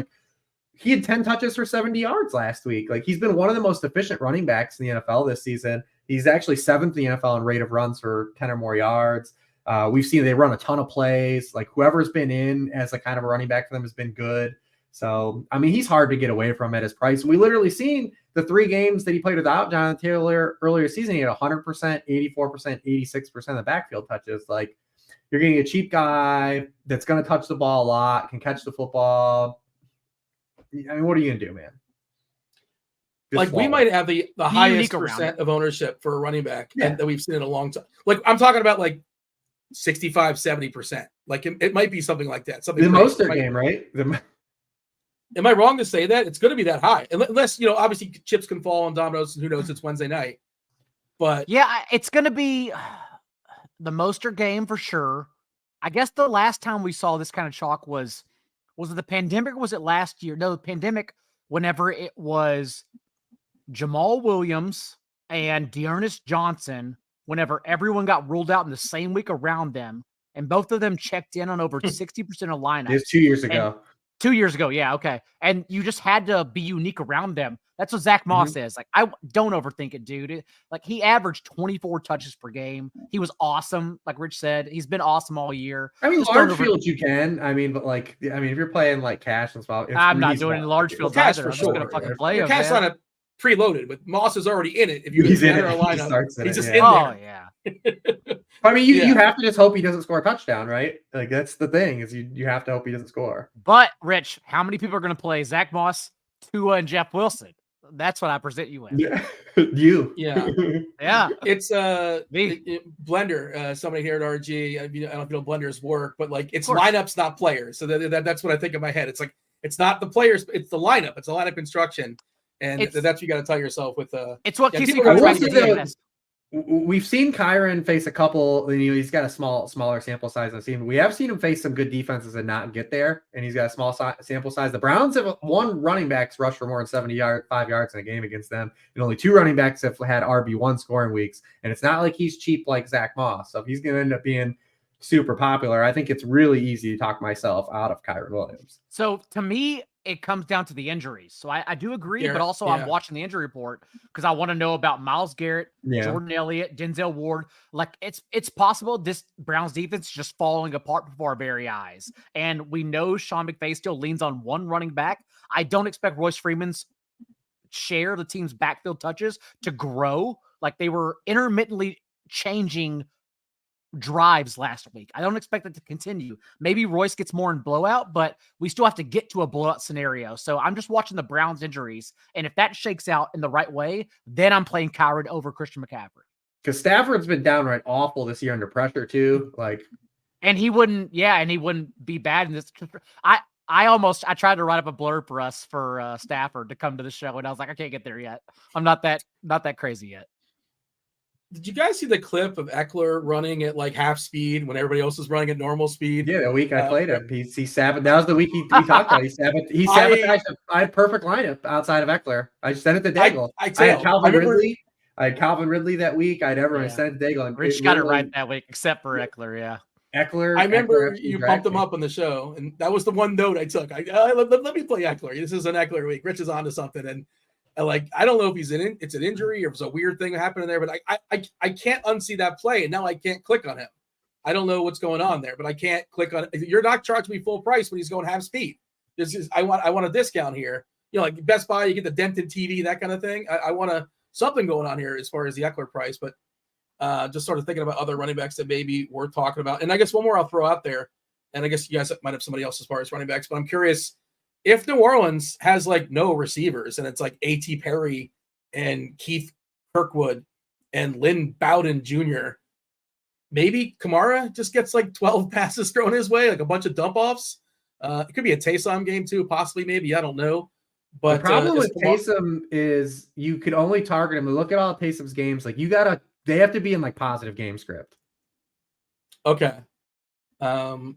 he had 10 touches for 70 yards last week. Like, he's been one of the most efficient running backs in the NFL this season. He's actually 7th in the NFL in rate of runs for 10 or more yards. We've seen they run a ton of plays. Like, whoever's been in as a kind of a running back for them has been good. So, I mean, he's hard to get away from at his price. We literally seen the 3 games that he played without Jonathan Taylor earlier season. He had 100%, 84%, 86% of the backfield touches. Like, you're getting a cheap guy that's going to touch the ball a lot, can catch the football. I mean, what are you going to do, man? Like, we might have the highest percent of ownership for a running back that we've seen in a long time. Like, I'm talking about like 65, 70%. Like, it might be something like that. Something the Mostert game, right? Am I wrong to say that? It's going to be that high. Unless, obviously chips can fall on dominoes, and who knows, it's Wednesday night. But yeah, it's going to be the Mostert game for sure. I guess the last time we saw this kind of chalk was it the pandemic or was it last year? No, the pandemic, whenever it was Jamal Williams and Dearness Johnson, whenever everyone got ruled out in the same week around them, and both of them checked in on over 60% of lineups. It's 2 years ago. 2 years ago, yeah, okay. And you just had to be unique around them. That's what Zach Moss is. Like, I don't overthink it, dude. Like, he averaged 24 touches per game. He was awesome. Like Rich said, he's been awesome all year. I mean, large fields you can. I mean, but like, if you're playing like cash and stuff, I'm not doing any large fields either. I'm just going to fucking play him. Cash on a preloaded, but Moss is already in it. If you enter a lineup, he's just in there. Oh, yeah. I mean, you have to just hope he doesn't score a touchdown, right? Like, that's the thing, is you have to hope he doesn't score. But, Rich, how many people are going to play Zach Moss, Tua, and Jeff Wilson? That's what I present you with. Yeah. You. Yeah. Yeah. It's Blender, somebody here at RG. I don't know if Blender's work, but like, it's lineups, not players. So that's what I think in my head. It's like, it's not the players, it's the lineup. It's a lineup construction. And that's what you got to tell yourself with it's what keeps me. We've seen Kyron face a couple. He's got a smaller sample size. I've seen. We have seen him face some good defenses and not get there, and he's got a small sample size. The Browns have 1 running backs rush for more than 5 yards in a game against them, and only 2 running backs have had RB1 scoring weeks. And it's not like he's cheap like Zach Moss. So if he's going to end up being super popular, I think it's really easy to talk myself out of Kyron Williams. So to me, it comes down to the injuries. So I do agree, but also I'm watching the injury report because I want to know about Myles Garrett, Jordan Elliott, Denzel Ward. Like, it's possible this Browns defense is just falling apart before our very eyes. And we know Sean McVay still leans on 1 running back. I don't expect Royce Freeman's share of the team's backfield touches to grow. Like, they were intermittently changing drives last week. I don't expect it to continue. Maybe Royce gets more in blowout, but we still have to get to a blowout scenario. So I'm just watching the Browns injuries. And if that shakes out in the right way, then I'm playing Kyron over Christian McCaffrey. Because Stafford's been downright awful this year under pressure too. And he wouldn't be bad in this. I tried to write up a blurb for us for Stafford to come to the show, and I was like, I can't get there yet. I'm not that crazy yet. Did you guys see the clip of Eckler running at like half speed when everybody else was running at normal speed? Yeah, the week I played him, he sabotaged. That was the week we talked about. He sabotaged. I had perfect lineup outside of Eckler. I sent it to Daigle. I had Calvin Ridley. I had Calvin Ridley that week. I had everyone. I sent it to Daigle. And Rich got it right that week, except for Eckler. Yeah, Eckler. I remember you pumped him up on the show, and that was the one note I took. Let me play Eckler. This is an Eckler week. Rich is onto something, and I don't know if he's in it. It's an injury or if it's a weird thing happening there, but I can't unsee that play, and now I can't click on him. I don't know what's going on there, but I can't click on it. You're not charging me full price when he's going half speed. I want a discount here. Like Best Buy, you get the dented TV, that kind of thing. I want something going on here as far as the Eckler price, but just sort of thinking about other running backs that maybe we're talking about. And I guess one more I'll throw out there, and I guess you guys might have somebody else as far as running backs, but I'm curious if New Orleans has like no receivers and it's like A.T. Perry and Keith Kirkwood and Lynn Bowden Jr., maybe Kamara just gets like 12 passes thrown his way, like a bunch of dump offs. It could be a Taysom game too, possibly, maybe. I don't know. But the problem with Taysom is you could only target him. Look at all of Taysom's games. Like they have to be in like positive game script. Okay. So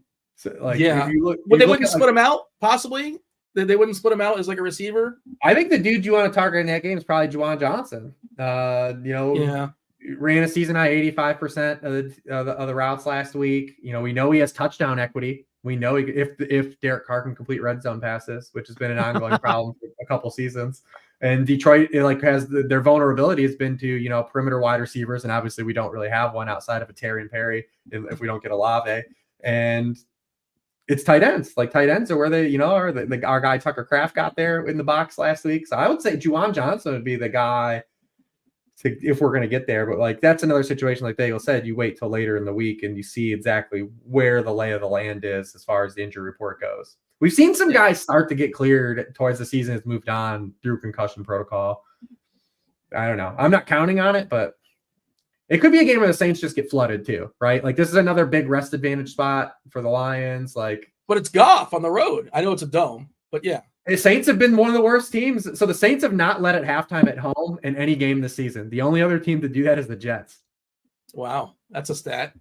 like, yeah. But they wouldn't split him out, possibly. They wouldn't split him out as like a receiver. I think the dude you want to target in that game is probably Juwan Johnson. Ran a season high 85% of the routes last week. We know he has touchdown equity. We know if Derek Carr can complete red zone passes, which has been an ongoing problem for a couple seasons. And Detroit has their vulnerability has been to perimeter wide receivers, and obviously we don't really have one outside of a Terry and Perry if we don't get Olave. And it's tight ends. Like tight ends are where they are. Our guy Tucker Kraft got there in the box last week, so I would say Juwan Johnson would be the guy if we're going to get there. But like that's another situation, like Daigle said, you wait till later in the week and you see exactly where the lay of the land is as far as the injury report goes. We've seen some guys start to get cleared towards the season has moved on through concussion protocol. I don't know. I'm not counting on it, but it could be a game where the Saints just get flooded too, right? Like this is another big rest advantage spot for the Lions. But it's Goff on the road. I know it's a dome, but yeah. The Saints have been one of the worst teams. So the Saints have not led at halftime at home in any game this season. The only other team to do that is the Jets. Wow, that's a stat.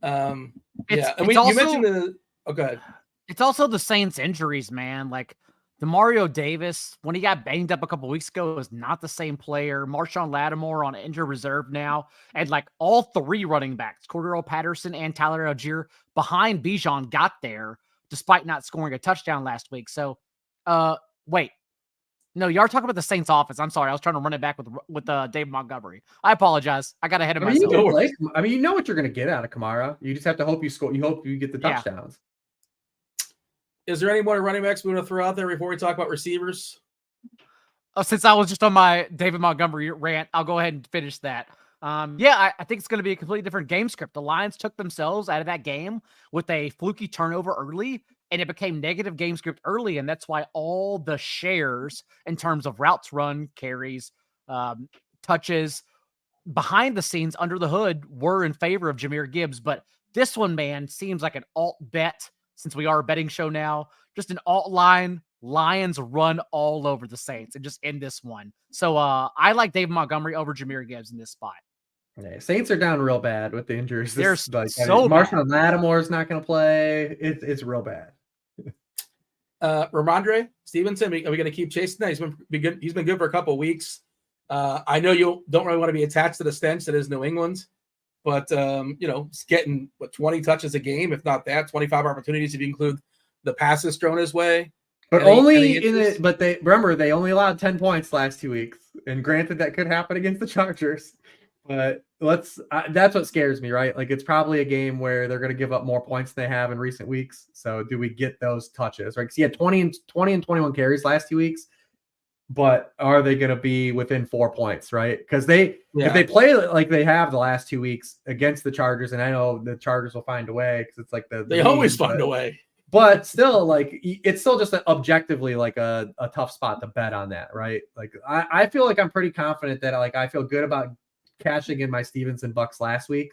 Yeah, and you mentioned the. Oh, go ahead. It's also the Saints' injuries, man. Like Demario Davis, when he got banged up a couple weeks ago, was not the same player. Marshawn Lattimore on injured reserve now, and like all three running backs, Cordero Patterson and Tyler Algier, behind Bijan, got there despite not scoring a touchdown last week. So. Wait, no, you are talking about the Saints offense. I'm sorry. I was trying to run it back with Dave Montgomery. I apologize. I got ahead of myself. You know what you're going to get out of Kamara. You just have to hope you score. You hope you get the touchdowns. Is there any more running backs we want to throw out there before we talk about receivers? Since I was just on my David Montgomery rant, I'll go ahead and finish that. I think it's going to be a completely different game script. The Lions took themselves out of that game with a fluky turnover early, and it became negative game script early, and that's why all the shares in terms of routes run, carries, touches, behind the scenes, under the hood, were in favor of Jahmyr Gibbs. But this one, man, seems like an alt bet since we are a betting show now. Just an alt line. Lions run all over the Saints and just end this one. So I like David Montgomery over Jahmyr Gibbs in this spot. Yeah, Saints are down real bad with the injuries. Marshawn Lattimore's not going to play. It's real bad. Ramondre Stevenson, are we going to keep chasing that? He's been good for a couple of weeks. I know you don't really want to be attached to the stench that is New England, but he's getting 20 touches a game, if not that, 25 opportunities if you include the passes thrown his way. But they only allowed 10 points last 2 weeks, and granted that could happen against the Chargers. But that's what scares me, right? Like it's probably a game where they're going to give up more points than they have in recent weeks. So do we get those touches, right? Because he had 20 and 21 carries last 2 weeks, but are they going to be within 4 points, right? Because if they play like they have the last 2 weeks against the Chargers, and I know the Chargers will find a way because it's like they always find a way. But still, like it's still just objectively like a tough spot to bet on that, right? Like I feel like I'm pretty confident that I feel good about cashing in my Stevenson bucks last week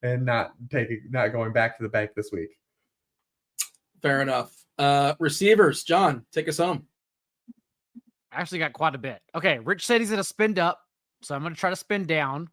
and not going back to the bank this week. Fair enough. Receivers, John, take us home. I actually got quite a bit. Okay, Rich said he's going to spin up, so I'm going to try to spin down.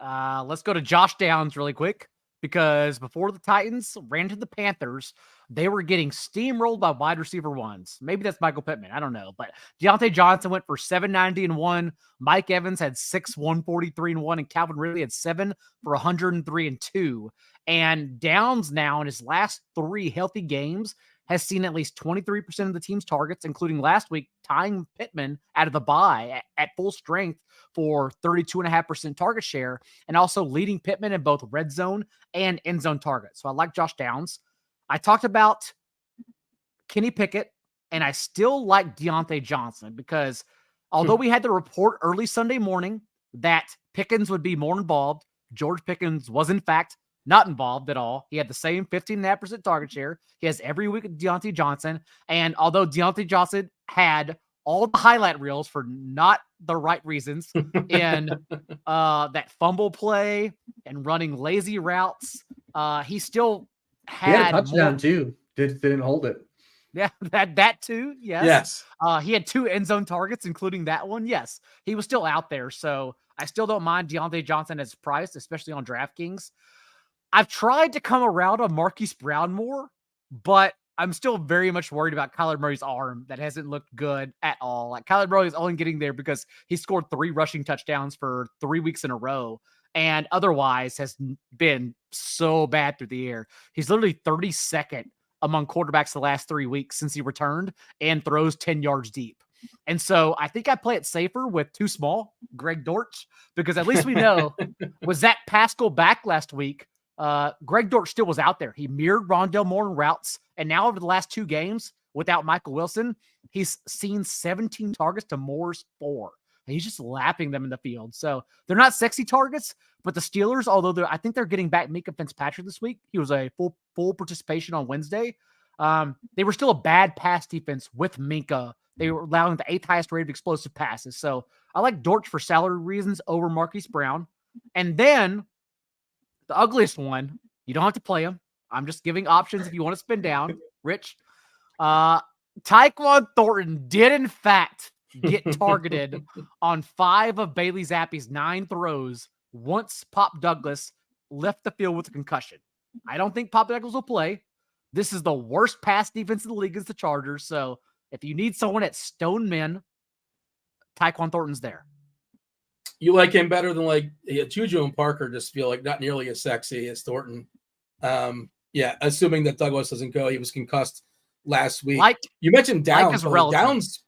Let's go to Josh Downs really quick, because before the Titans ran to the Panthers, they were getting steamrolled by wide receiver ones. Maybe that's Michael Pittman. I don't know. But Deontay Johnson went for 790-1. Mike Evans had 143-1. And Calvin Ridley had 7 for 103-2. And Downs now in his last 3 healthy games has seen at least 23% of the team's targets, including last week tying Pittman out of the bye at full strength for 32.5% target share, and also leading Pittman in both red zone and end zone targets. So I like Josh Downs. I talked about Kenny Pickett, and I still like Deontay Johnson because although we had the report early Sunday morning that Pickens would be more involved, George Pickens was in fact not involved at all. He had the same 15.5% target share. He has every week with Deontay Johnson. And although Deontay Johnson had all the highlight reels for not the right reasons in that fumble play and running lazy routes, he still had a touchdown too. Didn't hold it. Yeah, that too. Yes. He had 2 end zone targets, including that one. Yes, he was still out there. So I still don't mind Deontay Johnson as priced, especially on DraftKings. I've tried to come around on Marquise Brown more, but I'm still very much worried about Kyler Murray's arm that hasn't looked good at all. Like Kyler Murray is only getting there because he scored 3 rushing touchdowns for 3 weeks in a row, and otherwise has been so bad through the air. He's literally 32nd among quarterbacks the last 3 weeks since he returned and throws 10 yards deep. And so I think I play it safer with too small, Greg Dortch, because at least we know was Zach Pascal back last week. Greg Dortch still was out there. He mirrored Rondale Moore in routes. And now over the last 2 games without Michael Wilson, he's seen 17 targets to Moore's 4. And he's just lapping them in the field. So they're not sexy targets, but the Steelers, although I think they're getting back Minka Fitzpatrick this week. He was a full participation on Wednesday. They were still a bad pass defense with Minka. They were allowing the 8th highest rated explosive passes. So I like Dortch for salary reasons over Marquise Brown. And then the ugliest one, you don't have to play him. I'm just giving options if you want to spin down. Rich, Tyquan Thornton did in fact get targeted on 5 of Bailey Zappi's 9 throws once Pop Douglas left the field with a concussion. I don't think Pop Douglas will play. This is the worst pass defense in the league against the Chargers. So if you need someone at stone men, Tyquan Thornton's there. You like him better than like Juju and Parker just feel like not nearly as sexy as Thornton. Yeah, assuming that Douglas doesn't go. He was concussed last week. You mentioned Downs.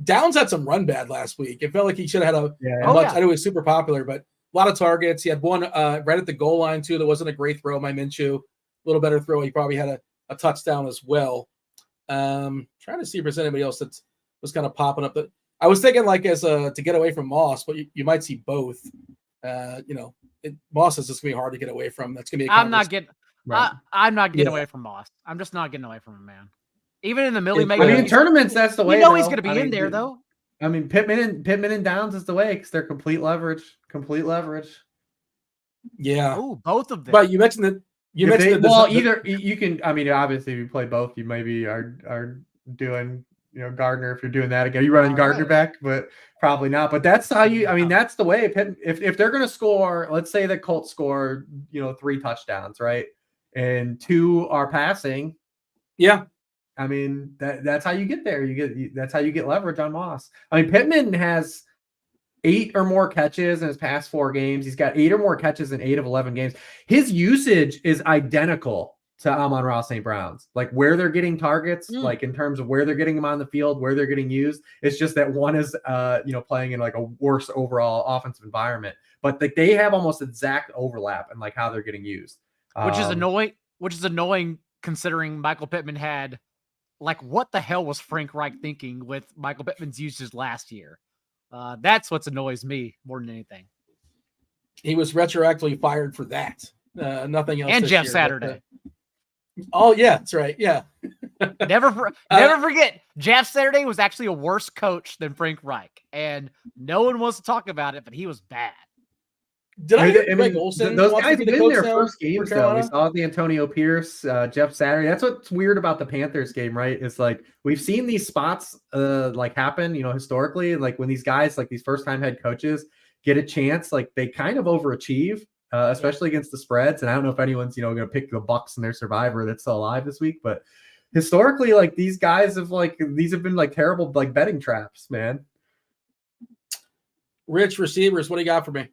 Downs had some run bad last week. It felt like he should have had I know he was super popular, but a lot of targets. He had one right at the goal line too. That wasn't a great throw. My Minshew, a little better throw. He probably had a touchdown as well. Trying to see if there's anybody else that was kind of popping up. That I was thinking like as to get away from Moss, but you might see both. Moss is just gonna be hard to get away from. That's gonna be. I'm not getting away from Moss. I'm just not getting away from him, man. Even in the Millie Maker. I mean, in tournaments, that's the way. You know he's going to be in there, though. I mean, Pittman and Downs is the way because they're complete leverage. Yeah. Oh, both of them. But you mentioned that. Either you can. I mean, obviously, if you play both, you maybe are doing Gardner. If you're doing that again, you running Gardner back, but probably not. But that's how you. I mean, that's the way. If they're going to score, let's say the Colts score, 3 touchdowns, right, and 2 are passing. Yeah. I mean, that's how you get there. That's how you get leverage on Moss. I mean, Pittman has 8 or more catches in his past 4 games. He's got 8 or more catches in 8 of 11 games. His usage is identical to Amon-Ra St. Brown's. Like where they're getting targets, like in terms of where they're getting them on the field, where they're getting used. It's just that one is, playing in like a worse overall offensive environment. But they have almost exact overlap in like how they're getting used, which is annoying considering Michael Pittman had. Like, what the hell was Frank Reich thinking with Michael Pittman's uses last year? That's what annoys me more than anything. He was retroactively fired for that. Nothing else. And Jeff Saturday. Oh, yeah, that's right. Yeah. Never forget, Jeff Saturday was actually a worse coach than Frank Reich. And no one wants to talk about it, but he was bad. Olsen those guys win their first games, though. We saw the Antonio Pierce, Jeff Saturday. That's what's weird about the Panthers game, right? It's like we've seen these spots happen, historically. Like when these guys, like these first-time head coaches, get a chance, like they kind of overachieve, especially against the spreads. And I don't know if anyone's, going to pick the Bucks and their survivor that's still alive this week, but historically, like these guys have been like terrible like betting traps, man. Rich, receivers, what do you got for me?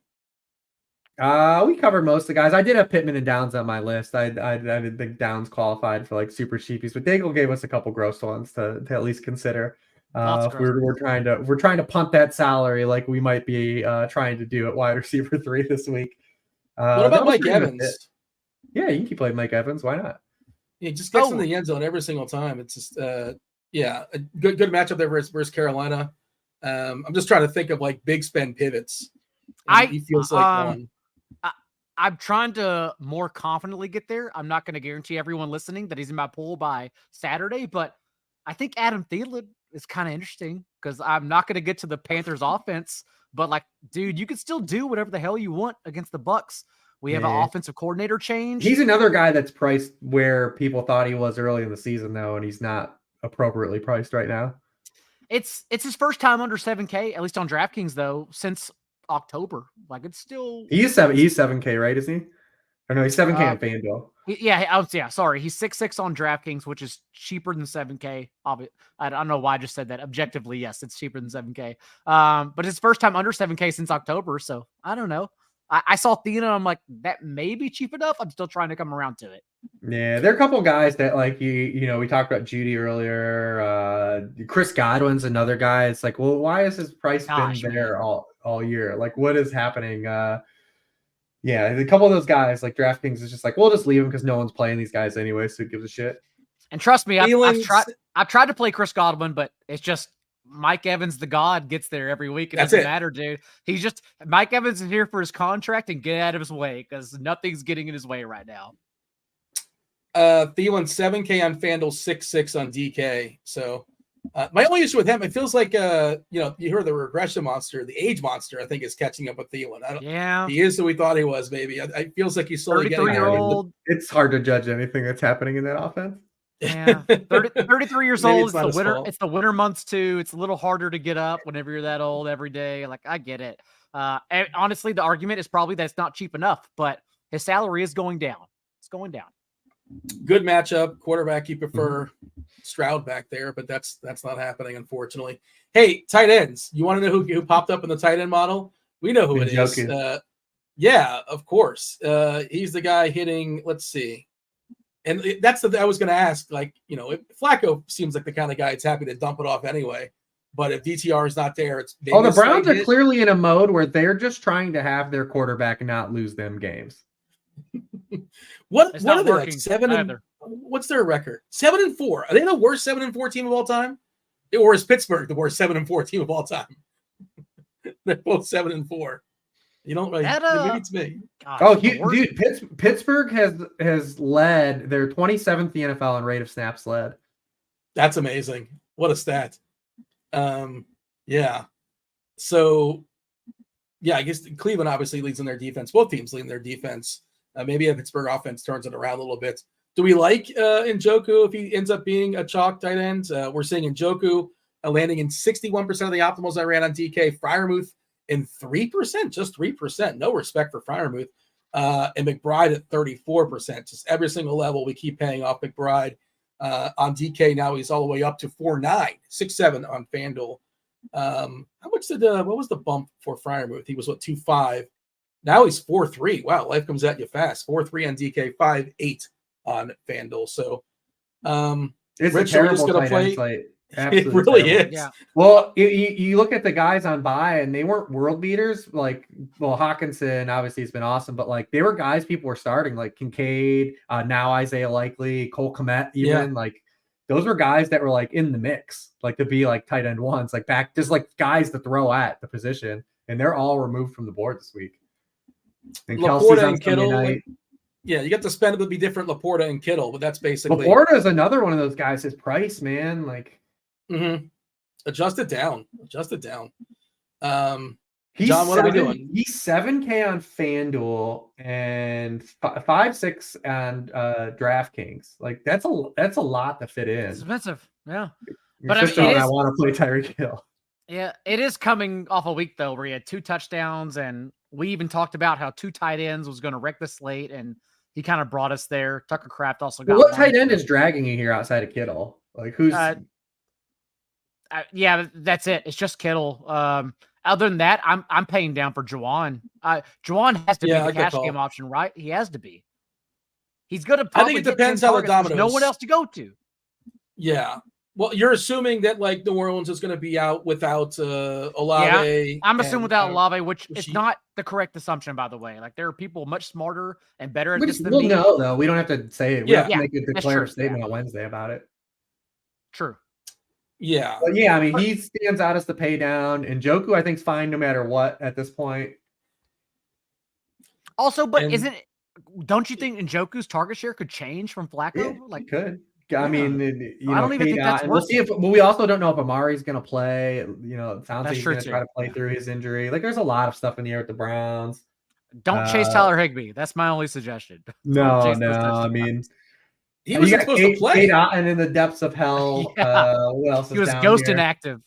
We covered most of the guys. I did have Pittman and Downs on my list. I didn't think Downs qualified for like super cheapies, but Daigle gave us a couple gross ones to at least consider. We're trying to punt that salary like we might be trying to do at wide receiver 3 this week. What about Mike Evans? Yeah, you can keep playing Mike Evans. Why not? He just gets in the end zone every single time. It's just a good matchup there versus Carolina. I'm just trying to think of like big spend pivots. He feels like one. I'm trying to more confidently get there. I'm not going to guarantee everyone listening that he's in my pool by Saturday, but I think Adam Thielen is kind of interesting because I'm not going to get to the Panthers offense, but like, dude, you can still do whatever the hell you want against the Bucks. We have an offensive coordinator change. He's another guy that's priced where people thought he was early in the season though, and he's not appropriately priced right now. It's his first time under 7K, at least on DraftKings though, since October. Like it's still he's 7K, right? Isn't he? Or no, he's 7K on FanDuel. Yeah. Sorry, he's 6.6 on DraftKings, which is cheaper than 7K. I don't know why I just said that. Objectively, yes, it's cheaper than 7K. But it's first time under 7K since October, so I don't know. I saw Thielen. I'm like, that may be cheap enough. I'm still trying to come around to it. Yeah, there are a couple guys that like we talked about Judy earlier. Chris Godwin's another guy. It's like, well, why has his price been there all year? Like, what is happening? Yeah, a couple of those guys like DraftKings is just like, we'll just leave them because no one's playing these guys anyway, so who gives a shit? And trust me, I've tried to play Chris Godwin, but it's just Mike Evans, the God, gets there every week. It doesn't matter, dude. Mike Evans is here for his contract and get out of his way because nothing's getting in his way right now. Thielen 7K on Fanduel, 6.6 on DK. So my only issue with him, it feels like you hear the regression monster, the age monster, I think is catching up with Thielen. He is who we thought he was, maybe. It feels like he's slowly getting 33-year-old. It's hard to judge anything that's happening in that offense. Yeah, 33 years old. It's the winter. It's the winter months too. It's a little harder to get up whenever you're that old every day. Like, I get it. And honestly, the argument is probably that it's not cheap enough, but his salary is going down. It's going down. Good matchup. Quarterback, you prefer Stroud back there, but that's not happening, unfortunately. Hey, tight ends. You want to know who popped up in the tight end model? We know who it is. Yeah, of course. He's the guy hitting. Let's see. And that's I was going to ask. Like, if Flacco seems like the kind of guy that's happy to dump it off anyway. But if DTR is not there, it's the Browns are clearly in a mode where they're just trying to have their quarterback and not lose them games. What are they like? What's their record? 7-4. Are they the worst 7-4 team of all time? Or is Pittsburgh the worst 7-4 team of all time? They're both 7-4. You don't maybe it's me. Gosh, dude, Pittsburgh has led. They're 27th the NFL in rate of snaps led. That's amazing. What a stat. Yeah. So, yeah, I guess Cleveland obviously leads in their defense. Both teams lead in their defense. Maybe a Pittsburgh offense turns it around a little bit. Do we like Njoku if he ends up being a chalk tight end? We're seeing Njoku landing in 61% of the optimals I ran on DK. Freiermuth in 3%, just 3%. No respect for Freiermuth. And McBride at 34%. Just every single level we keep paying off McBride. On DK now he's all the way up to 4.9, 6.7 on FanDuel. How much what was the bump for Freiermuth? He was 2.5. Now he's 4.3. Wow, life comes at you fast. 4.3 on DK, 5.8 on FanDuel. So it's Rich, a terrible going to play. Slate. It really terrible. is. Yeah. Well, you look at the guys on bye, and they weren't world beaters. Like, well, Hawkinson obviously has been awesome, but like they were guys people were starting, like Kincaid, now Isaiah Likely, Cole Kmet, even like those were guys that were like in the mix, like to be like tight end ones, like back, just like guys to throw at the position, and they're all removed from the board this week. And Kelsey's on Kittle. Night. Yeah, you got to spend it to be different, Laporta and Kittle, but that's basically Laporta is another one of those guys. His price, man, like. Adjust it down. John, what are we doing? He's 7K on FanDuel and 5.6 on DraftKings. Like that's a lot to fit in. It's expensive, yeah. But I want to play Tyreek Hill. Yeah, it is coming off a week though where he had 2 touchdowns, and we even talked about how 2 tight ends was going to wreck the slate, and he kind of brought us there. Tucker Kraft also got. What tight end is dragging you here outside of Kittle? Like who's? Yeah, that's it. It's just Kittle. Other than that, I'm paying down for Juwan. Juwan has to be the cash game option, right? He has to be. He's going to. I think it depends how the dominoes. No one else to go to. Yeah. Well, you're assuming that like New Orleans is going to be out without Olave. Yeah, I'm assuming without Olave, which is not the correct assumption, by the way. Like there are people much smarter and better at this than me. We'll know though. We don't have to say it. We have to make a declarative statement on Wednesday about it. True. Yeah. But yeah, I mean, he stands out as the pay down. And Njoku, I think, is fine no matter what at this point. Also, but don't you think Njoku's target share could change from Flacco? Yeah, it could. I mean, I don't even think that's worth. We'll see if we also don't know if Amari's going to play. It sounds like he's going to try to play through his injury. Like, there's a lot of stuff in the air with the Browns. Don't chase Tyler Higbee. That's my only suggestion. No. I mean, he was supposed to play. And in the depths of hell. What else? He was ghost inactive.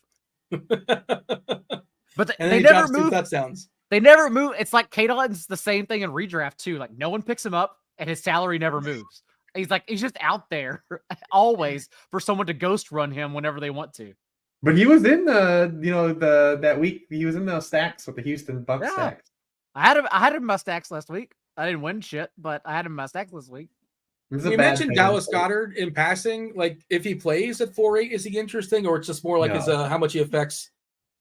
But they never moved. Touchdowns. They never move. It's like K-Dot's the same thing in redraft too. Like no one picks him up, and his salary never moves. He's just out there always for someone to ghost run him whenever they want to. But he was in that week. He was in those stacks with the Houston Bucks stacks. I had him in my stacks last week. I didn't win shit, but I had him in my stacks this week. We mentioned Dallas Goedert in passing. Like, if he plays at 4.8, is he interesting, or it's just more like how much he affects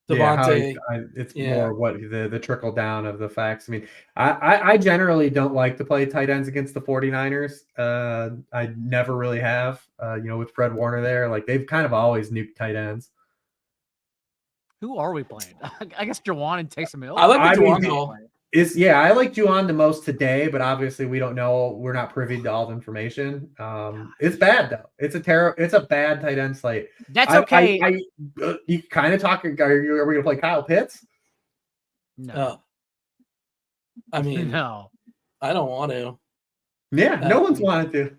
Devontae? It's more what the trickle down of the facts. I mean, I generally don't like to play tight ends against the 49ers. I never really have. With Fred Warner there, like they've kind of always nuked tight ends. Who are we playing? I guess Juwan and Taysom Hill. I like the Juwan call. I like Juwan the most today, but obviously we don't know. We're not privy to all the information. It's bad though. It's a bad tight end slate. That's okay. You kind of talking. Are we going to play Kyle Pitts? No. I mean, no. I don't want to. Yeah, no one's wanted to.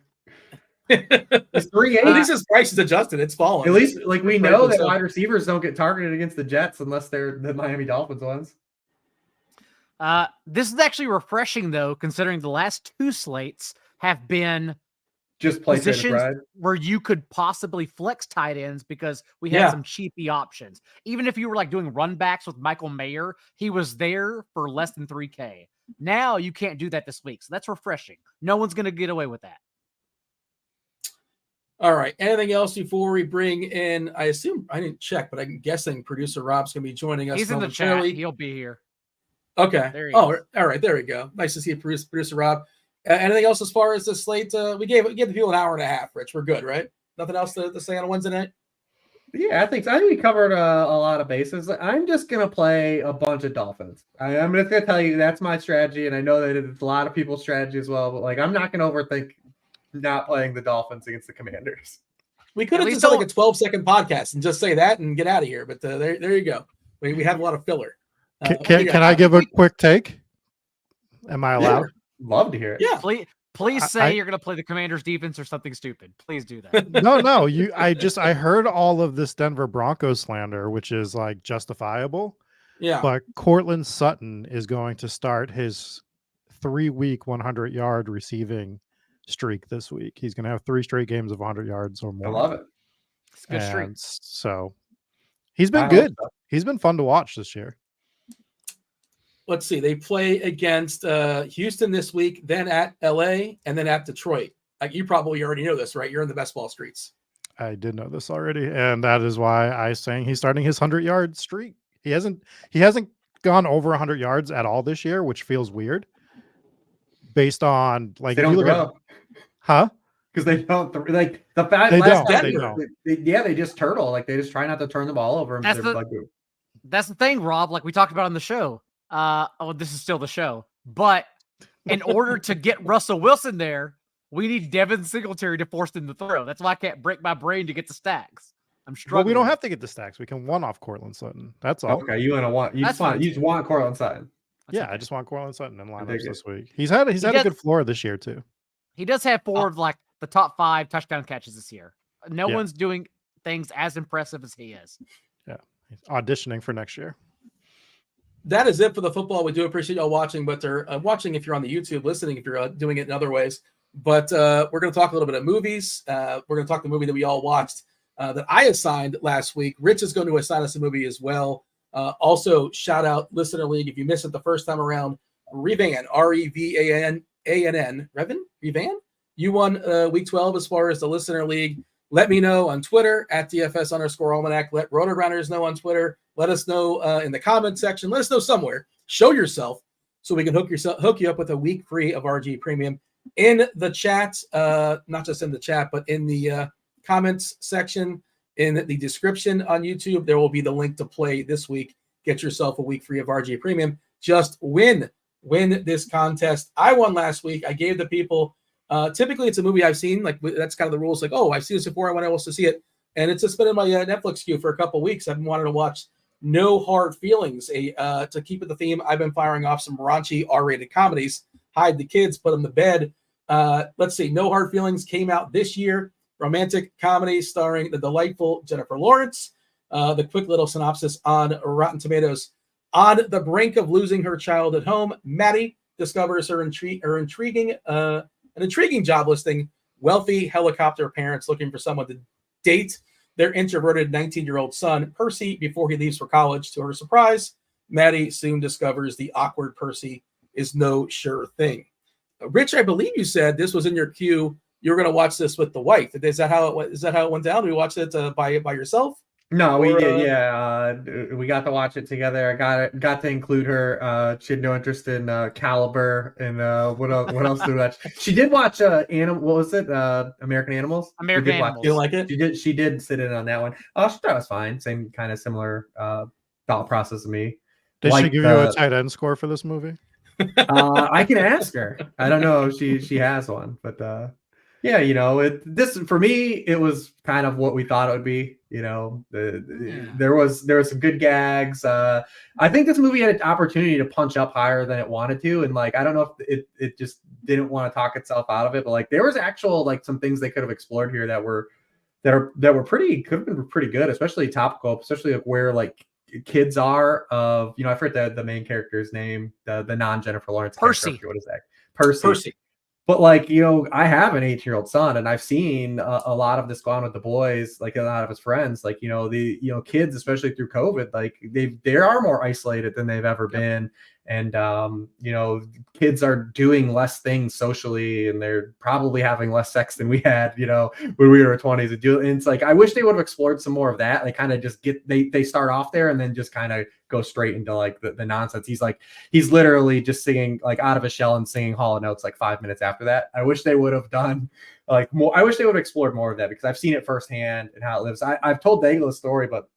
It's 3.8. At least his price is adjusted. It's falling. At least, like we know that wide receivers don't get targeted against the Jets unless they're the Miami Dolphins ones. This is actually refreshing, though, considering the last two slates have been just positions where you could possibly flex tight ends because we had some cheapy options. Even if you were like doing run backs with Michael Mayer, he was there for less than 3K. Now you can't do that this week, so that's refreshing. No one's going to get away with that. All right. Anything else before we bring in? I assume I didn't check, but I'm guessing producer Rob's going to be joining us. He's in the chat. He'll be here. Okay. All right. There we go. Nice to see you, producer Rob. Anything else as far as the slate? We gave the people an hour and a half, Rich. We're good, right? Nothing else to say on a Wednesday night? Yeah, I think so. I think we covered a lot of bases. I'm just going to play a bunch of Dolphins. I'm just going to tell you that's my strategy, and I know that it's a lot of people's strategy as well, but like I'm not going to overthink not playing the Dolphins against the Commanders. We could have just done like a 12-second podcast and just say that and get out of here, but there you go. We have a lot of filler. Can I give a quick take? Am I allowed? Yeah, love to hear it. Yeah. Please say you're going to play the Commanders defense or something stupid. Please do that. No. I heard all of this Denver Broncos slander, which is like justifiable. Yeah. But Courtland Sutton is going to start his 3-week 100-yard receiving streak this week. He's going to have 3 straight games of 100 yards or more. I love it. It's a good streak. So he's been good. He's been fun to watch this year. Let's see. They play against Houston this week, then at LA, and then at Detroit. Like you probably already know this, right? You're in the best ball streets. I did know this already, and that is why I saying he's starting his 100-yard streak. He hasn't gone over 100 yards at all this year, which feels weird. Based on like they don't grow. Because they don't like the fact they just turtle. Like they just try not to turn the ball over. That's the thing, Rob. Like we talked about on the show. This is still the show. But in order to get Russell Wilson there, we need Devin Singletary to force him to throw. That's why I can't break my brain to get the stacks. I'm struggling. Well, we don't have to get the stacks. We can one off Courtland Sutton. That's all. Okay, you just want Courtland Sutton. I just want Courtland Sutton in lineups this week. He's had a good floor this year too. He does have 4 of like the top 5 touchdown catches this year. No one's doing things as impressive as he is. Yeah, he's auditioning for next year. That is it for the football. We do appreciate y'all watching, but they're watching if you're on the YouTube, listening if you're doing it in other ways. But we're going to talk a little bit of movies. We're going to talk the movie that we all watched that I assigned last week. Rich is going to assign us a movie as well. Also, shout out Listener League. If you missed it the first time around, Revan, Revann, Revan? You won week 12 as far as the Listener League. Let me know on Twitter at DFS_Almanac. Let RotoGrinders know on Twitter. Let us know in the comment section. Let us know somewhere. Show yourself so we can hook you up with a week free of RG Premium in the chat. Not just in the chat, but in the comments section, in the description on YouTube. There will be the link to play this week. Get yourself a week free of RG Premium. Just win this contest. I won last week. I gave the people. Typically, it's a movie I've seen. Like that's kind of the rules. Like, oh, I've seen this before. I want else to see it, and it's just been in my Netflix queue for a couple of weeks. I've been wanting to watch No Hard Feelings. To keep with the theme, I've been firing off some raunchy R-rated comedies. Hide the kids, put them to bed. Let's see. No Hard Feelings came out this year. Romantic comedy starring the delightful Jennifer Lawrence. The quick little synopsis on Rotten Tomatoes. On the brink of losing her child at home, Maddie discovers an intriguing job listing. Wealthy helicopter parents looking for someone to date their introverted 19-year-old son, Percy, before he leaves for college. To her surprise, Maddie soon discovers the awkward Percy is no sure thing. Rich, I believe you said this was in your queue. You were going to watch this with the wife. Is that how it went down? Did you watch it by yourself? No, we did. Yeah, we got to watch it together. I got to include her. She had no interest in Caliber and what else did we watch? She did watch What was it? American Animals. American Animals. You like it? She did sit in on that one. Oh, she thought it was fine. Same kind of similar thought process of me. Did she give you a tight end score for this movie? I can ask her. I don't know if she has one, but yeah, this for me, it was kind of what we thought it would be. There was some good gags. I think this movie had an opportunity to punch up higher than it wanted to, and I don't know if it just didn't want to talk itself out of it. But there was actual some things they could have explored here that were could have been pretty good, especially topical, especially where kids are of I forget the main character's name, the non Jennifer Lawrence Percy. Character. What is that? Percy. But I have an 8-year-old son, and I've seen a lot of this go on with the boys, a lot of his friends, the kids, especially through COVID, they are more isolated than they've ever been. And, kids are doing less things socially, and they're probably having less sex than we had, when we were 20s. And it's I wish they would have explored some more of that. They kind of just they start off there and then just kind of go straight into the nonsense. He's literally just singing out of a shell and singing Hall & Oates 5 minutes after that. I wish they would have done more. I wish they would have explored more of that, because I've seen it firsthand and how it lives. I've told Daigle a story, but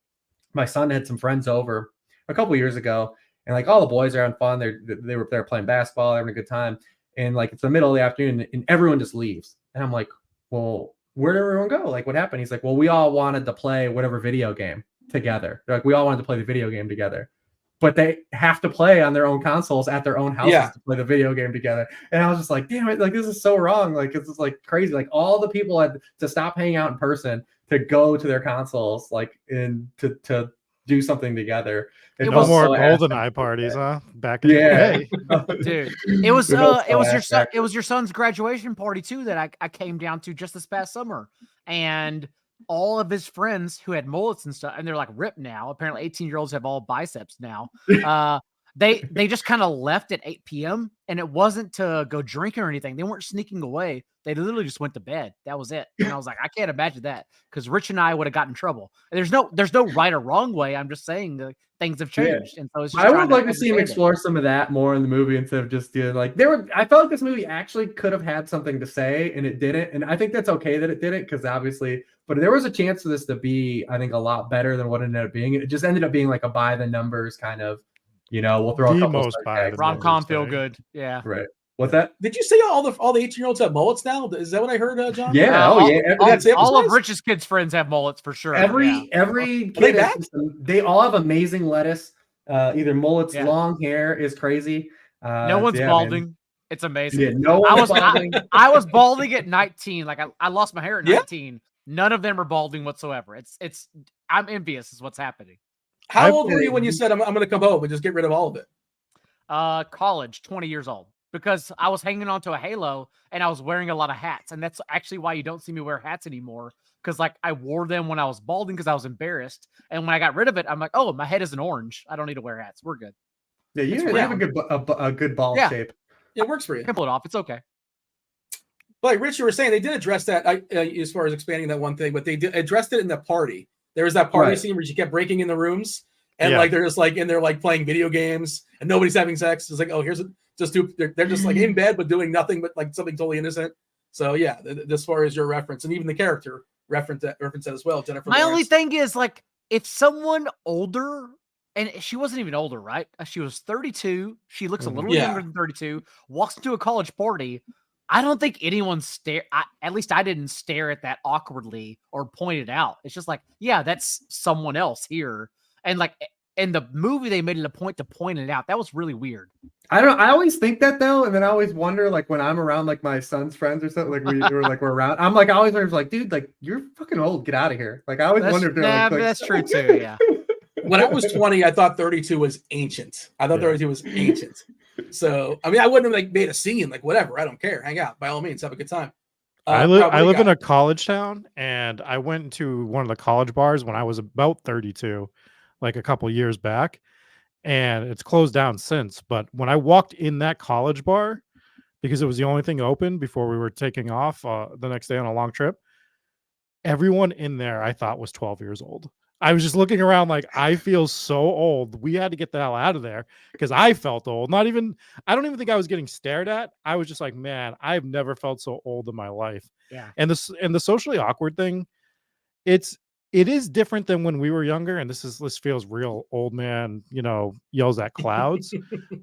my son had some friends over a couple years ago. And all the boys are having fun. They were there playing basketball, having a good time. And it's the middle of the afternoon, and everyone just leaves. And I'm like, well, where did everyone go? What happened? He's like, well, we all wanted to play whatever video game together. They're we all wanted to play the video game together. But they have to play on their own consoles at their own houses to play the video game together. And I was just like, damn it, this is so wrong. It's just crazy. All the people had to stop hanging out in person to go to their consoles, and to do something together. No more GoldenEye parties, huh? Back in the day. Dude, it was your son's graduation party too that I came down to just this past summer, and all of his friends who had mullets and stuff, and they're ripped now. Apparently 18-year-olds have all biceps now. They just kind of left at 8 p.m. and it wasn't to go drinking or anything. They weren't sneaking away. They literally just went to bed. That was it. And I was like, I can't imagine that, because Rich and I would have gotten in trouble. And there's no right or wrong way. I'm just saying that things have changed. And so it's just I would like to see him explore some of that more in the movie, instead of just doing I felt this movie actually could have had something to say, and it didn't. And I think that's okay that it didn't, because obviously, but there was a chance for this to be, I think, a lot better than what it ended up being. It just ended up being a by the numbers kind of, we'll throw a couple of rom-com feel good. Yeah. Right. What's that? Did you say all the 18-year-olds have mullets now? Is that what I heard, John? Yeah. All of Rich's kids' friends have mullets for sure. Every kid they all have amazing lettuce. Either mullets, long hair is crazy. No one's balding. Man. It's amazing. Yeah, no one balding. I was balding at 19. I lost my hair at 19. None of them are balding whatsoever. It's I'm envious is what's happening. How old were you when you said I'm going to come home and just get rid of all of it? College, 20 years old. Because I was hanging on to a halo and I was wearing a lot of hats. And that's actually why you don't see me wear hats anymore. Because I wore them when I was balding because I was embarrassed. And when I got rid of it, I'm like, oh, my head isn't orange. I don't need to wear hats. We're good. Yeah, you have a good bald shape. It works for you. Pimple it off. It's okay. But Rich, you were saying they did address that as far as expanding that one thing, but they did addressed it in the party. There was that party scene where she kept breaking in the rooms and they're just in there playing video games and nobody's having sex. It's they're just in bed but doing nothing but something totally innocent. So yeah, as far as your reference, and even the character reference that as well, Jennifer My Lawrence. only thing is if someone older, and she wasn't even older, right? She was 32. She looks a little younger than 32. Walks into a college party. I don't think anyone at least I didn't stare at that awkwardly or point it out. It's just that's someone else here. And in the movie, they made it a point to point it out. That was really weird. I always think that though, and then I always wonder when I'm around my son's friends or something, we're around. I'm I always wonder dude, you're fucking old. Get out of here. I always wonder if they're that's true too. Yeah. When I was 20, I thought 32 was ancient. 32 was ancient. So, I mean, I wouldn't have made a scene, whatever. I don't care. Hang out. By all means, have a good time. I live in a college town, and I went to one of the college bars when I was about 32, a couple years back. and it's closed down since. But when I walked in that college bar, because it was the only thing open before we were taking off the next day on a long trip, everyone in there I thought was 12 years old. I was just looking around like, I feel so old. We had to get the hell out of there because I felt old. I don't even think I was getting stared at. I was just like, man, I've never felt so old in my life. Yeah. And the socially awkward thing, it is different than when we were younger. And this feels real old man, yells at clouds.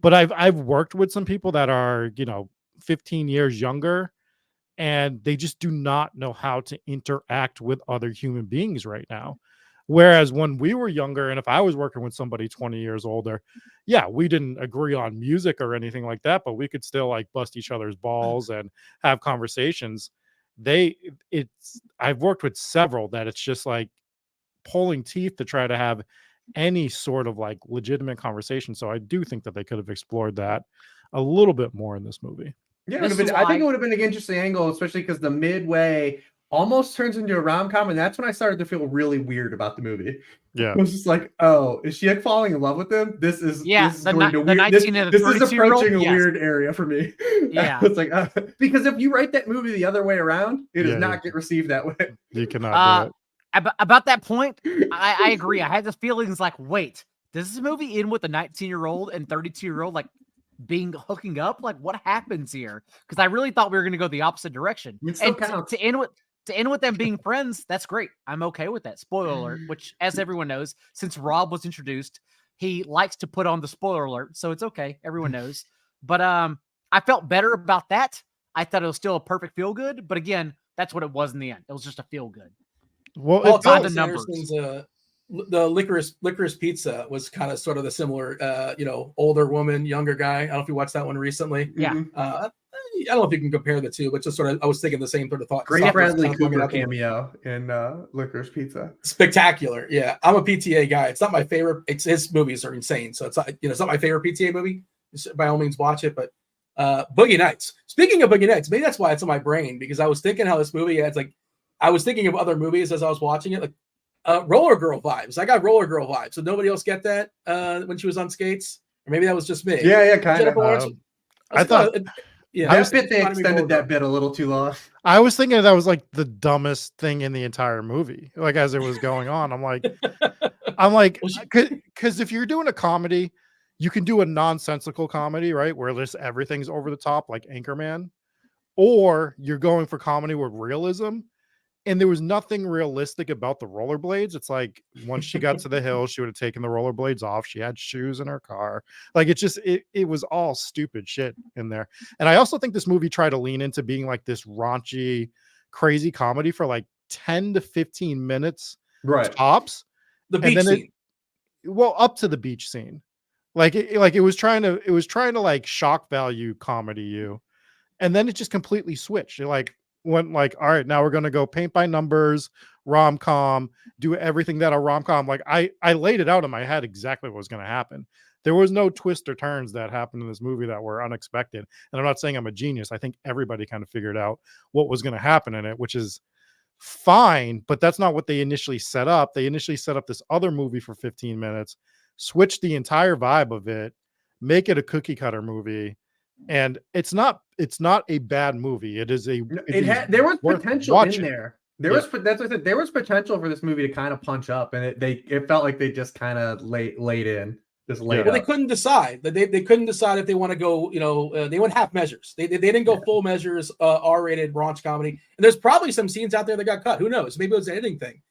But I've worked with some people that are, 15 years younger, and they just do not know how to interact with other human beings right now. Whereas when we were younger, and if I was working with somebody 20 years older, yeah, we didn't agree on music or anything like that, but we could still like bust each other's balls and have conversations. I've worked with several that it's just like pulling teeth to try to have any sort of like legitimate conversation. So I do think that they could have explored that a little bit more in this movie. Yeah, I think it would have been an interesting angle, especially because the midway almost turns into a rom-com, and that's when I started to feel really weird about the movie. Yeah, I was just like, "Oh, is she like falling in love with him? This is the going to the 19 and the this is 32-year-old, approaching a yes. weird area for me." Yeah. It's like because if you write that movie the other way around, it does Yeah, not get received that way. you cannot do it. About that point, I agree. I had the feelings like, wait, does this movie end with a 19-year-old and 32-year-old like hooking up? Like, what happens here? Because I really thought we were going to go the opposite direction. It still And counts. to end with them being friends, that's great. I'm okay with that. Spoiler alert, which, as everyone knows, since Rob was introduced, he likes to put on the spoiler alert, so it's okay. Everyone knows. But I felt better about that. I thought it was still a perfect feel good, but again, that's what it was in the end. It was just a feel good. Well, Paul it's by Thomas the numbers. Anderson's the licorice pizza was kind of sort of the similar, older woman, younger guy. I don't know if you watched that one recently. Yeah. I don't know if you can compare the two, but just sort of, I was thinking the same sort of thought. Great Stuff was Bradley kind of Cooper up in- cameo in Licorice Pizza. Spectacular. Yeah. I'm a PTA guy. It's not my favorite. His movies are insane. So it's not, it's not my favorite PTA movie. By all means watch it, but Boogie Nights. Speaking of Boogie Nights, maybe that's why it's in my brain, because I was thinking how this movie adds, like, I was thinking of other movies as I was watching it, like Roller Girl vibes. I got Roller Girl vibes. So nobody else get that when she was on skates? Or maybe that was just me. Yeah, kind of. I thought that bit, they extended that bit a little too long. I was thinking that was like the dumbest thing in the entire movie. Like as it was going on, I'm like, because if you're doing a comedy, you can do a nonsensical comedy, right? Where just everything's over the top, like Anchorman, or you're going for comedy with realism. And there was nothing realistic about the rollerblades. It's like once she got to the hill, she would have taken the rollerblades off. She had shoes in her car. Like it was all stupid shit in there. And I also think this movie tried to lean into being like this raunchy, crazy comedy for like 10 to 15 minutes right tops. The beach scene. Up to the beach scene. It was trying to like shock value comedy you. And then it just completely switched. It went like, all right, now we're going to go paint by numbers, rom-com, do everything that a rom-com. Like I laid it out in my head exactly what was going to happen. There was no twist or turns that happened in this movie that were unexpected. And I'm not saying I'm a genius. I think everybody kind of figured out what was going to happen in it, which is fine, but that's not what they initially set up. They initially set up this other movie for 15 minutes, switch the entire vibe of it, make it a cookie cutter movie. And it's not a bad movie. It is there was potential watching. in there. That's what I said. There was potential for this movie to kind of punch up, and it felt like they just kind of laid in. Well, they couldn't decide. They couldn't decide if they want to go. They went half measures. They didn't go full measures. R-rated raunch comedy. And there's probably some scenes out there that got cut. Who knows? Maybe it was an editing thing.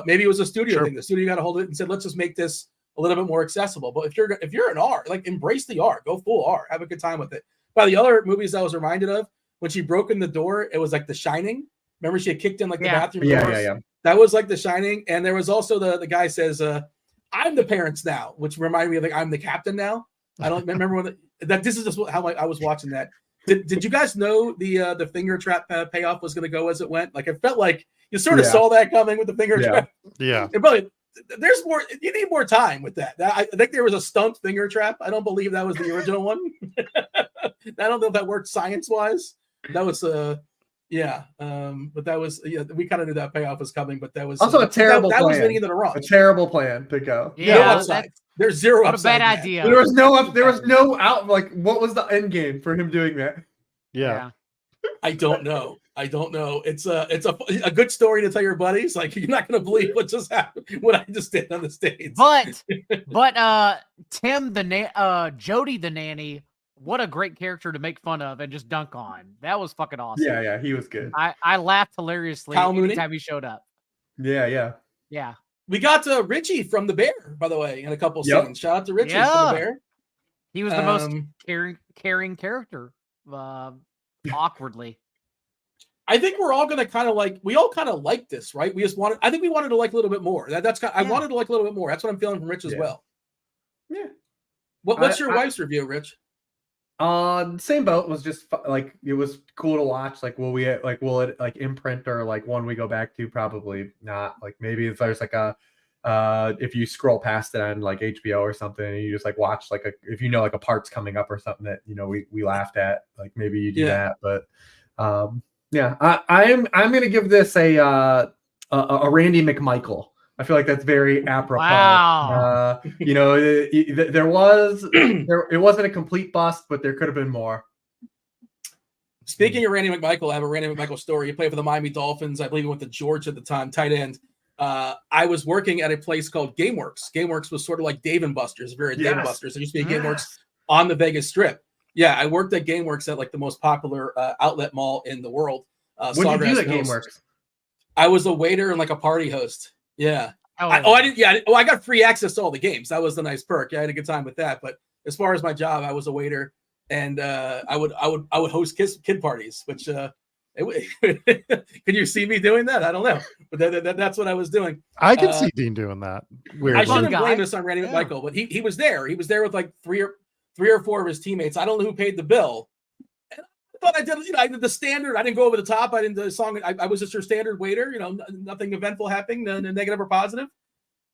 Maybe it was a studio thing. The studio got a hold of it and said, let's just make this a little bit more accessible. But if you're an R, like embrace the R, go full R, have a good time with it. By the other movies I was reminded of, when she broke in the door, it was like The Shining. Remember she had kicked in like the bathroom doors? Yeah. That was like The Shining. And there was also the guy says, I'm the parents now, which reminded me of like I'm the captain now. I don't remember this is just how I was watching that. Did you guys know the finger trap payoff was going to go as it went? Like it felt like you sort of saw that coming with the finger trap. Yeah. And probably there's more. You need more time with that. I think there was a stunt finger trap. I don't believe that was the original one. I don't know if that worked science wise. That was but that was we kind of knew that payoff was coming, but that was also a terrible plan. That was leading into the wrong. A terrible plan to go. Yeah, There's zero What a upside. bad man. idea. There was no out. Like, what was the end game for him doing that? Yeah. I don't know. It's a good story to tell your buddies. Like, you're not gonna believe what just happened, what I just did on the stage. But Tim Jody the nanny, what a great character to make fun of and just dunk on. That was fucking awesome. Yeah, he was good. I laughed hilariously Kyle Mooney? anytime he showed up. Yeah. We got Richie from the Bear, by the way, in a couple Yep. scenes. Shout out to Richie Yeah. from the Bear. He was the most caring character. Awkwardly. I think we're all gonna kind of like this, right? I think we wanted to like a little bit more. I wanted to like a little bit more. That's what I'm feeling from Rich as well. Yeah. What's your wife's review, Rich? Same boat. Was just like, it was cool to watch. Like, will it like imprint, or like one we go back to? Probably not. Like, maybe if there's like if you scroll past it on like HBO or something, and you just like watch like if you know like a part's coming up or something that we laughed at, like maybe you do that. But yeah, I'm gonna give this a Randy McMichael. I feel like that's very apropos. Wow. It wasn't a complete bust, but there could have been more. Speaking of Randy McMichael, I have a Randy McMichael story. He played for the Miami Dolphins. I believe he went to Georgia at the time, tight end. I was working at a place called GameWorks. GameWorks was sort of like Dave & Buster's, very Dave & Buster's. There used to be a GameWorks on the Vegas Strip. Yeah, I worked at GameWorks at like the most popular outlet mall in the world. What did you do at GameWorks? I was a waiter and like a party host. Yeah. I got free access to all the games. That was the nice perk. Yeah, I had a good time with that. But as far as my job, I was a waiter, and I would host kid parties. Which can you see me doing that? I don't know, but that's what I was doing. I can see Dean doing that. I shouldn't blame this on Randy McMichael, but he was there. He was there with like three or four of his teammates. I don't know who paid the bill. But I did, I did the standard. I didn't go over the top. I didn't do the song. I was just your standard waiter. Nothing eventful happening, no negative or positive.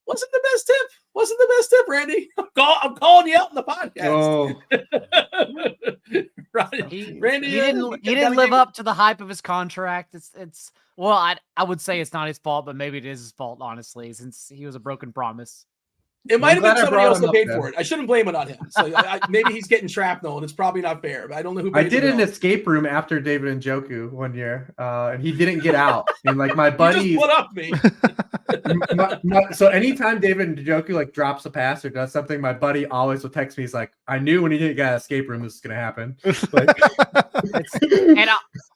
Wasn't the best tip, Randy. I'm calling you out in the podcast. Oh. Right. Randy, he didn't live up to the hype of his contract. I would say it's not his fault, but maybe it is his fault, honestly, since he was a broken promise. It might have been somebody else that paid for it. I shouldn't blame it on him. So maybe he's getting shrapnel, and it's probably not fair. But I don't know who. I did an escape room after David Njoku one year, and he didn't get out. And like my buddy, just put up me. So anytime David Njoku like drops a pass or does something, my buddy always will text me. He's like, "I knew when he didn't get an escape room, this is gonna happen."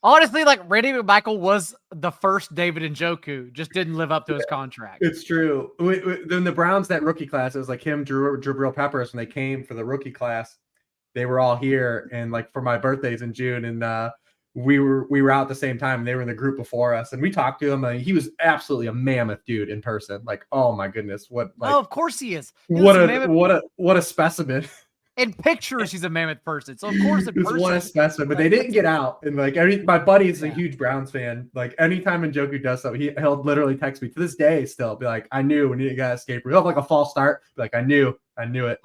Honestly, like Randy McMichael was the first David Njoku, just didn't live up to his contract. It's true. Then the Browns, that rookie class, it was like him, Jabril Peppers, when they came for the rookie class, they were all here, and like for my birthday's in June, and we were out at the same time, and they were in the group before us, and we talked to him, and he was absolutely a mammoth dude in person. Like, oh my goodness, of course he is. What a specimen. In pictures, he's a mammoth person. So of course, in person, what a specimen. But they didn't get out. And like my buddy's a huge Browns fan. Like anytime Njoku does something, he'll literally text me to this day. Still be like, "I knew when you got escape room." He'll have like a false start. Be like, I knew it.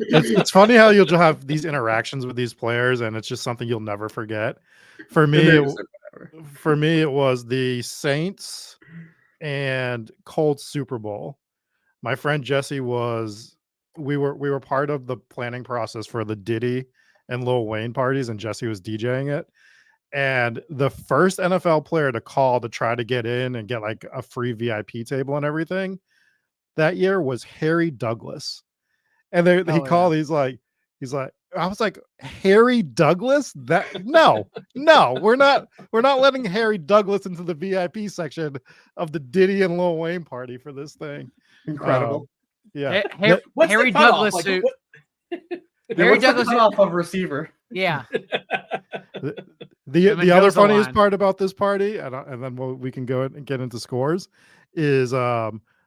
It's funny how you'll have these interactions with these players, and it's just something you'll never forget. For me, it was the Saints and Colts Super Bowl. My friend Jesse we were part of the planning process for the Diddy and Lil Wayne parties, and Jesse was DJing it. And the first NFL player to call to try to get in and get like a free VIP table and everything that year was Harry Douglas. And he called, he's like, I was like, Harry Douglas? No, we're not letting Harry Douglas into the VIP section of the Diddy and Lil Wayne party for this thing. Incredible. Yeah. Harry Douglas suit. Harry Douglas off of receiver. Yeah. The other funniest part about this party, and then we can go and get into scores, is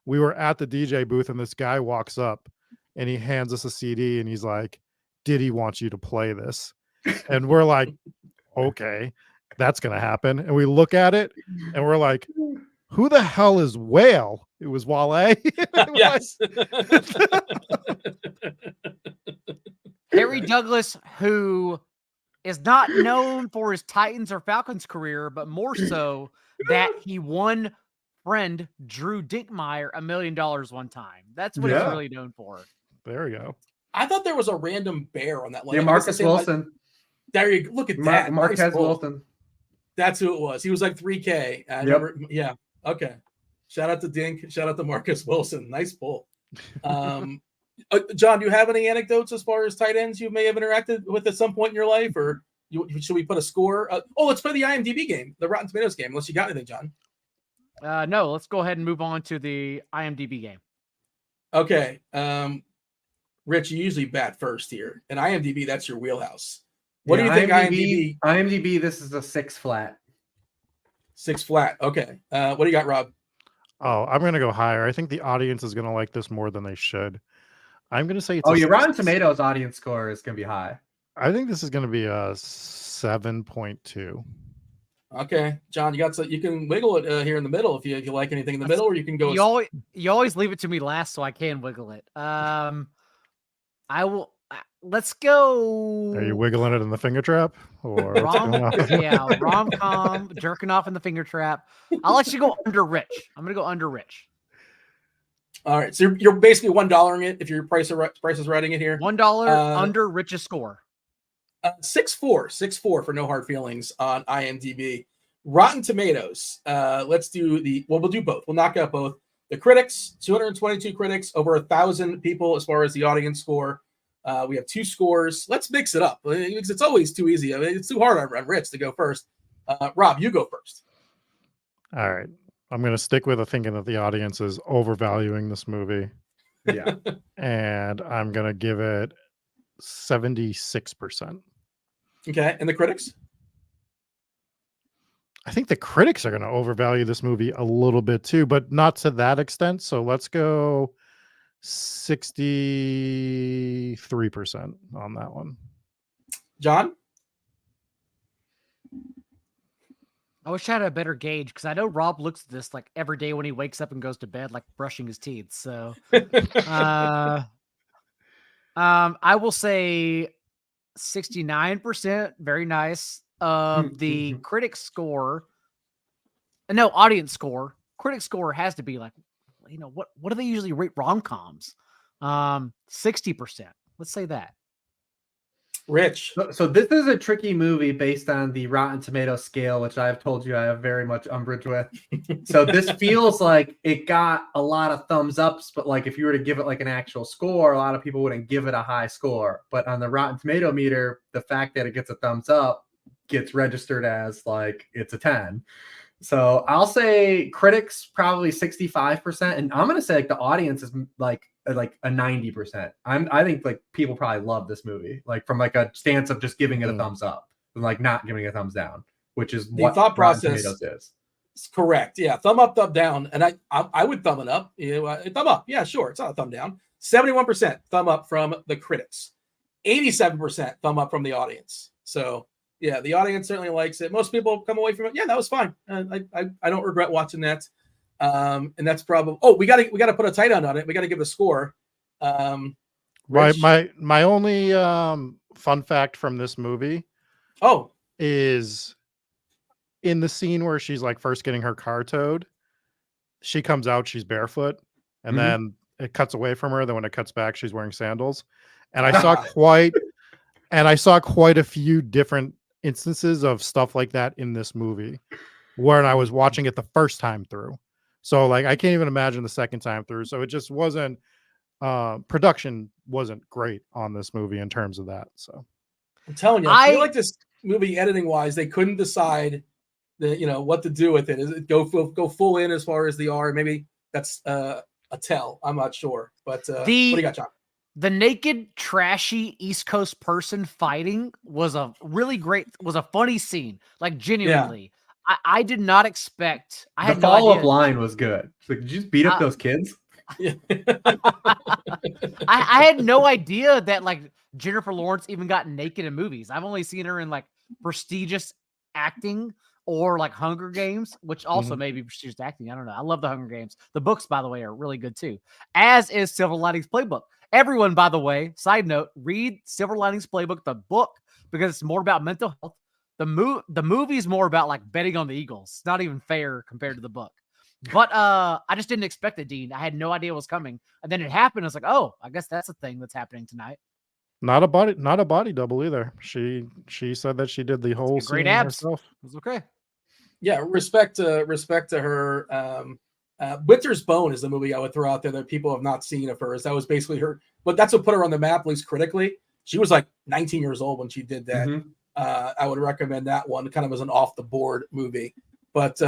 we were at the DJ booth, and this guy walks up and he hands us a CD, and he's like, "Diddy wants you to play this," and we're like, "Okay, that's gonna happen." And we look at it, and we're like, "Who the hell is Whale?" It was Wale. Yes. Harry Douglas, who is not known for his Titans or Falcons career, but more so that he won friend Drew Dinkmeyer $1 million one time. That's what he's really known for. There we go. I thought there was a random bear on that line. Yeah, Marcus Wilson. There you go. Look at that. Marquez Nice Wilson. That's who it was. He was like 3K. I remember. Yeah. Okay. Shout out to Dink. Shout out to Marcus Wilson. Nice pull. John, do you have any anecdotes as far as tight ends you may have interacted with at some point in your life, or should we put a score? Let's play the IMDb game, the Rotten Tomatoes game. Unless you got anything, John. No, let's go ahead and move on to the IMDb game. Okay. Rich, you usually bat first here, and IMDb, that's your wheelhouse. What do you think? IMDb, this is a 6 flat. 6 flat. Okay. What do you got, Rob? Oh, I'm going to go higher. I think the audience is going to like this more than they should. I'm going to say it's your Rotten Tomatoes audience score is going to be high. I think this is going to be a 7.2. Okay, John, you can wiggle it here in the middle if you like anything in the middle, or you can go. You always leave it to me last, so I can wiggle it. I will. Let's go. Are you wiggling it in the finger trap? Or rom-com, jerking off in the finger trap. I'll let you go under Rich. I'm going to go under Rich. All right. So you're basically $1 it if your price is writing it here. $1 under Rich's score. 6.4 for no hard feelings on IMDb. Rotten Tomatoes. Let's do we'll do both. We'll knock out both. The critics, 222 critics, over 1,000 people as far as the audience score. We have 2 scores. Let's mix it up because it's always too easy. I mean, it's too hard on Rich to go first. Rob, you go first. All right. I'm going to stick with thinking that the audience is overvaluing this movie. Yeah. And I'm going to give it 76%. Okay. And the critics? I think the critics are going to overvalue this movie a little bit too, but not to that extent. So let's go 63% on that one. John? I wish I had a better gauge because I know Rob looks at this like every day when he wakes up and goes to bed, like brushing his teeth. So I will say 69%. Very nice. The critic score. No, audience score. Critic score has to be like, what do they usually rate rom-coms? 60%. Let's say that. Rich. So this is a tricky movie based on the Rotten Tomatoes scale, which I've told you I have very much umbrage with. So this feels like it got a lot of thumbs ups, but like if you were to give it like an actual score, a lot of people wouldn't give it a high score. But on the Rotten Tomato meter, the fact that it gets a thumbs up gets registered as like it's a 10. So I'll say critics probably 65%, and I'm gonna say like the audience is like a 90%. I think like people probably love this movie, like from like a stance of just giving it a thumbs up and like not giving it a thumbs down, which is the what thought process is. Correct. Yeah, thumb up, thumb down, and I would thumb it up. Thumb up. Yeah, sure. It's not a thumb down. 71% thumb up from the critics, 87% thumb up from the audience. So. Yeah, the audience certainly likes it. Most people come away from it. Yeah, that was fine. I don't regret watching that. And that's probably. Oh, we got to put a tight end on it. We got to give a score. My only fun fact from this movie. Is in the scene where she's like first getting her car towed. She comes out. She's barefoot, and then it cuts away from her. Then when it cuts back, she's wearing sandals. And I saw quite a few different instances of stuff like that in this movie when I was watching it the first time through. So like I can't even imagine the second time through. So it just wasn't production wasn't great on this movie in terms of that. So I'm telling you, I feel like this movie editing wise, they couldn't decide what to do with it. Is it go full in as far as the R? Maybe that's a tell. I'm not sure. But what do you got, John? The naked, trashy East Coast person fighting was a funny scene. Like genuinely, yeah. I did not expect. The follow-up line was good. Like, did you just beat up those kids? Yeah. I had no idea that like Jennifer Lawrence even got naked in movies. I've only seen her in like prestigious acting or like Hunger Games, which also may be prestigious acting. I don't know. I love the Hunger Games. The books, by the way, are really good too. As is Silver Linings Playbook. Everyone, by the way, side note, read Silver Linings Playbook, the book, because it's more about mental health. The movie is more about like betting on the Eagles. It's not even fair compared to the book. But I just didn't expect it, Dean. I had no idea what was coming. And then it happened. I was like, oh, I guess that's a thing that's happening tonight. Not a body double either. She said that she did the whole Great scene abs. herself. It was okay. Yeah, respect to her. Winter's Bone is the movie I would throw out there that people have not seen of hers. That was basically her, but that's what put her on the map, at least critically. She was like 19 years old when she did that. Mm-hmm. I would recommend that one, kind of as an off the board movie. But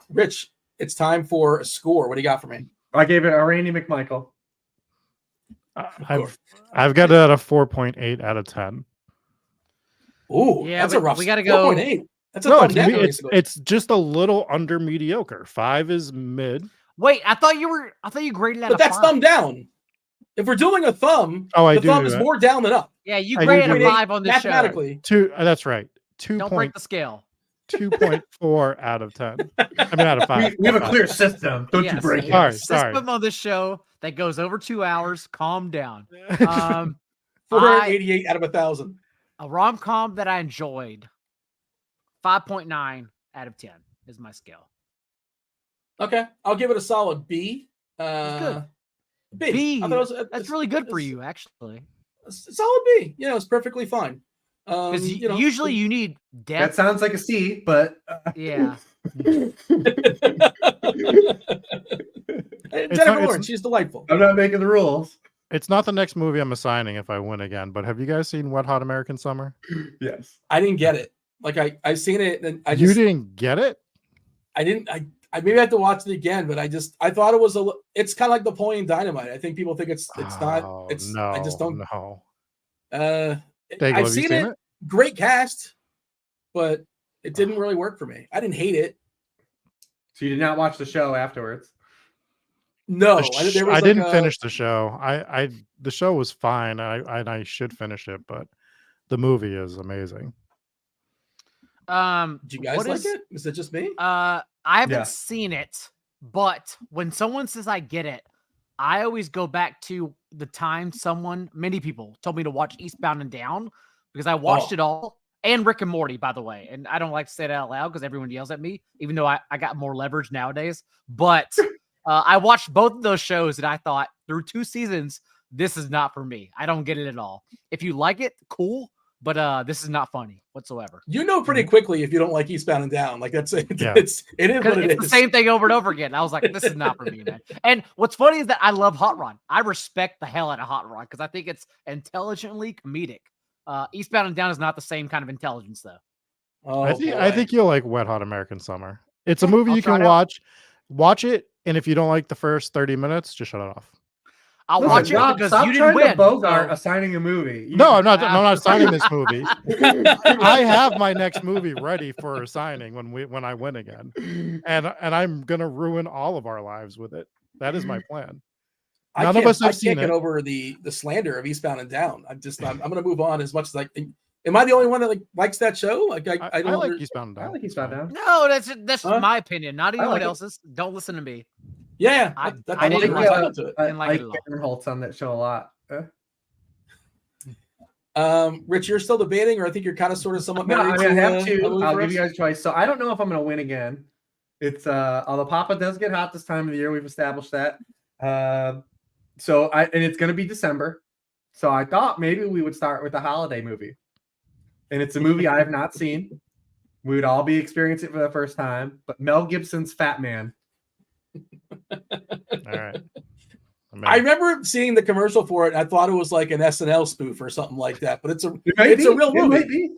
Rich, it's time for a score. What do you got for me? I gave it a Randy McMichael. I've got it at a 4.8 out of 10. Ooh, Yeah, that's a rough. we gotta go. 4.8. That's a thumb down, it's just a little under mediocre. 5 is mid. Wait, I thought you graded out. But that's 5. thumb down. If we're doing a thumb, the thumb is more down than up. Yeah, you graded a 5 on this show. Mathematically. That's right. Don't break the scale. 2.4 out of 10. I mean, out of 5. We have a clear system. Don't you break it. Sorry. System on this show that goes over 2 hours. Calm down. 488 out of 1,000. A rom-com that I enjoyed. 5.9 out of 10 is my scale. Okay, I'll give it a solid B. Good. B. That's really good for you, actually. Solid B. Yeah, it's perfectly fine. Because usually you need depth. That sounds like a C, but yeah. Jennifer Lawrence, she's delightful. I'm not making the rules. It's not the next movie I'm assigning if I win again, but have you guys seen Wet Hot American Summer? Yes. I didn't get it. Like I've seen it and You didn't get it? I didn't. I maybe have to watch it again, but I thought it was it's kind of like Napoleon Dynamite. I think people think it's not. It's no. I just don't know. Daigle, I've seen it. Great cast, but it didn't really work for me. I didn't hate it. So you did not watch the show afterwards? No, I didn't finish the show. The show was fine. I should finish it, but the movie is amazing. Do you guys like it? Is it just me? I haven't seen it, but when someone says I get it, I always go back to the time many people told me to watch Eastbound and Down because I watched it all, and Rick and Morty, by the way. And I don't like to say that out loud because everyone yells at me, even though I got more leverage nowadays. But I watched both of those shows and I thought through 2 seasons, this is not for me. I don't get it at all. If you like it, cool. But this is not funny whatsoever. You know pretty quickly if you don't like Eastbound and Down. Like that's it. Yeah. It is what it is. The same thing over and over again. I was like, this is not for me, man. And what's funny is that I love Hot Rod. I respect the hell out of Hot Rod because I think it's intelligently comedic. Eastbound and Down is not the same kind of intelligence, though. Oh, I think you'll like Wet Hot American Summer. It's a movie you can watch. Watch it, and if you don't like the first 30 minutes, just shut it off. I'll watch it because you didn't win. Bogart assigning a movie. No, I'm not. I'm not assigning this movie. I have my next movie ready for assigning when I win again, and I'm gonna ruin all of our lives with it. That is my plan. None of us have seen it. I can't get over the slander of Eastbound and Down. I'm gonna move on as much as I. Am I the only one that likes that show? Like I don't like Eastbound and Down. I like Eastbound and Down. No, that's my opinion. Not anyone else's. Don't listen to me. Yeah, I didn't like it Aaron Holtz on that show a lot. Rich, you're still debating, or I think you're kind of sort of somewhat married I have to. I'll give you guys a choice. So I don't know if I'm going to win again. It's although Papa does get hot this time of the year, we've established that. And it's going to be December. So I thought maybe we would start with a holiday movie, and it's a movie I have not seen. We would all be experiencing it for the first time. But Mel Gibson's Fat Man. All right. I remember seeing the commercial for it. And I thought it was like an SNL spoof or something like that, but it's a real movie.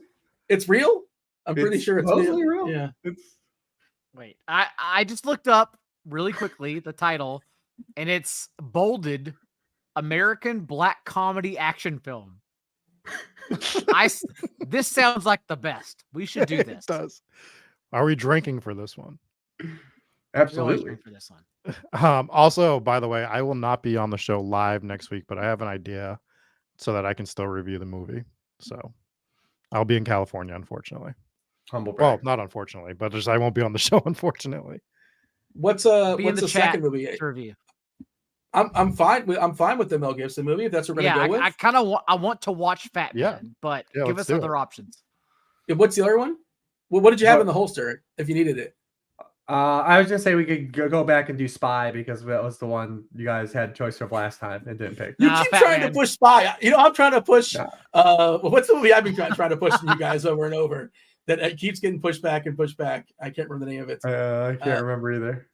It's real. I'm pretty sure it's real. Yeah. Wait, I just looked up really quickly the title, and it's bolded American Black Comedy Action Film. This sounds like the best. We should do this. It does. Are we drinking for this one? Absolutely. For this one. Also, by the way, I will not be on the show live next week, but I have an idea so that I can still review the movie. So I'll be in California, unfortunately. Humble brag. Well, not unfortunately, but I won't be on the show, unfortunately. What's the second movie? Review. I'm fine with the Mel Gibson movie if that's what we're gonna go with. I want to watch Fat Man, but give us other options. Yeah, what's the other one? Well, what did you have in the holster if you needed it? I was gonna say we could go back and do Spy because that was the one you guys had choice of last time and didn't pick. You Nah, keep Fat trying Man. to push Spy. I'm trying to push. Nah. What's the movie I've been trying to push you guys over and over that keeps getting pushed back and pushed back? I can't remember the name of it. I can't remember either.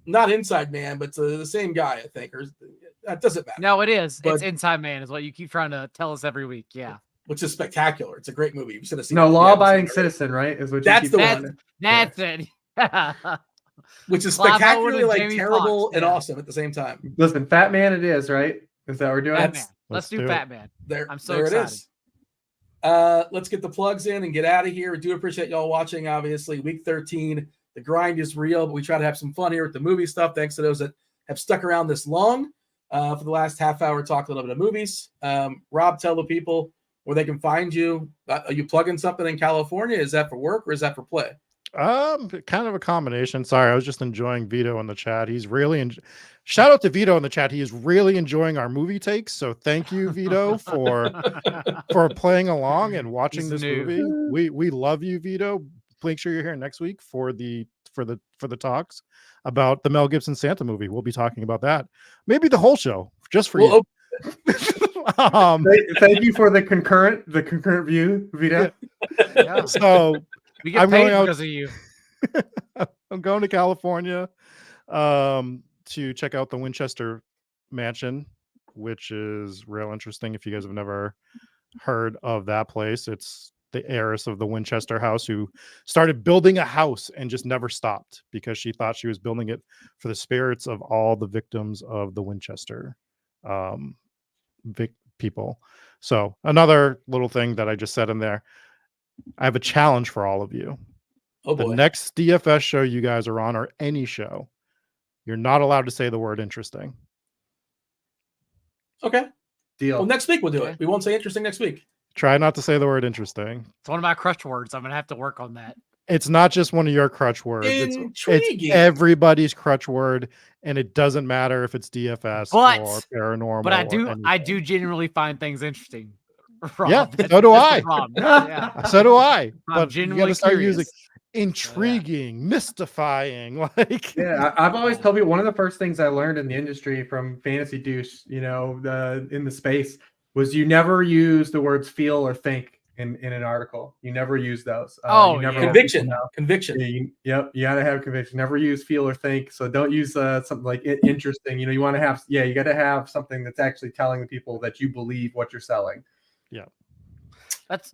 Not Inside Man, but it's the same guy, I think. Or that doesn't matter. No, it is. But- It's Inside Man is what you keep trying to tell us every week. Yeah. Which is spectacular. It's a great movie. You should have seen No, it. Law Abiding Yeah, Citizen, right? Is what That's you keep the saying. one. That's it. Which is Clive Owen spectacularly and like Jamie terrible Foxx, and yeah. awesome at the same time. Listen, Fat Man it is, right? Is that what we're doing? Fat Man. Let's Let's do do Fat it. Man. There, I'm so there excited. it is. Let's get the plugs in and get out of here. We do appreciate y'all watching. Obviously, week 13, the grind is real, but we try to have some fun here with the movie stuff. Thanks to those that have stuck around this long for the last half hour, talk a little bit of movies. Rob, tell the people where they can find you. Are you plugging something in California? Is that for work or is that for play? Kind of a combination. Sorry, I was just enjoying Vito in the chat. He's really shout out to Vito in the chat. He is really enjoying our movie takes. So thank you, Vito, for playing along and watching He's this new. movie. We love you, Vito. Make sure you're here next week for the talks about the Mel Gibson Santa movie. We'll be talking about that. Maybe the whole show just for you. Thank you for the concurrent view, Vito. Yeah. So We get I'm paid going out- because of you. I'm going to California to check out the Winchester Mansion, which is real interesting. If you guys have never heard of that place, it's the heiress of the Winchester house who started building a house and just never stopped because she thought she was building it for the spirits of all the victims of the Winchester people. So another little thing that I just said in there, I have a challenge for all of you. Oh The boy. next DFS show you guys are on, or any show, you're not allowed to say the word interesting. Okay. Deal. Well, next week we'll do Okay. it. We won't say interesting next week. Try not to say the word interesting. It's one of my crutch words. I'm gonna have to work on that. It's not just one of your crutch words. It's Intriguing. everybody's crutch word, and it doesn't matter if it's DFS But- or paranormal. But I or do anything. genuinely find things interesting. Rob. Yeah, That's- so do that's the I. problem. Yeah. So do I. I'm But you genuinely gotta start curious. using intriguing, mystifying, like Yeah, I've always told you one of the first things I learned in the industry from Fantasy Douche, in the space, was you never use the words feel or think in an article. You never use those. Oh, you never yeah. let Conviction. people know. Conviction. Yeah, you gotta have conviction. Never use feel or think. So don't use something like interesting. You want to have, you got to have something that's actually telling the people that you believe what you're selling. That's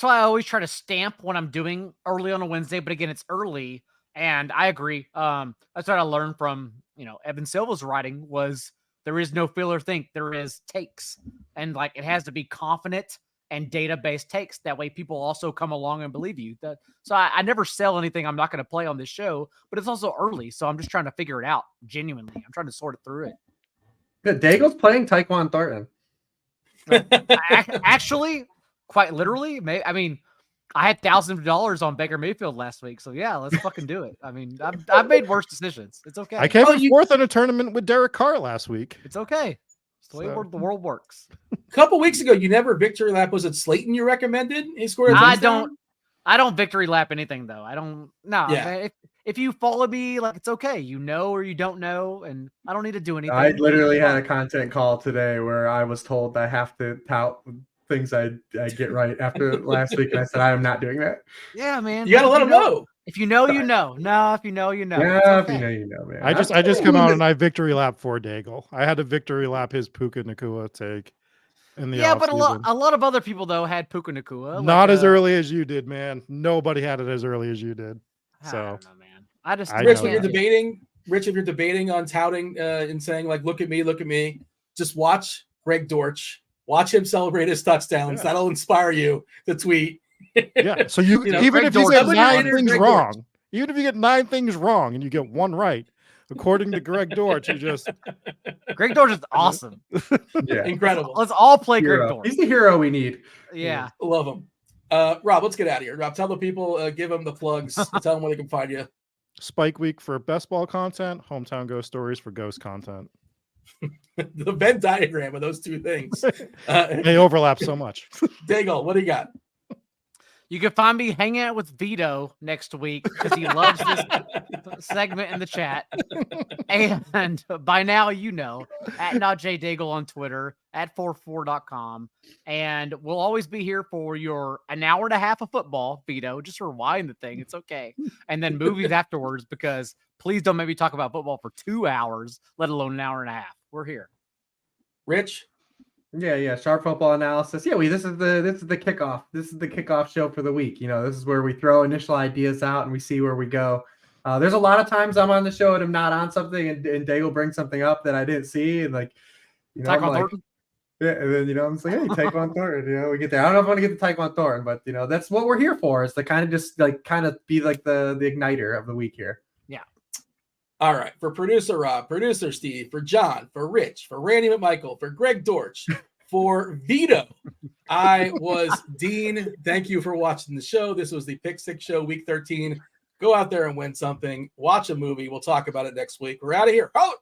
why I always try to stamp when I'm doing early on a Wednesday, but again, it's early and I agree. That's what I learned from, Evan Silva's writing was there is no feel or think, there is takes. And like, it has to be confident and data-based takes. That way people also come along and believe you. So I never sell anything I'm not going to play on this show, but it's also early. So I'm just trying to figure it out genuinely. I'm trying to sort it through it. Good. Daigle's playing Tyquan Thornton. Actually, quite literally, I had thousands of dollars on Baker Mayfield last week, so yeah, let's fucking do it. I mean, I've made worse decisions. It's okay. I came in fourth in a tournament with Derek Carr last week. It's okay. It's the way So- the world works. A couple weeks ago, you never victory lap. Was it Slayton you recommended? He scored a touchdown? I don't victory lap anything though. I don't. No. Yeah. Man, if you follow me, like it's okay. You know or you don't know, and I don't need to do anything. I literally had a content call today where I was told I have to tout things I get right after last week, and I said I am not doing that. Yeah, man. You got to let them know. If you know, you know. No, if you know, you know. It's Yeah, if okay. you know, man. I just come out and I victory lap for Daigle. I had to victory lap his Puka Nakua take in the Yeah, but a offseason. lot of other people though had Puka Nakua. Not as early as you did, man. Nobody had it as early as you did. I So don't know, man. I just I Rich, know when you're that. if you're debating on touting and saying like, look at me, just watch Greg Dortch. Watch him celebrate his touchdowns. Yeah. That'll inspire you to tweet. Yeah. So you, You know, even Greg if you Dortch get is the 9 winner, things Greg wrong, even if you get 9 things wrong and you get one right, according to Greg Dortch, you just Greg Dortch is awesome. Yeah, Incredible. Let's all play Greg hero. Dortch. He's the hero we need. Yeah. Love him. Rob, let's get out of here. Rob, tell the people, give them the plugs, tell them where they can find you. Spike Week for best ball content, Hometown Ghost Stories for ghost content. The Venn diagram of those two things. They overlap so much. Daigle, what do you got? You can find me hanging out with Vito next week because he loves this segment in the chat. And by now, you know, at NotJDaigle on Twitter, at 44.com. And we'll always be here for your an hour and a half of football, Vito. Just rewind the thing. It's okay. And then movies afterwards, because please don't make me talk about football for 2 hours, let alone an hour and a half. We're here. Rich? Yeah. Sharp football analysis. Yeah, this is the kickoff. This is the kickoff show for the week. You know, this is where we throw initial ideas out and we see where we go. There's a lot of times I'm on the show and I'm not on something, and Daigle brings something up that I didn't see, and like, you know, I'm like, yeah, and then, you know, I'm just like, hey, Tyquan Thornton. You know, we get there. I don't know if I want to get to Tyquan Thornton, but you know, that's what we're here for, is to kind of just like be like the igniter of the week here. Yeah. All right, for producer Rob, producer Steve, for John, for Rich, for Randy McMichael, for Greg Dortch, for Vito, I was Dean. Thank you for watching the show. This was the Pick Six Show, Week 13. Go out there and win something. Watch a movie. We'll talk about it next week. We're out of here. Oh!